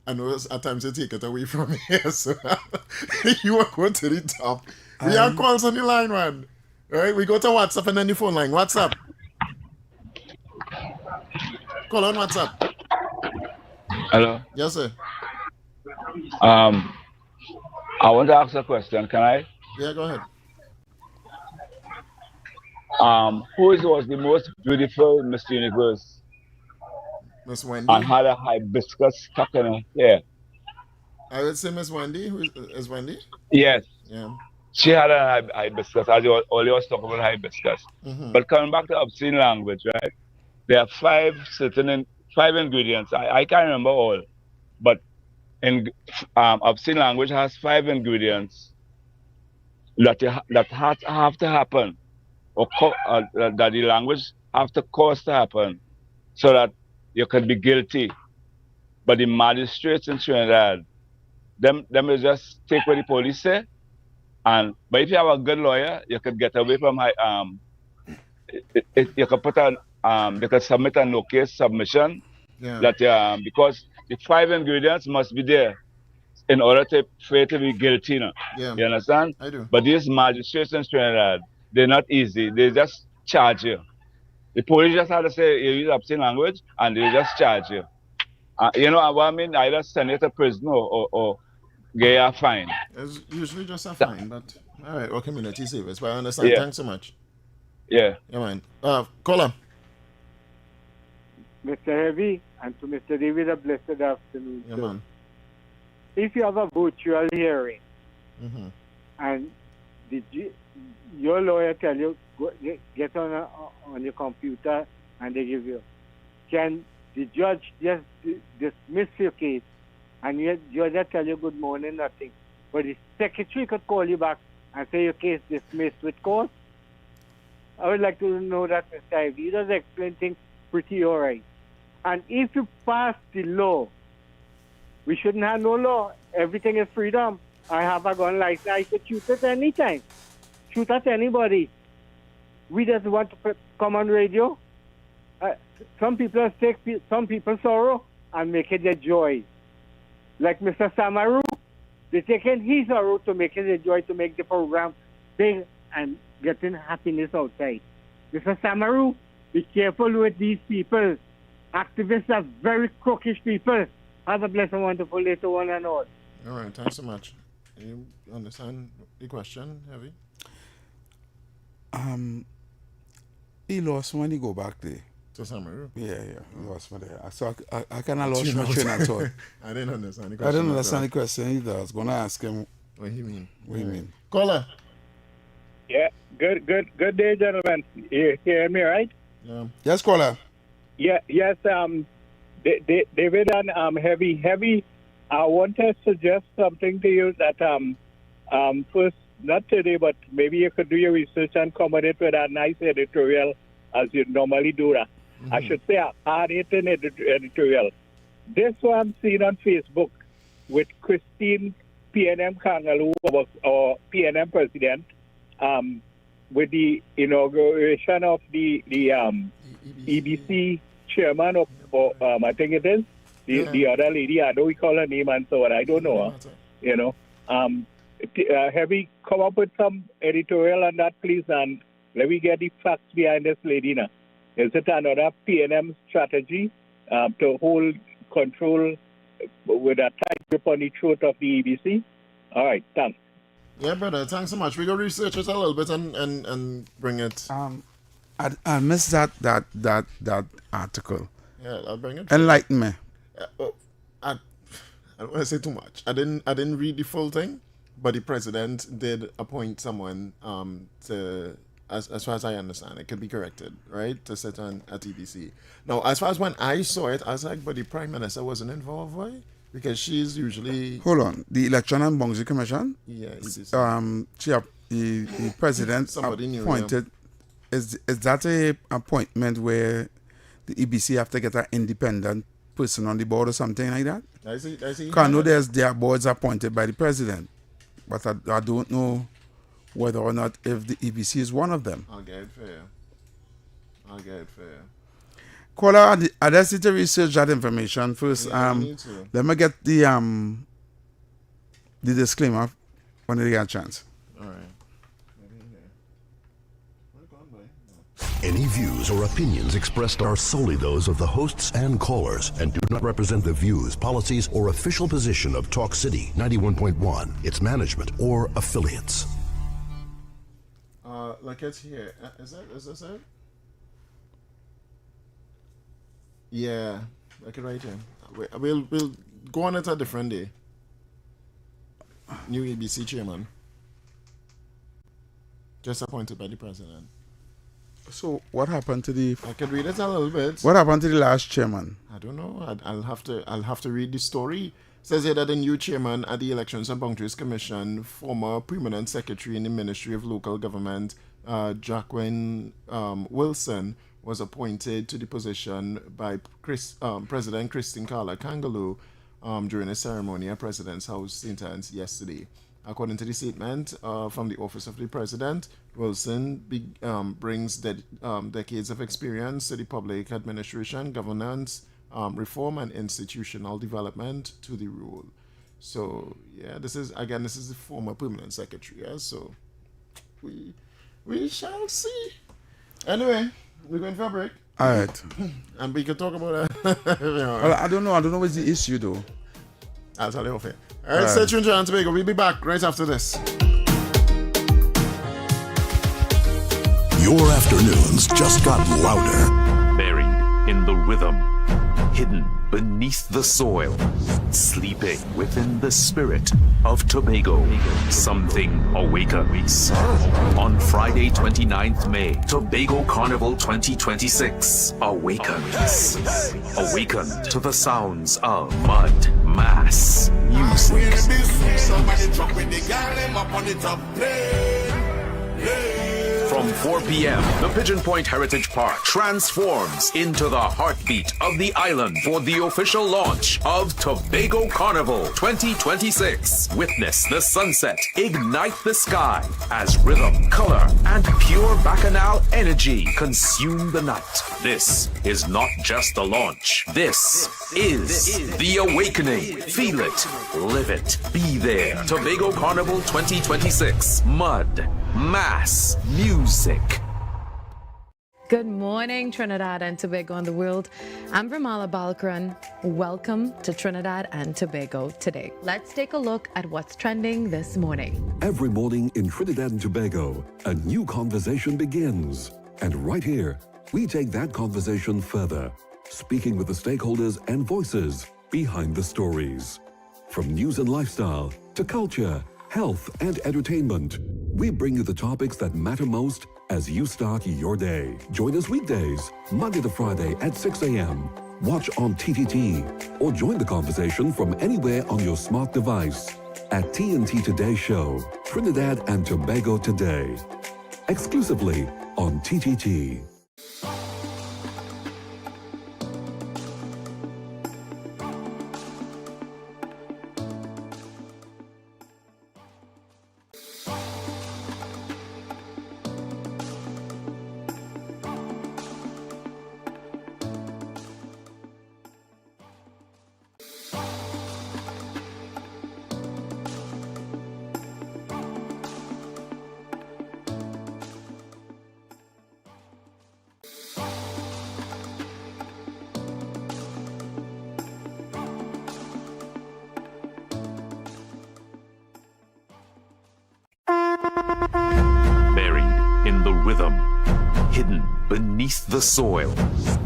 I know at times you take it away from here. So you are going to the top. We have calls on the line, man. All right, we go to WhatsApp and then the phone line. WhatsApp. Call on WhatsApp. Hello. Yes, sir. I want to ask a question. Can I? Yeah, go ahead. Who was the most beautiful Miss Universe? Miss Wendy. And had a hibiscus stuck in her hair. I would say Miss Wendy. Who is Wendy? Yes. Yeah. She had a hibiscus, as you always talk about hibiscus. Mm-hmm. But coming back to obscene language, right? There are five ingredients. I can't remember all, but obscene language has 5 ingredients that have to happen, or that the language have to cause to happen, so that you can be guilty. But the magistrates in Trinidad, them will just take what the police say. But if you have a good lawyer, you could get away from you could put they could submit a no case submission. Yeah. That because the 5 ingredients must be there in order for you to be guilty. No? Yeah. You understand? I do. But these magistrates in Trinidad, they're not easy. They just charge you. The police just have to say you use obscene language and they just charge you. You know what I mean? Either send you to prison or get you a fine. It's usually just a fine, but all right, or community service. But I understand. Yeah. Thanks so much. Yeah. Yeah, man. Caller. Mr. Heavy and to Mr. David, a blessed afternoon. Yeah, man. If you have a virtual hearing Mm-hmm. and your lawyer tell you get on your computer and they give you, can the judge just dismiss your case and your judge tell you good morning, nothing, but the secretary could call you back and say your case dismissed with cause? I would like to know that, Mr. Ivy. He does explain things pretty all right. And if you pass the law, we shouldn't have no law. Everything is freedom. I have a gun license. I could shoot at any time. Shoot at anybody. We just want to come on radio. Some people take some people's sorrow and make it their joy. Like Mr. Samaru, they taking his sorrow to make it their joy, to make the program big and getting happiness outside. Mr. Samaru, be careful with these people. Activists are very crookish people. Have a blessed and wonderful day to one and all. All right, thanks so much. You understand the question, Heavy? He lost when he go back there. To Samaru? Yeah, he lost me there. So I kind of lost my train of thought. I didn't understand the question. I didn't understand the question either. I was going to ask him. What do you mean? What do you mean? Caller. Yeah, good day, gentlemen. You hear me, right? Yeah. Yes, caller. Yeah, yes. David and Heavy. I want to suggest something to you that first, not today, but maybe you could do your research and comment with a nice editorial as you normally do that. Mm-hmm. I should say a hard-hitting editorial. This one seen on Facebook with Christine PNM Kangaloo, or PNM president, with the inauguration of the EBC chairman of, I think it is, the other lady, I know we call her name and so on, I don't know her. Heavy, come up with some editorial on that, please, and let me get the facts behind this lady now. Is it another PNM strategy to hold control with a tight grip on the throat of the EBC? All right, done. Yeah, brother. Thanks so much. We go research it a little bit and bring it. I missed that article. Yeah, I'll bring it. Enlighten me. I don't want to say too much. I didn't read the full thing, but the president did appoint someone to, as far as I understand, it could be corrected, right, to sit on at EBC. Now, as far as when I saw it, I was like, but the prime minister wasn't involved, why? Because she's usually. Hold on, the Election and Boundary Commission. Yeah, EBC. The president Somebody appointed. Knew, yeah. Is that a appointment where the EBC have to get an independent person on the board or something like that? I see. Because I know there are boards appointed by the president, but I don't know whether or not if the EBC is one of them. I'll get it fair. Caller, I just need to research that information first. Yeah, let me get the disclaimer when they get a chance. All right. Any views or opinions expressed are solely those of the hosts and callers and do not represent the views, policies, or official position of Talk City 91.1, its management, or affiliates. Like it's here. Is this it? Yeah, like it right here. We'll go on it a different day. New EBC chairman. Just appointed by the president. So what happened to the? I could read it a little bit. What happened to the last chairman? I don't know. I'll have to read the story. It says here that the new chairman at the Elections and Boundaries Commission, former permanent secretary in the Ministry of Local Government, Jacqueline Wilson, was appointed to the position by President Christine Carla Kangaloo during a ceremony at President's House, St. Anne's, yesterday. According to the statement from the Office of the President, Wilson brings decades of experience to the public administration, governance, reform, and institutional development to the role. So, yeah, this is the former permanent secretary. Yeah? So, we shall see. Anyway, we're going for a break. All right. And we can talk about that. Well, I don't know what's the issue, though. I'll tell you off here. All right, stay tuned, John Tobago. We'll be back right after this. Your afternoons just got louder. Buried in the rhythm, hidden beneath the soil, sleeping within the spirit of Tobago. Something awakens. On Friday, 29th May, Tobago Carnival 2026 awakens. Awaken to the sounds of mud, mass, music. From 4 p.m., the Pigeon Point Heritage Park transforms into the heartbeat of the island for the official launch of Tobago Carnival 2026. Witness the sunset ignite the sky as rhythm, color, and pure bacchanal energy consume the night. This is not just the launch. This is the awakening. Feel it, live it, be there. Tobago Carnival 2026. Mud, mass, music. Good morning, Trinidad and Tobago and the world. I'm Vermala Balkaran. Welcome to Trinidad and Tobago today. Let's take a look at what's trending this morning. Every morning in Trinidad and Tobago, a new conversation begins. And right here, we take that conversation further, speaking with the stakeholders and voices behind the stories. From news and lifestyle to culture, health, and entertainment, we bring you the topics that matter most as you start your day. Join us weekdays, Monday to Friday at 6 a.m. Watch on TTT or join the conversation from anywhere on your smart device at TNT Today Show, Trinidad and Tobago Today, exclusively on TTT. beneath the soil,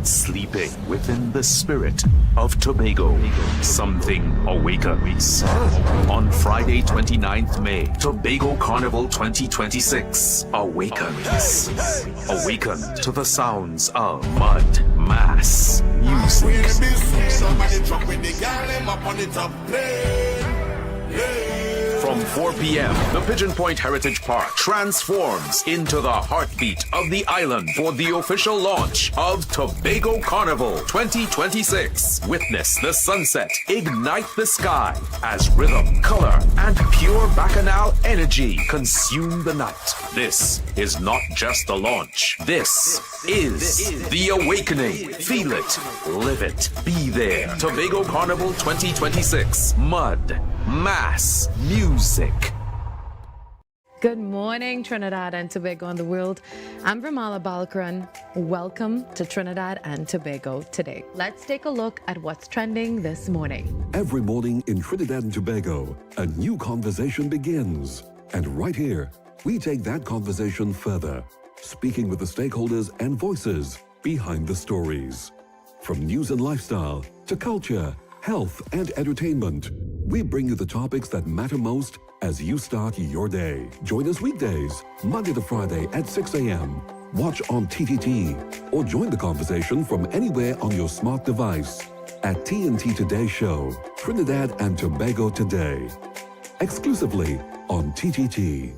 sleeping within the spirit of Tobago. Something awakens. On Friday, 29th May, Tobago Carnival 2026 awakens. Awaken to the sounds of mud, mass, music. From 4 p.m., the Pigeon Point Heritage Park transforms into the heartbeat of the island for the official launch of Tobago Carnival 2026. Witness the sunset ignite the sky as rhythm, color, and pure bacchanal energy consume the night. This is not just the launch. This is the awakening. Feel it, live it, be there. Tobago Carnival 2026. Mud, mass, music. Good morning, Trinidad and Tobago and the world. I'm Vermala Balkaran. Welcome to Trinidad and Tobago today. Let's take a look at what's trending this morning. Every morning in Trinidad and Tobago, a new conversation begins. And right here, we take that conversation further, speaking with the stakeholders and voices behind the stories. From news and lifestyle to culture, health, and entertainment, we bring you the topics that matter most as you start your day. Join us weekdays, Monday to Friday at 6 a.m. Watch on TTT or join the conversation from anywhere on your smart device at TNT Today Show, Trinidad and Tobago Today, exclusively on TTT.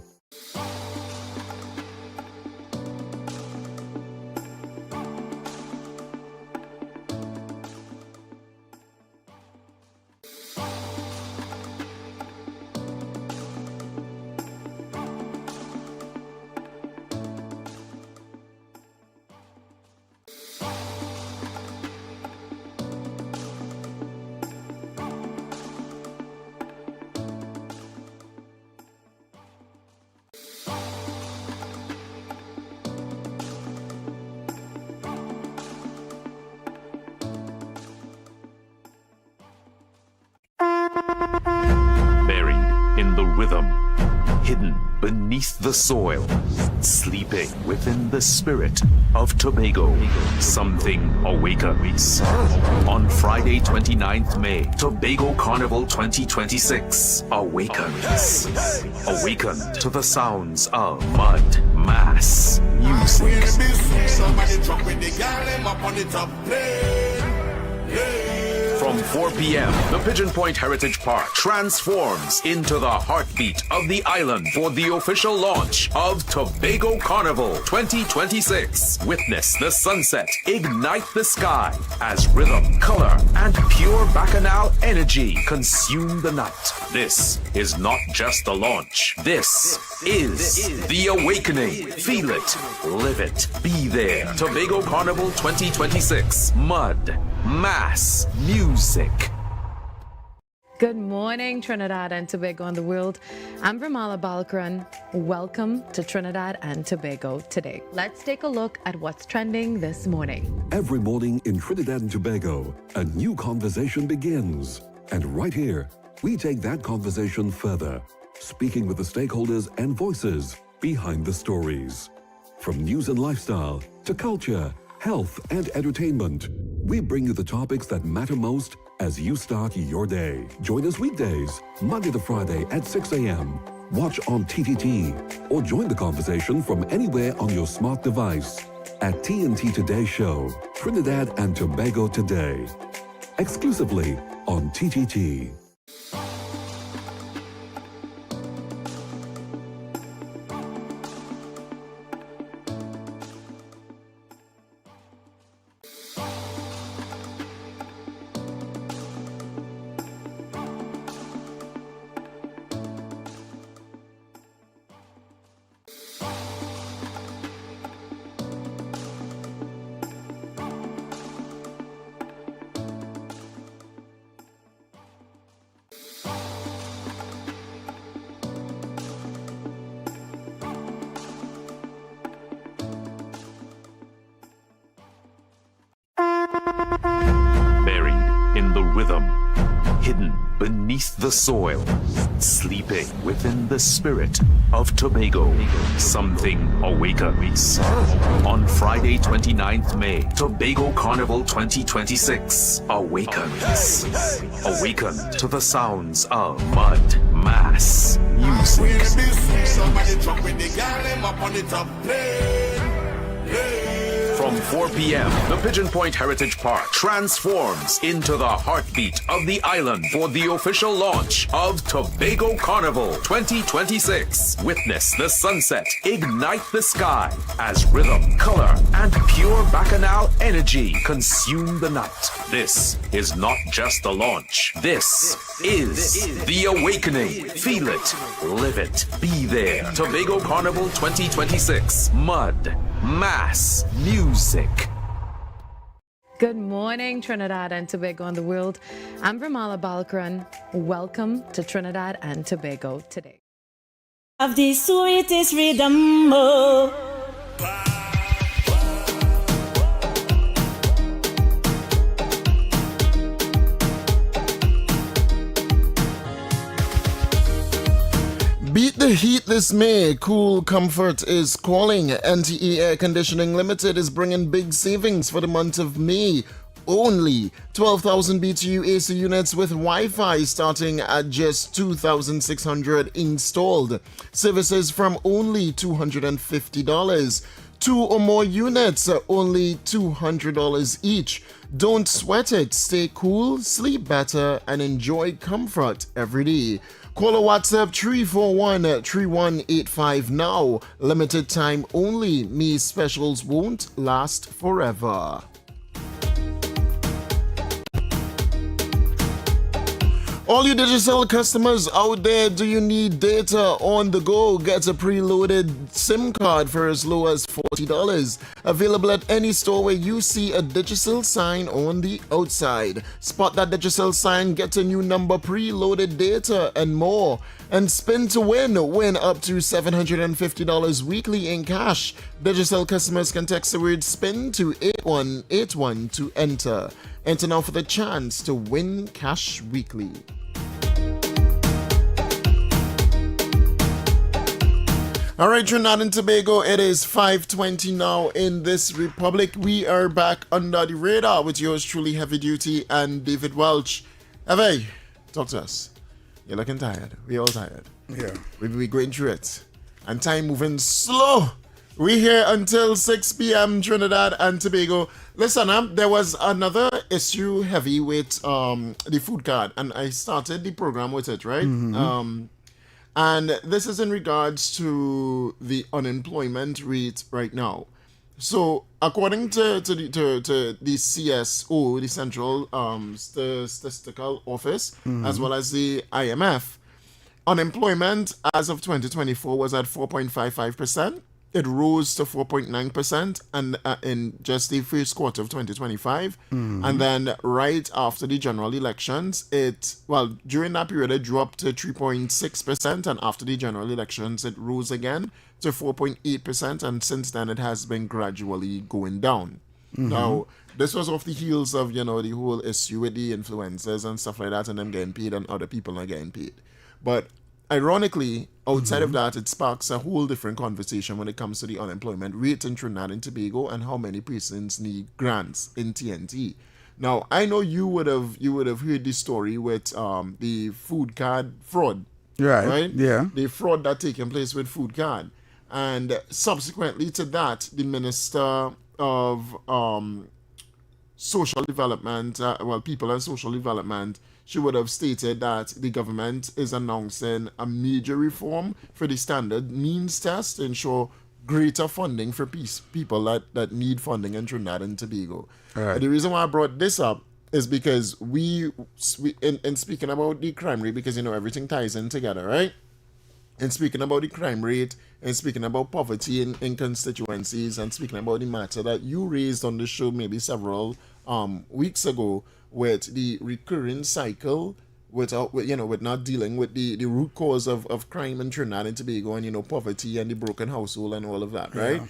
Buried in the rhythm, hidden beneath the soil, sleeping within the spirit of Tobago. Something awakens. On Friday, 29th May, Tobago Carnival 2026 awakens. Awaken to the sounds of mud, mass, music. From 4 p.m., the Pigeon Point Heritage Park transforms into the heartbeat of the island for the official launch of Tobago Carnival 2026. Witness the sunset ignite the sky as rhythm, color, and pure bacchanal energy consume the night. This is not just the launch. This is the awakening. Feel it, live it, be there. Tobago Carnival 2026. Mud, mass, music. Good morning, Trinidad and Tobago and the world. I'm Vermala Balkaran. Welcome to Trinidad and Tobago today. Let's take a look at what's trending this morning. Every morning in Trinidad and Tobago, a new conversation begins. And right here, we take that conversation further, speaking with the stakeholders and voices behind the stories. From news and lifestyle to culture, health, and entertainment, we bring you the topics that matter most as you start your day. Join us weekdays, Monday to Friday at 6 a.m. Watch on TTT or join the conversation from anywhere on your smart device at TNT Today Show, Trinidad and Tobago Today, exclusively on TTT. beneath the soil, sleeping within the spirit of Tobago. Something awakens. On Friday, 29th May, Tobago Carnival 2026 awakens. Awaken to the sounds of mud, mass, music. From 4 p.m., the Pigeon Point Heritage Park transforms into the heartbeat of the island for the official launch of Tobago Carnival 2026. Witness the sunset ignite the sky as rhythm, color, and pure bacchanal energy consume the night. This is not just the launch. This is the awakening. Feel it, live it, be there. Tobago Carnival 2026. Mud, mass, music. Good morning, Trinidad and Tobago and the world. I'm Ramala Balkaran. Welcome to Trinidad and Tobago today. Of the sweetest rhythm, oh. Beat the heat this May. Cool Comfort is calling. NTE Air Conditioning Limited is bringing big savings for the month of May. Only 12,000 BTU AC units with Wi-Fi starting at just 2,600 installed. Services from only $250. 2 or more units, only $200 each. Don't sweat it. Stay cool, sleep better, and enjoy comfort every day. Call or WhatsApp 341-3185 now. Limited time only. Me specials won't last forever. All you digital customers out there, do you need data on the go? Get a preloaded SIM card for as low as $40. Available at any store where you see a digital sign on the outside. Spot that digital sign, get a new number, preloaded data, and more. And spin to win. Win up to $750 weekly in cash. Digital customers can text the word SPIN to 8181 to enter. Enter now for the chance to win cash weekly. All right, Trinidad and Tobago, it is 5:20 now in this republic. We are back under the radar with yours truly, Heavy Duty and David Welch. Heavy, talk to us. You're looking tired. We all tired. Yeah. We're going through it. And time moving slow. We here until 6 p.m. Trinidad and Tobago. Listen, there was another issue heavy with the food card, and I started the program with it, right? Mm-hmm. And this is in regards to the unemployment rate right now. So, according to the CSO, the Central Statistical Office, as well as the IMF, unemployment as of 2024 was at 4.55%. It rose to 4.9% and in just the first quarter of 2025. And then right after the general elections, during that period, it dropped to 3.6%. And after the general elections, it rose again to 4.8%. And since then, it has been gradually going down. Now, this was off the heels of, the whole issue with the influencers and stuff like that, and them getting paid and other people not getting paid. But ironically, outside of that, it sparks a whole different conversation when it comes to the unemployment rate in Trinidad and Tobago and how many persons need grants in TNT. Now, I know you would have heard the story with the food card fraud, right? Yeah. The fraud that taking place with food card, and subsequently to that, the Minister of Social Development, People and Social Development, she would have stated that the government is announcing a major reform for the standard means test to ensure greater funding for people that need funding in Trinidad and Tobago. Right. The reason why I brought this up is because we in speaking about the crime rate, because everything ties in together, right? And speaking about the crime rate, and speaking about poverty in constituencies, and speaking about the matter that you raised on the show maybe several weeks ago, with the recurring cycle with not dealing with the root cause of crime in Trinidad and Tobago and poverty and the broken household and all of that, right?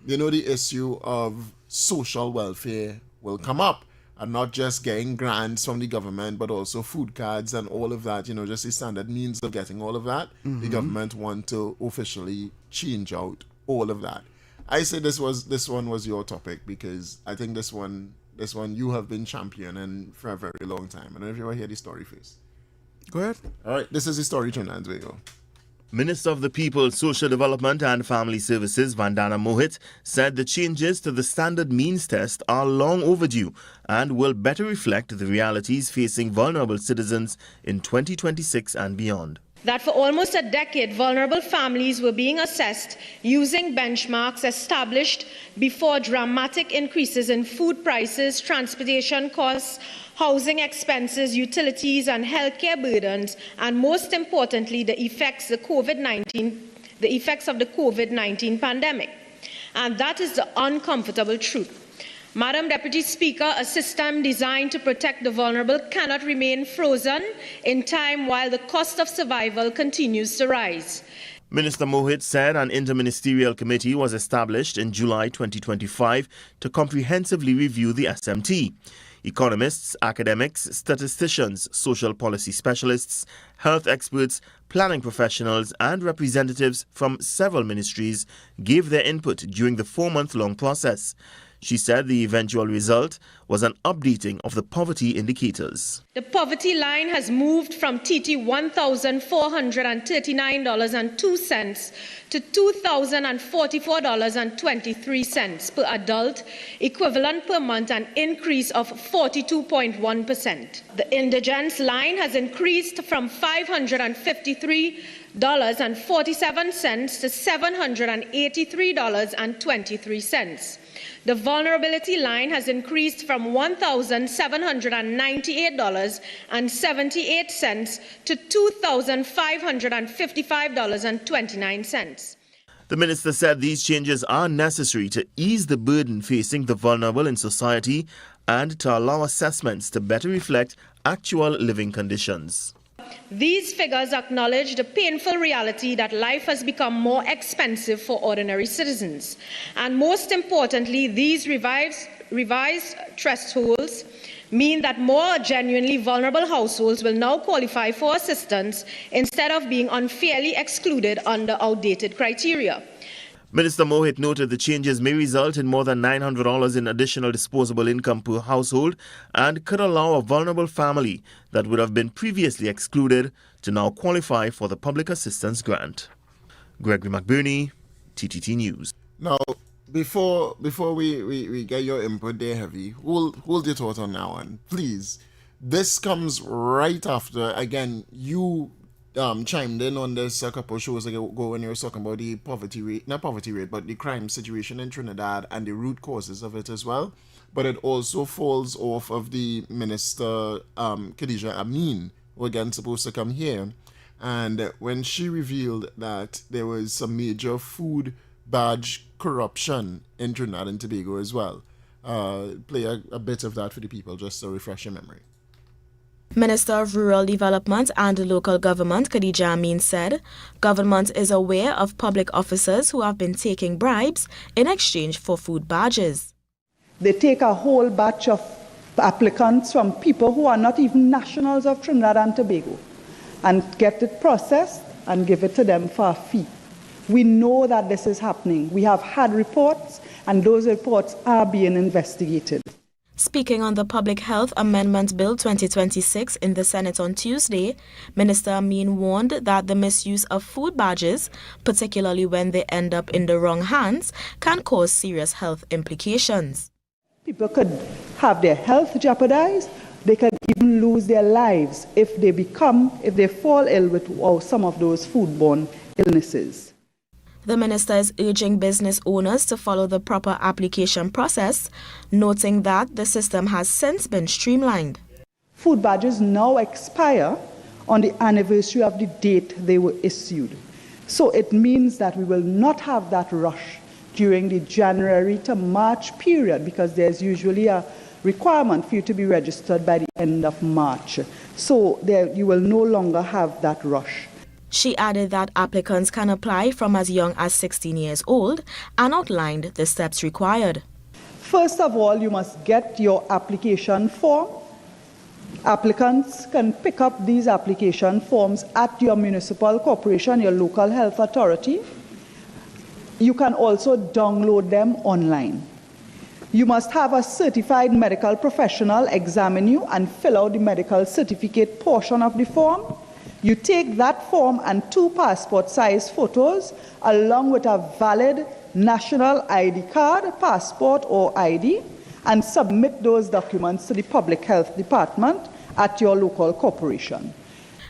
The issue of social welfare will come up. and not just getting grants from the government, but also food cards and all of that, just the standard means of getting all of that. The government want to officially change out all of that. I say this one was your topic because I think this one you have been championing for a very long time. I don't know if you want to hear the story first. Go ahead. All right, this is the story, Trinidad and Tobago. Minister of the People, Social Development and Family Services, Vandana Mohit, said the changes to the standard means test are long overdue and will better reflect the realities facing vulnerable citizens in 2026 and beyond. That for almost a decade, vulnerable families were being assessed using benchmarks established before dramatic increases in food prices, transportation costs, housing expenses, utilities, and healthcare burdens, and most importantly, the effects of the COVID-19 pandemic. And that is the uncomfortable truth. Madam Deputy Speaker, a system designed to protect the vulnerable cannot remain frozen in time while the cost of survival continues to rise. Minister Mohit said an interministerial committee was established in July 2025 to comprehensively review the SMT. Economists, academics, statisticians, social policy specialists, health experts, planning professionals, and representatives from several ministries gave their input during the 4-month-long process. She said the eventual result was an updating of the poverty indicators. The poverty line has moved from TT $1,439.02 to $2,044.23 per adult, equivalent per month, an increase of 42.1%. The indigence line has increased from $553.47 to $783.23. The vulnerability line has increased from $1,798.78 to $2,555.29. The minister said these changes are necessary to ease the burden facing the vulnerable in society and to allow assessments to better reflect actual living conditions. These figures acknowledge the painful reality that life has become more expensive for ordinary citizens. And most importantly, these revised thresholds mean that more genuinely vulnerable households will now qualify for assistance instead of being unfairly excluded under outdated criteria. Minister Mohit noted the changes may result in more than $900 in additional disposable income per household and could allow a vulnerable family that would have been previously excluded to now qualify for the public assistance grant. Gregory McBurney, TTT News. Now, before we get your input there, Heavy, hold your thought on that one, please. This comes right after, again, you chimed in on this a couple shows ago when you were talking about the poverty rate, not poverty rate, but the crime situation in Trinidad and the root causes of it as well. But it also falls off of the Minister Khadija Amin, who again supposed to come here. And when she revealed that there was some major food badge corruption in Trinidad and Tobago as well. Play a bit of that for the people just to refresh your memory. Minister of Rural Development and Local Government Khadija Amin said government is aware of public officers who have been taking bribes in exchange for food badges. They take a whole batch of applicants from people who are not even nationals of Trinidad and Tobago and get it processed and give it to them for a fee. We know that this is happening. We have had reports and those reports are being investigated. Speaking on the Public Health Amendment Bill 2026 in the Senate on Tuesday, Minister Amin warned that the misuse of food badges, particularly when they end up in the wrong hands, can cause serious health implications. People could have their health jeopardized. They can even lose their lives if they fall ill with some of those foodborne illnesses. The minister is urging business owners to follow the proper application process, noting that the system has since been streamlined. Food badges now expire on the anniversary of the date they were issued. So it means that we will not have that rush during the January to March period because there's usually a requirement for you to be registered by the end of March. So you will no longer have that rush. She added that applicants can apply from as young as 16 years old and outlined the steps required. First of all, you must get your application form. Applicants can pick up these application forms at your municipal corporation, your local health authority. You can also download them online. You must have a certified medical professional examine you and fill out the medical certificate portion of the form. You take that form and 2 passport-size photos along with a valid national ID card, passport or ID, and submit those documents to the Public Health Department at your local corporation.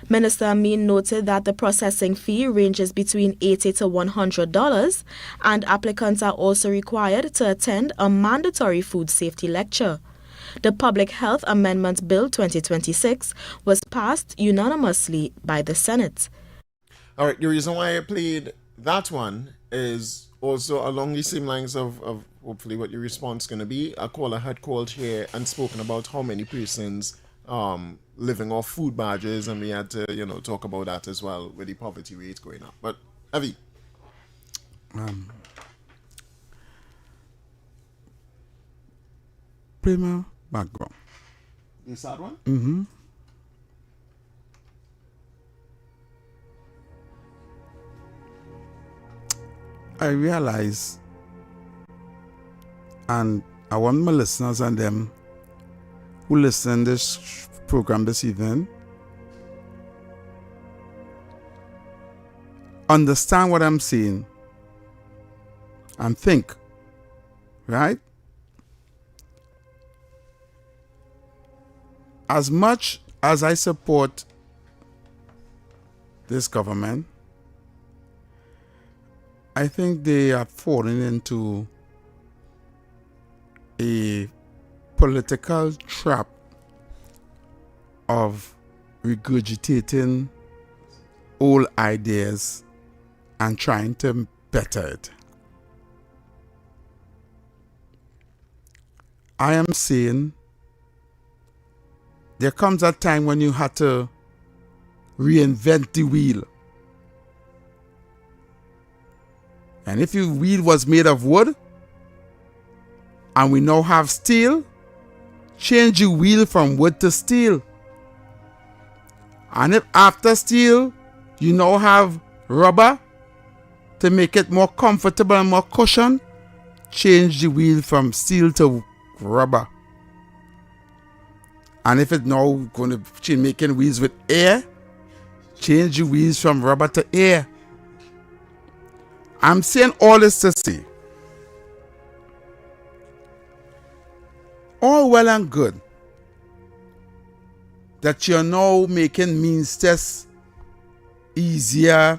Minister Amin noted that the processing fee ranges between $80 to $100, and applicants are also required to attend a mandatory food safety lecture. The Public Health Amendment Bill 2026 was passed unanimously by the Senate. All right, the reason why I played that one is also along the same lines of hopefully what your response is going to be. A caller had called here and spoken about how many persons living off food badges, and we had to, talk about that as well with the poverty rate going up. But, Avi. Prima background. Is that one? Mm-hmm. I realize, and I want my listeners and them who listen to this program this evening understand what I'm saying and think, right? As much as I support this government, I think they are falling into a political trap of regurgitating old ideas and trying to better it. I am saying there comes a time when you have to reinvent the wheel. And if your wheel was made of wood and we now have steel, change the wheel from wood to steel. And if after steel you now have rubber to make it more comfortable and more cushion, change the wheel from steel to rubber. And if it's now going to change making wheels with air, change the wheels from rubber to air. I'm saying all this to say, all well and good that you're now making means tests easier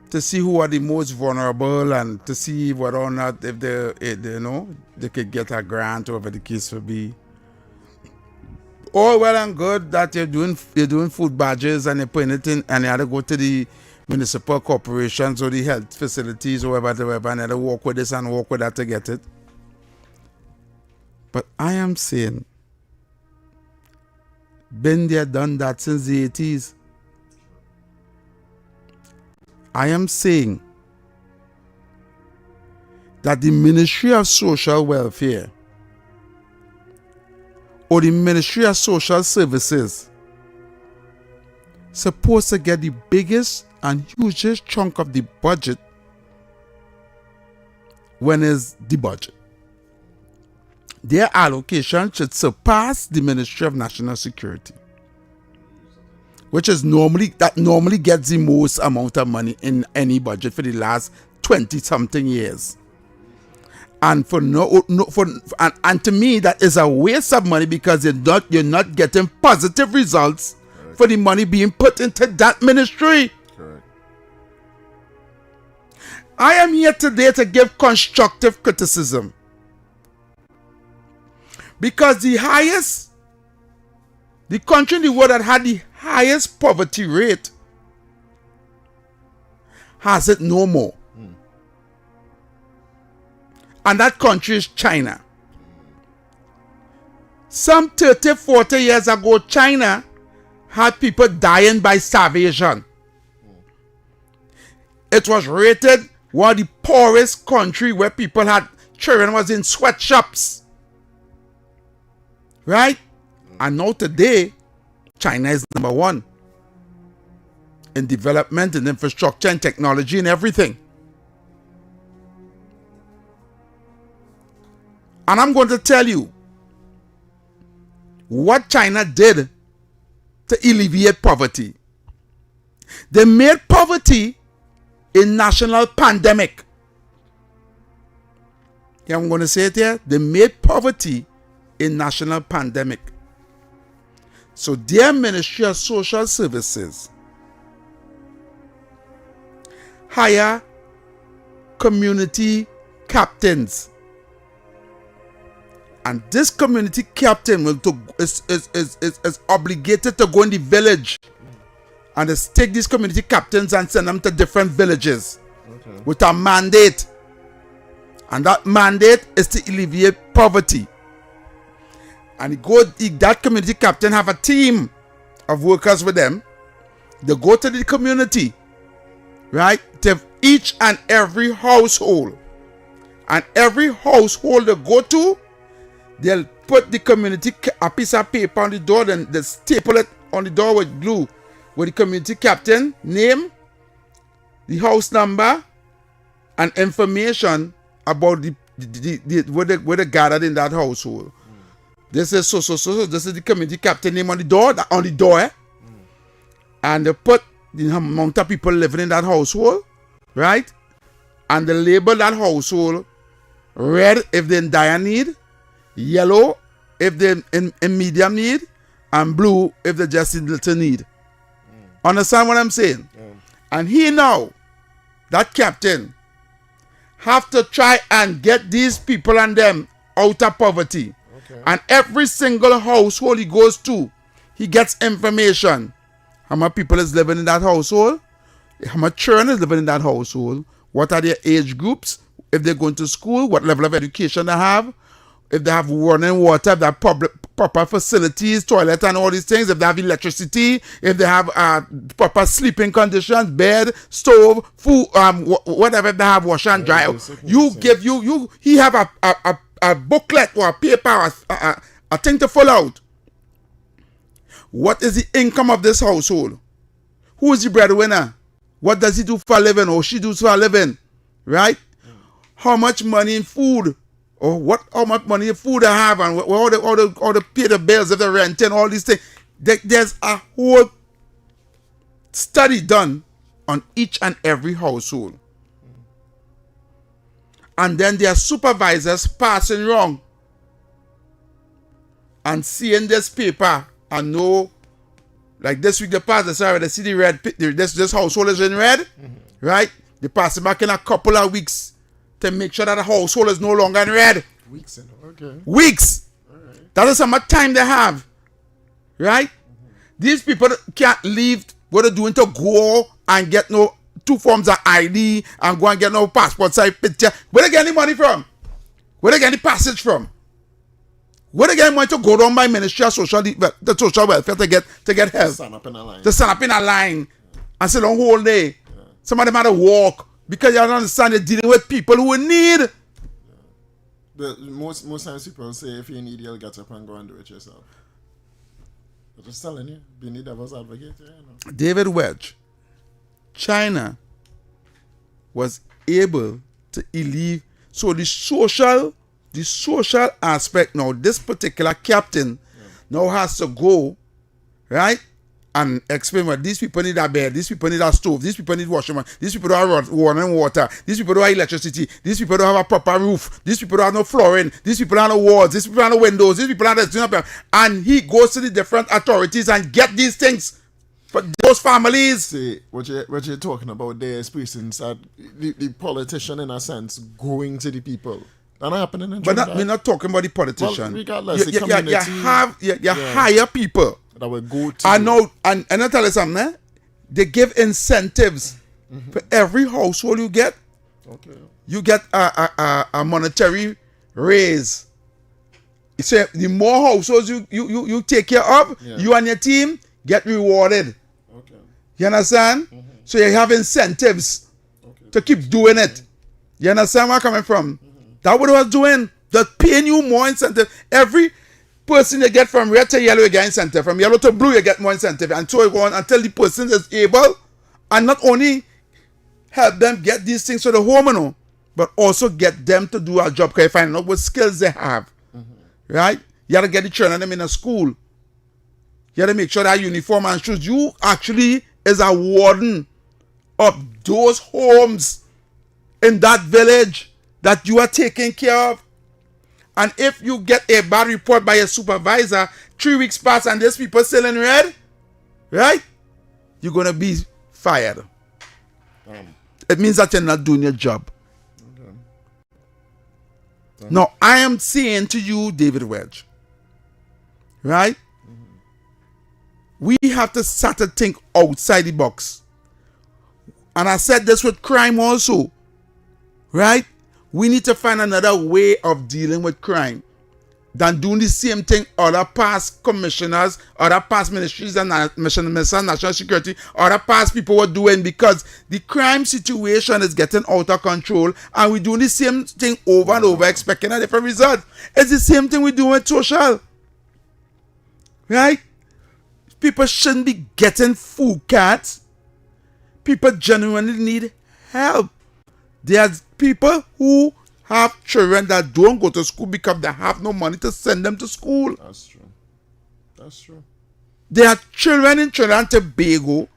to see who are the most vulnerable and to see whether or not if they could get a grant or whatever the case will be. All well and good that you're doing food badges and you're putting it in and you have to go to the municipal corporations or the health facilities or whatever, and you have to walk with this and walk with that to get it. But I am saying, been there, done that since the 80s. I am saying that the Ministry of Social Welfare or the Ministry of Social Services supposed to get the biggest and hugest chunk of the budget when is the budget. Their allocation should surpass the Ministry of National Security, which is normally gets the most amount of money in any budget for the last 20-something years. And to me that is a waste of money because you're not getting positive results for the money being put into that ministry. Correct. I am here today to give constructive criticism because the country in the world that had the highest poverty rate has it no more. And that country is China. Some 30-40 years ago, China had people dying by starvation. It was rated one of the poorest country where people had, children was in sweatshops. Right? And now today, China is number one in development and infrastructure and technology and everything. And I'm going to tell you what China did to alleviate poverty. They made poverty a national pandemic. Yeah, I'm going to say it here. They made poverty a national pandemic. So their Ministry of Social Services hire community captains. And this community captain is obligated to go in the village and just take these community captains and send them to different villages with a mandate. And that mandate is to alleviate poverty. And that community captain have a team of workers with them. They go to the community, right? To each and every household. And every household they go to, they'll put the community, a piece of paper on the door, then they staple it on the door with glue. With the community captain name, the house number, and information about where they gathered in that household. This is so. This is the community captain name on the door, and they put the amount of people living in that household, right? And they label that household red if they're in dire need, yellow if they're in medium need, and blue if they're just in little need. Understand what I'm saying? And he now, that captain, have to try and get these people and them out of poverty. And every single household he goes to, he gets information. How many people is living in that household? How much children is living in that household? What are their age groups? If they're going to school, what level of education they have? If they have running water, if they have proper facilities, toilet and all these things, if they have electricity, if they have proper sleeping conditions, bed, stove, food, whatever they have, wash and dry. He have a booklet or a paper or a thing to fill out. What is the income of this household? Who is the breadwinner? What does he do for a living or she do for a living? Right? How much money in food? Or how much money in food they have, and how they pay the bills if they're renting, all these things. There's a whole study done on each and every household. And then their supervisors passing wrong and seeing this paper and know, like this week they pass this already, they see the red, this household is in red, right? They pass it back in a couple of weeks to make sure that the household is no longer in red. Weeks, okay. Weeks. Right. That is how much time they have, right? These people can't leave what they're doing to go and get no 2 forms of ID and go and get no passport size picture. Where they get any money from? Where they get any passage from? Where they get money to go down by Ministry of Social Welfare to get help? Stand up in a line. To stand up in a line and sit on whole day. Yeah. Some of them had to walk because you don't understand they're dealing with people who need. Yeah. Most times people say if you need, you'll get up and go and do it yourself. I'm just telling you, being the devil's advocate. You know. David Welch, China was able to alleviate. So the social aspect now, this particular captain now has to go, right, and explain what these people need a bed, these people need a stove, these people need washing machine, these people don't have running water, these people don't have electricity, these people don't have a proper roof, these people don't have no flooring, these people don't have no walls, these people don't have no windows, these people don't have no, and he goes to the different authorities and get these things for those families. See, what you're talking about there is persons the politician in a sense going to the people. That not happening in Trinidad. But we're not talking about the politician. Well, regardless, the community. You hire people. That will go to. I know, and I tell you something, eh? They give incentives for every household you get. Okay. You get a monetary raise. So the more households you take care of, you and your team get rewarded. Okay. You understand? So you have incentives to keep doing it. You understand where I'm coming from? That's what it was doing. Just paying you more incentive. Every person you get from red to yellow, you get incentive. From yellow to blue, you get more incentive. And so you go on until the person is able, and not only help them get these things to the home, you know, but also get them to do a job. Because you find out what skills they have. Right? You got to get the children them in a school. You got to make sure that uniform and shoes. You actually is a warden of those homes in that village that you are taking care of. And if you get a bad report by a supervisor, 3 weeks pass and there's people still in red, right? You're going to be fired. It means that you're not doing your job. Now, I am saying to you, David Welch, right? We have to start to think outside the box. And I said this with crime also, right? We need to find another way of dealing with crime than doing the same thing other past commissioners, other past ministries and ministers of national security, other past people were doing, because the crime situation is getting out of control and we're doing the same thing over and over expecting a different result. It's the same thing we do with social. Right? People shouldn't be getting food cards. People genuinely need help. There's people who have children that don't go to school because they have no money to send them to school. That's true. That's true. There are children in Trinidad and Tobago,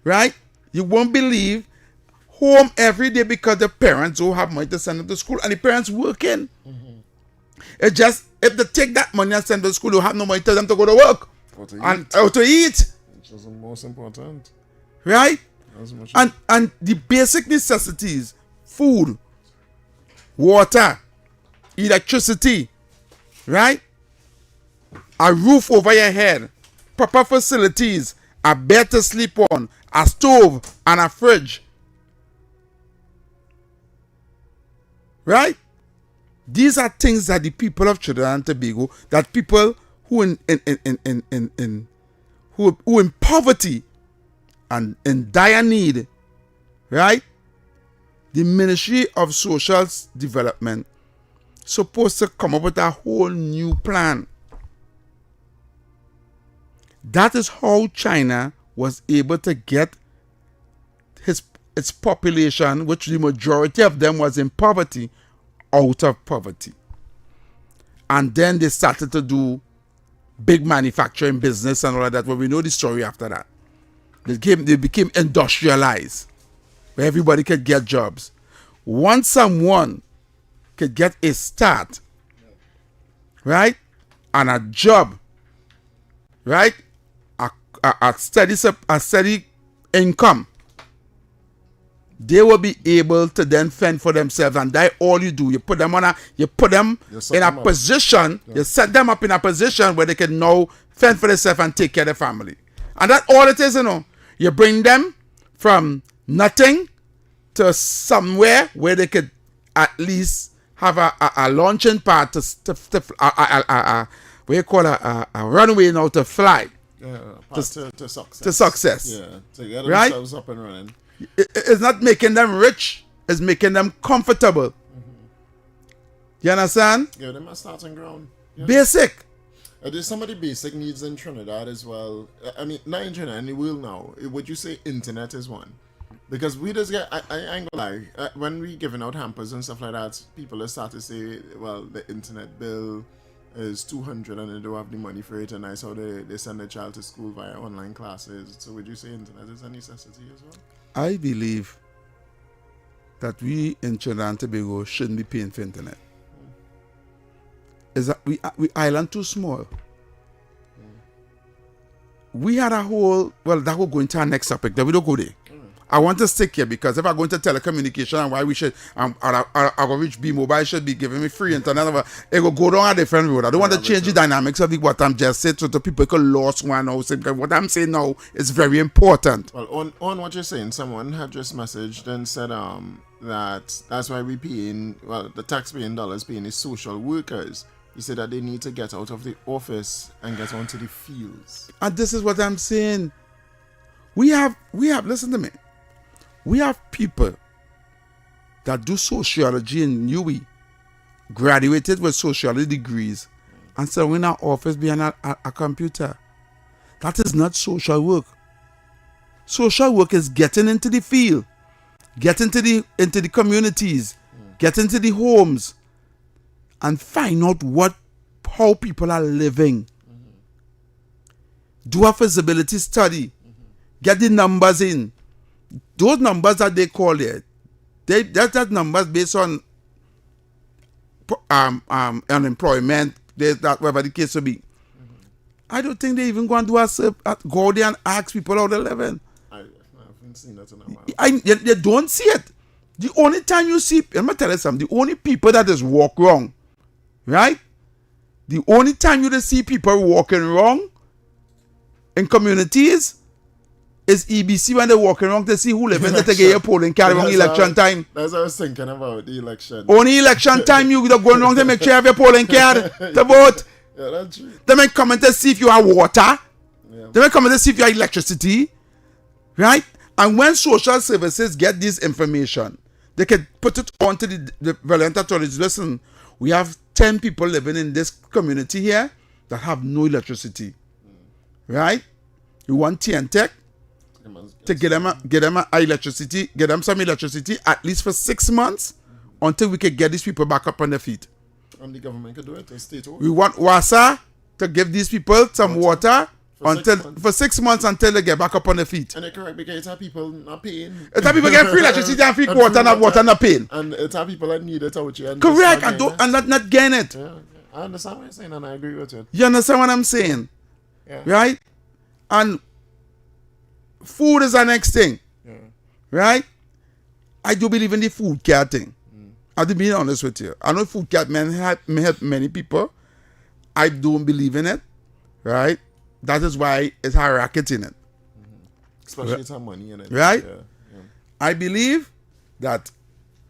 right? You won't believe, home every day because the parents don't have money to send them to school and the parents working. It's just, if they take that money and send them to school, you have no money to tell them to go to work. And how to eat. Which is the most important. Right? As much And the basic necessities, food, water, electricity, right? A roof over your head, proper facilities, a bed to sleep on, a stove, and a fridge. Right? These are things that the people of Trinidad and Tobago, that people who who in poverty and in dire need, right? The Ministry of Social Development supposed to come up with a whole new plan. That is how China was able to get its population, which the majority of them was in poverty, out of poverty. And then they started to do big manufacturing business and all of that. Well, we know the story after that. They became industrialized, where everybody could get jobs. Once someone could get a start, right, and a job, right, a steady income, they will be able to then fend for themselves, and that's all you do. You put them in a position, you set them up in a position where they can now fend for themselves and take care of their family. And that's all it is, you know. You bring them from nothing to somewhere where they could at least have a launching pad what you call a runway now to fly. To success. To success. Yeah, to get right? themselves up and running. It's not making them rich, it's making them comfortable. You understand? Give them a starting ground. Yeah. Basic. There's some of the basic needs in Trinidad as well. I mean, not in Trinidad, in the world now. Would you say internet is one? Because we just get, I ain't gonna lie, when we giving out hampers and stuff like that, people start to say, well, the internet bill is $200 and they don't have the money for it, and that's how they send their child to school via online classes. So would you say internet is a necessity as well? I believe that we in Trinidad and Tobago shouldn't be paying for internet. Is that we island too small. We had a whole, well, that will go into our next topic, that we don't go there. I want to stick here because if I go into telecommunication and why we should, our reach B Mobile should be giving me free internet, it will go down a different road. I don't want to change the dynamics of what I'm just saying so the people can lose one house, because what I'm saying now is very important. Well, on what you're saying, someone had just messaged and said that's why we paying, well, the tax-paying dollars paying is social workers. He said that they need to get out of the office and get onto the fields. And this is what I'm saying. We have, listen to me. We have people that do sociology in UWI graduated with sociology degrees and sitting in an office behind a computer. That is not social work. Social work is getting into the field, get into the communities, get into the homes, and find out how people are living. Do a feasibility study. Get the numbers in. Those numbers that they call it, that numbers based on unemployment, that whatever the case will be. I don't think they even go and go there and ask people how they're living. I haven't seen that in a while. You don't see it. The only time you see, let me tell you something, the only people that is walk wrong, right? The only time you see people walking wrong in communities is EBC when they're walking around to see who live in the get your polling card around election time. That's what I was thinking about, the election. Only election time you going around to make sure you have your polling card to vote. Yeah, that's true. They may come in to see if you have water. Yeah. They may come in to see if you have electricity. Right? And when social services get this information, they can put it onto the relevant authorities. Listen, we have 10 people living in this community here that have no electricity. Right? You want TNTech to get them electricity, get them some electricity at least for 6 months until we can get these people back up on their feet. And the government could do it, the state. We want WASA to give these people some water for 6 months until they get back up on their feet. And you're correct, because it's how people not paying. It's how people get free electricity and free water, not water, not paying. And it's how people that need it out here. Correct, and not getting it. Yeah. I understand what you're saying, and I agree with you. You understand what I'm saying? Yeah. Right? And food is the next thing. Yeah. Right? I do believe in the food care thing. I'll be honest with you. I know food care may help many people. I don't believe in it. Right? That is why it's a racket in it. Especially some money in it. Right? Yeah. I believe that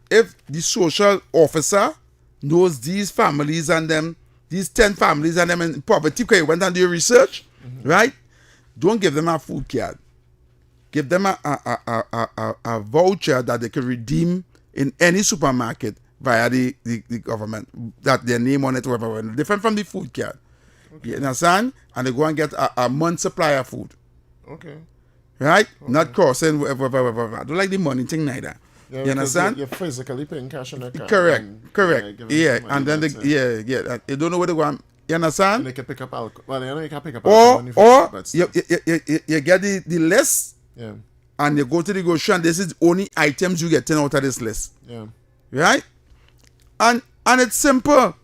if the social officer knows these families and them, these 10 families and them in poverty, because you went and do your research, right? Don't give them a food card. Give them a voucher that they can redeem in any supermarket via the government, that their name on it, whatever, different from the food card. Okay. You understand? And they go and get a month's supply of food. Okay. Right? Okay. Not crossing, whatever. I don't like the money thing neither. Yeah, you understand? You're physically paying cash on the card. Correct. Yeah, and then you don't know where to go. You understand? And they can pick up alcohol. Well, you can pick up alcohol. Or you get the list. Yeah. And you go to the grocery and this is the only items you get out of this list. Yeah. Right? And it's simple.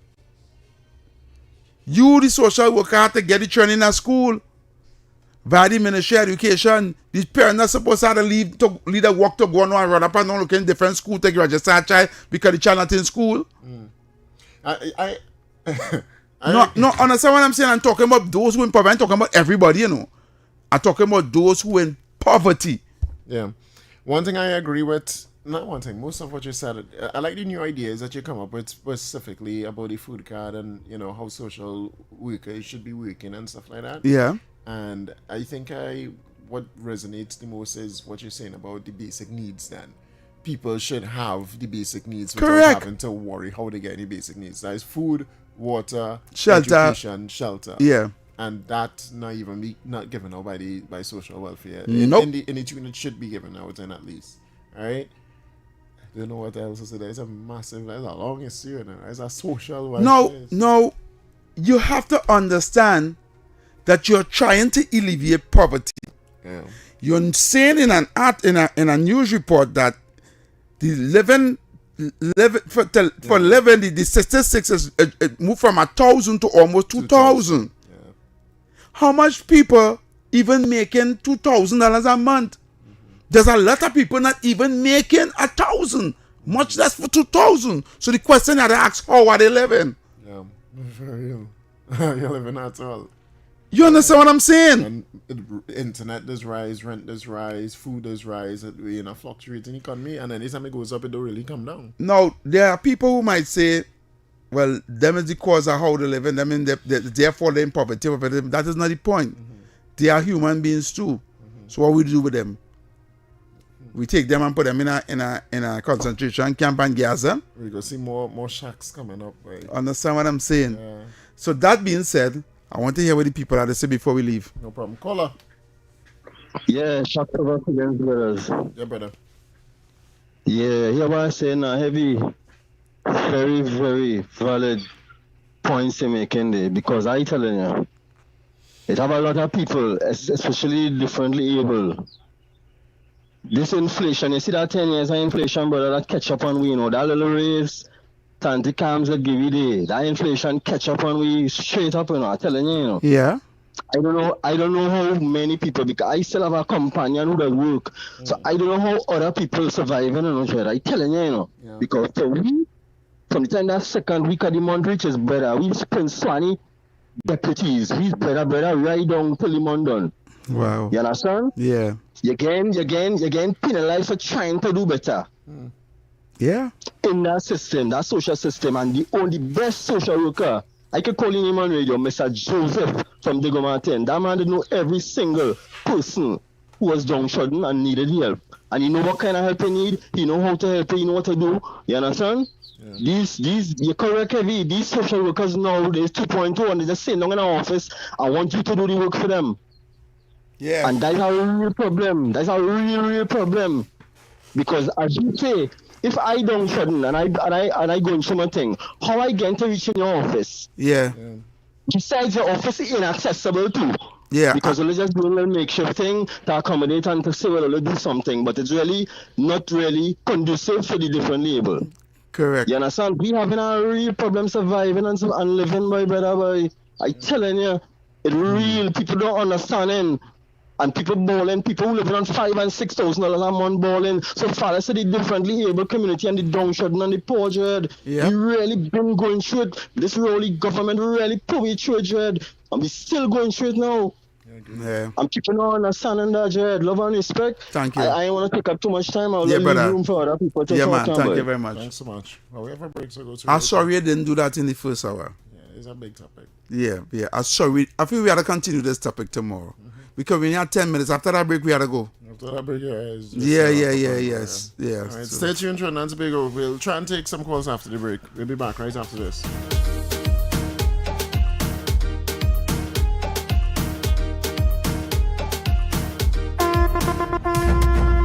You, the social worker, have to get the training at school. Via the Ministry of Education, these parents are supposed to have to leave the work to go on and run up and down looking in different school to register a child because the child not in school. No, understand what I'm saying? I'm talking about those who in poverty. I'm talking about everybody, you know. I'm talking about those who in poverty. Yeah. One thing I agree with, not one thing, most of what you said, I like the new ideas that you come up with specifically about the food card and, you know, how social workers should be working and stuff like that. Yeah. And I think what resonates the most is what you're saying about the basic needs then. People should have the basic needs without having to worry how they get any basic needs. That is food, water, shelter, education, shelter. Yeah. And that not given out by social welfare. Nope. In the tune it should be given out in at least. Alright? I don't know what else to say. There's a long history, there's a social welfare. No. You have to understand that you're trying to alleviate poverty. Yeah. You're saying in a news report that the living the statistics is it moved from 1,000 to almost 2,000. Yeah. How much people even making $2,000 a month? There's a lot of people not even making 1,000, much less for 2,000. So the question I ask, how are they living? Yeah, for real. You're living at all. You understand what I'm saying? And internet does rise, rent does rise, food does rise. We're in a fluctuating economy, and then anytime it goes up, it don't really come down. Now, there are people who might say, well, them is the cause of how they live, and therefore they're in poverty. That is not the point. They are human beings too. So what we do with them? We take them and put them in a concentration camp and gas them. We go see more shacks coming up. Right? Understand what I'm saying? Yeah. So that being said, I want to hear what the people have to say before we leave. No problem. Caller. Yeah, shock over against brothers. Yeah, brother. Yeah, here what I'm saying now, heavy, very, very valid points you're making there, because I telling you, it have a lot of people, especially differently able. This inflation, you see that 10 years of inflation, brother, that catch up on we, you know, that little raise, Tanti Cams that give you there, that inflation catch up on we straight up, you know, I'm telling you, you know. Yeah. I don't know how many people, because I still have a companion who does work. So I don't know how other people surviving, you know, I'm telling you, you know. Yeah. Because for we, from the time that second week of the month reaches, brother, we spend 20 deputies. We brother right down till the month done. Wow. You understand? Yeah. You again penalized for trying to do better. Yeah. In that system, that social system, and the only best social worker, I could call him on radio, Mr. Joseph from Diego Martin. That man did know every single person who was downtrodden and needed help. And he know what kind of help he need, he know how to help, he know what to do. You understand? Yeah. These, you're correct, Heavy. These social workers nowadays 2.2, and they just sit down in the office and want you to do the work for them. Yeah. And that's a real problem. That's a real problem. Because as you say, if I don't sudden and I go into my thing, how I get to reach in your office? Yeah. Besides your office is inaccessible too. Yeah. Because we're just doing a makeshift thing to accommodate and to say, well, we'll do something, but it's really not really conducive for the different label. Correct. You understand? We having a real problem surviving and living, my brother, boy. I telling you, it real. People don't understand it. And people balling, people who living on $5,000 and $6,000 a month balling. So far, I said the differently able community and the downtrodden and the poor, Jared. Yeah. We really been going through it. This really government really put me through it, Jared. And we still going through it now. Yeah. I'm keeping on understanding that, Jared. Love and respect. Thank you. I ain't want to take up too much time. I'll Yeah, leave brother. room for other people to Yeah, talk man. about. Thank you very much. Thanks so much. Well, we have a break, so go to. I'm sorry you didn't do that in the first hour. Yeah, it's a big topic. Yeah. I'm sorry. I think we had to continue this topic tomorrow. Because we had 10 minutes. After that break, we had to go. After that break, yes. Yeah. All right, stay tuned, Trinidad and Tobago. We'll try and take some calls after the break. We'll be back right after this.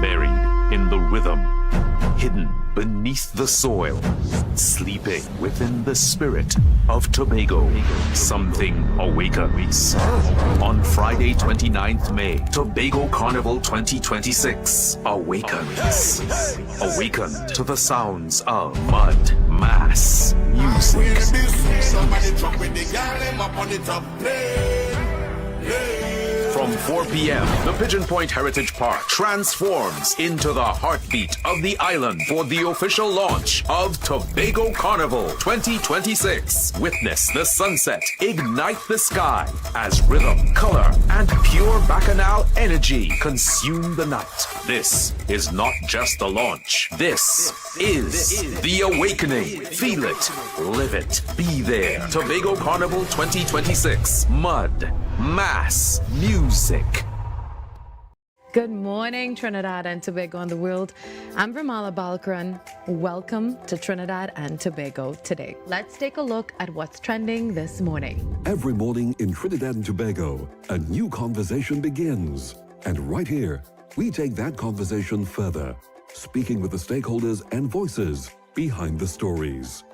Buried in the rhythm, hidden beneath the soil, sleeping within the spirit of Tobago. Something awakens. On Friday, 29th May, Tobago Carnival 2026 awakens. Awaken to the sounds of mud, mass, music. From 4 p.m., the Pigeon Point Heritage Park transforms into the heartbeat of the island for the official launch of Tobago Carnival 2026. Witness the sunset ignite the sky as rhythm, color, and pure bacchanal energy consume the night. This is not just the launch. This is the awakening. Feel it, live it, be there. Tobago Carnival 2026. Mud, mass, music. Good morning, Trinidad and Tobago and the world. I'm Vermala Balkaran. Welcome to Trinidad and Tobago today. Let's take a look at what's trending this morning. Every morning in Trinidad and Tobago, a new conversation begins. And right here, we take that conversation further, speaking with the stakeholders and voices behind the stories.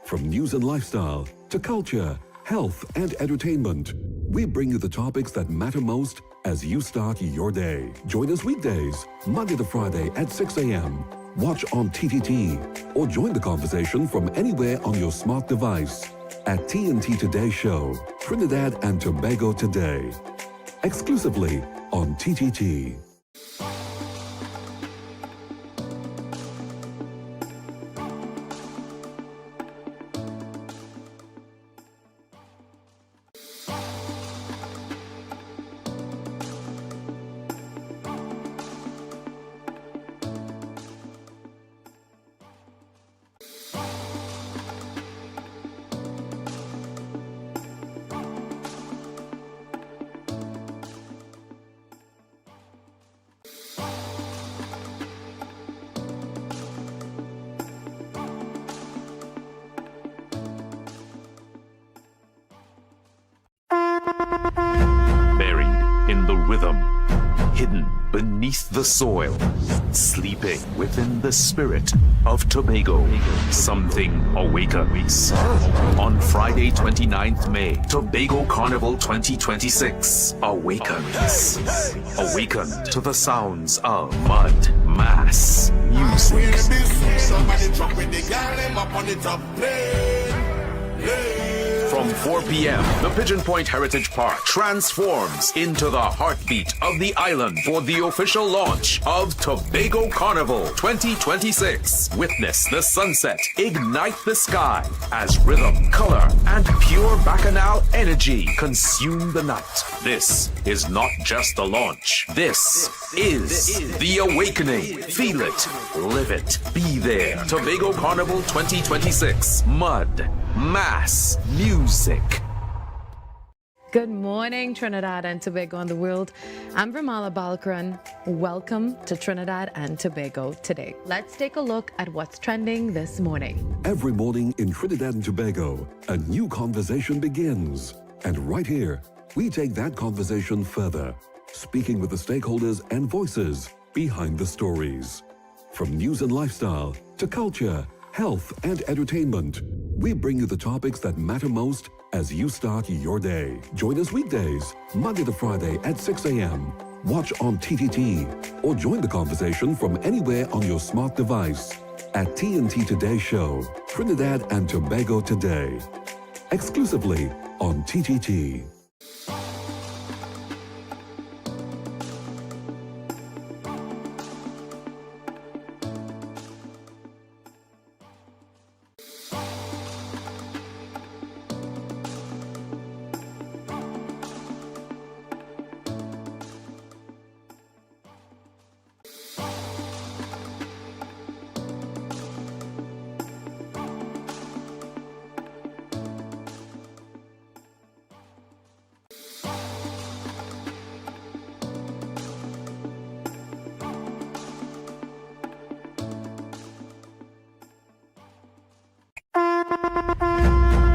From news and lifestyle to culture, health, and entertainment, we bring you the topics that matter most as you start your day. Join us weekdays, Monday to Friday at 6 a.m. Watch on TTT or join the conversation from anywhere on your smart device at TNT Today Show, Trinidad and Tobago Today, exclusively on TTT. rhythm, hidden beneath the soil, sleeping within the spirit of Tobago. Something awakens. On Friday, 29th May, Tobago Carnival 2026 awakens. Awaken to the sounds of mud, mass, music. Somebody dropping the gal up on the top plane. From 4 p.m., the Pigeon Point Heritage Park transforms into the heartbeat of the island for the official launch of Tobago Carnival 2026. Witness the sunset ignite the sky as rhythm, color, and pure bacchanal energy consume the night. This is not just the launch. This is the awakening. Feel it, live it, be there. Tobago Carnival 2026. Mud, mass, music. Good morning, Trinidad and Tobago and the world. I'm Vermala Balkaran. Welcome to Trinidad and Tobago today. Let's take a look at what's trending this morning. Every morning in Trinidad and Tobago, a new conversation begins. And right here, we take that conversation further, speaking with the stakeholders and voices behind the stories. From news and lifestyle to culture, health, and entertainment, we bring you the topics that matter most as you start your day. Join us weekdays, Monday to Friday at 6 a.m. Watch on TTT or join the conversation from anywhere on your smart device at TNT Today Show, Trinidad and Tobago Today, exclusively on TTT.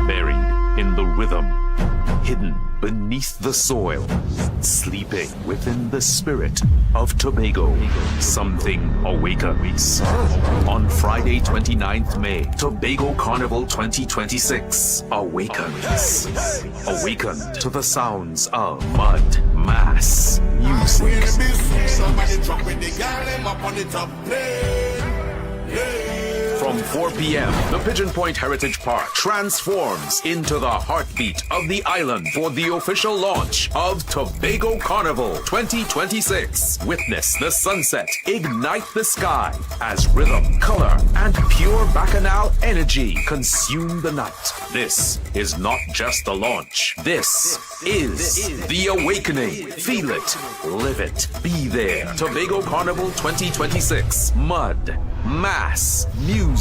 Buried in the rhythm, hidden beneath the soil, sleeping within the spirit of Tobago. Something awakens. On Friday, 29th May, Tobago Carnival 2026 awakens. Awaken to the sounds of mud, mass, music. Somebody dropping the gal up on the top plane. From 4 p.m., the Pigeon Point Heritage Park transforms into the heartbeat of the island for the official launch of Tobago Carnival 2026. Witness the sunset ignite the sky as rhythm, color, and pure bacchanal energy consume the night. This is not just the launch. This is the awakening. Feel it, live it, be there. Tobago Carnival 2026. Mud, mass, music.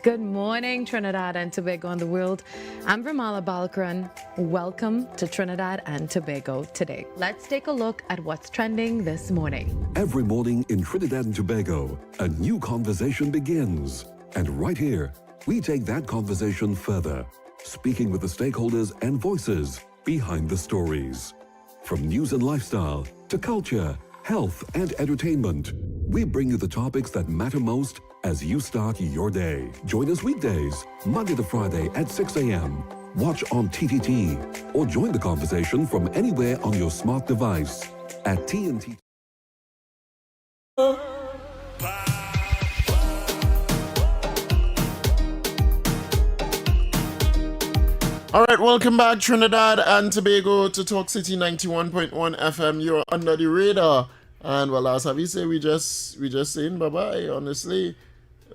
Good morning, Trinidad and Tobago and the world. I'm Vermala Balkaran. Welcome to Trinidad and Tobago today. Let's take a look at what's trending this morning. Every morning in Trinidad and Tobago, a new conversation begins. And right here, we take that conversation further, speaking with the stakeholders and voices behind the stories. From news and lifestyle to culture, health, and entertainment, we bring you the topics that matter most as you start your day. Join us weekdays, Monday to Friday at 6 a.m. Watch on TTT or join the conversation from anywhere on your smart device at TNT. All right, welcome back, Trinidad and Tobago, to Talk City 91.1 FM. You're under the radar. And well, as Javi said, we just saying bye-bye, honestly.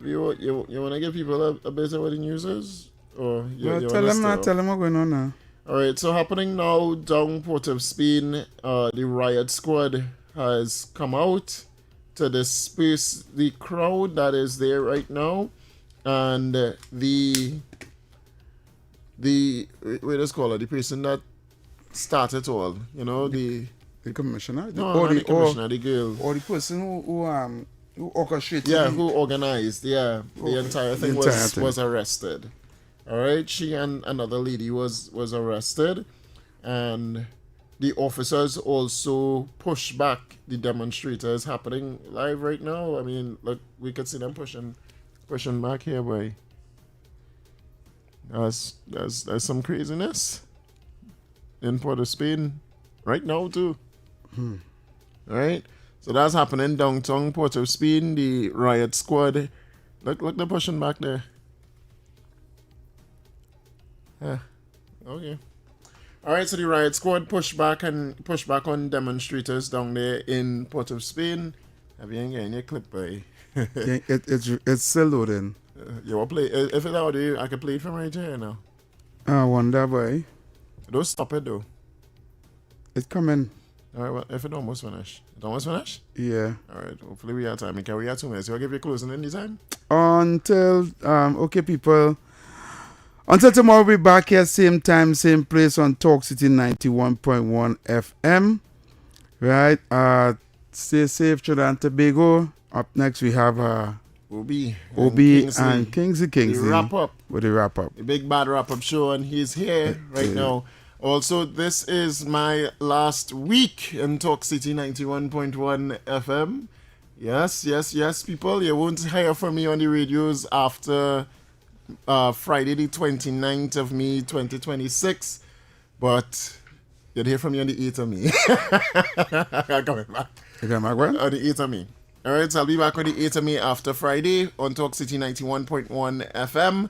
You want to give people a bit of what the news is? Or you tell them what's going on now. All right, so happening now down Port of Spain, the riot squad has come out to disperse the crowd that is there right now. And the what is called the person that started it all, the commissioner, the commissioner, the girl, or the person who orchestrated, who organized, the entire thing was arrested. All right, she and another lady was arrested, and the officers also push back the demonstrators happening live right now. I mean, look, we could see them pushing back here, boy. There's some craziness in Port of Spain right now too. Right? So that's happening downtown Port of Spain. The riot squad, look, they're pushing back there. Yeah. Okay. All right. So the riot squad push back on demonstrators down there in Port of Spain. Have you getting your clip, boy? It's still loading. You want play? If it's audio, I can play it from right here now. I wonder, boy. Don't stop it though. It's coming. All right. Well, if it almost finished, Yeah. All right. Hopefully we have time. Can we have 2 minutes? You want to give you closing any time? Until okay, people. Until tomorrow, we'll be back here, same time, same place on Talk City 91.1 FM. Right? Stay safe, Trinidad and Tobago. Up next, we have Obi and Kingsley. The wrap up. With the wrap up. The big bad wrap up show, and he's here right now. Also, this is my last week in Talk City 91.1 FM. Yes, people. You won't hear from me on the radios after Friday the 29th of May 2026, but you'll hear from me on the 8th of May. I'm coming back. You coming back when? On the 8th of May. Alright, so I'll be back on the 8th of May after Friday on Talk City 91.1 FM.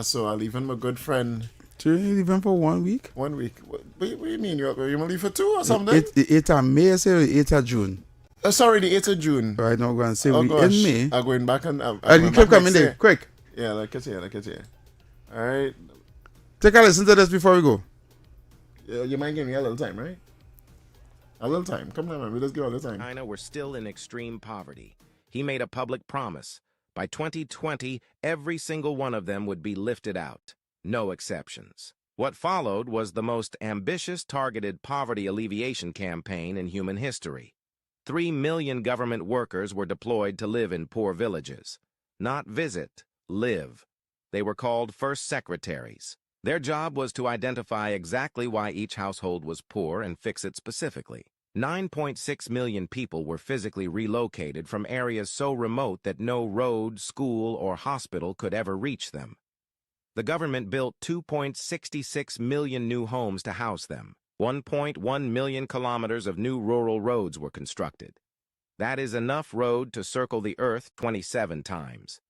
So I'll leave in my good friend. So you leaving for 1 week? 1 week. What do you mean? You going to leave for 2 or something? The 8th of May, say, or the 8th of June? Sorry, the 8th of June. Right, now going to say oh, we gosh. in May. I'm going back and... you keep coming there, quick. Yeah, like it's here. Alright. Take a listen to this before we go. You might give me a little time, right? A little time. Come on, man. We'll just give a little time. China were still in extreme poverty. He made a public promise. By 2020, every single one of them would be lifted out. No exceptions. What followed was the most ambitious targeted poverty alleviation campaign in human history. 3 million government workers were deployed to live in poor villages. Not visit, live. They were called first secretaries. Their job was to identify exactly why each household was poor and fix it specifically. 9.6 million people were physically relocated from areas so remote that no road, school, or hospital could ever reach them. The government built 2.66 million new homes to house them. 1.1 million kilometers of new rural roads were constructed. That is enough road to circle the earth 27 times.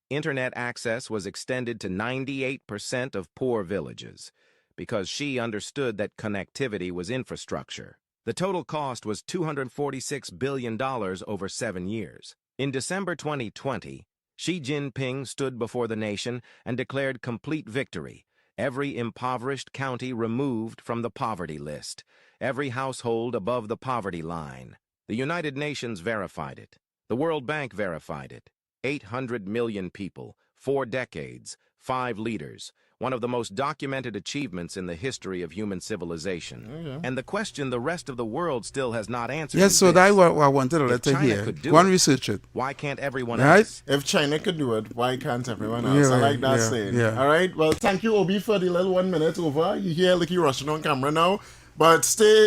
Internet access was extended to 98% of poor villages because she understood that connectivity was infrastructure. The total cost was $246 billion over 7 years. In December 2020, Xi Jinping stood before the nation and declared complete victory. Every impoverished county removed from the poverty list. Every household above the poverty line. The United Nations verified it. The World Bank verified it. 800 million people, 4 decades, 5 leaders. One of the most documented achievements in the history of human civilization. And the question the rest of the world still has not answered Yes, is so this. that's what I wanted to let you hear. Go and research it. Why can't everyone Right? else? If China could do it, why can't everyone else? I like that saying. Yeah. All right. Well, thank you, Obi, for the little 1 minute over. You hear Licky rushing on camera now. But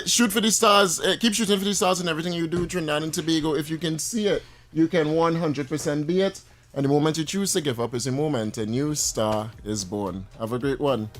shoot for the stars. Keep shooting for the stars in everything you do, Trinidad and Tobago. If you can see it, you can 100% be it. And the moment you choose to give up is the moment a new star is born. Have a great one.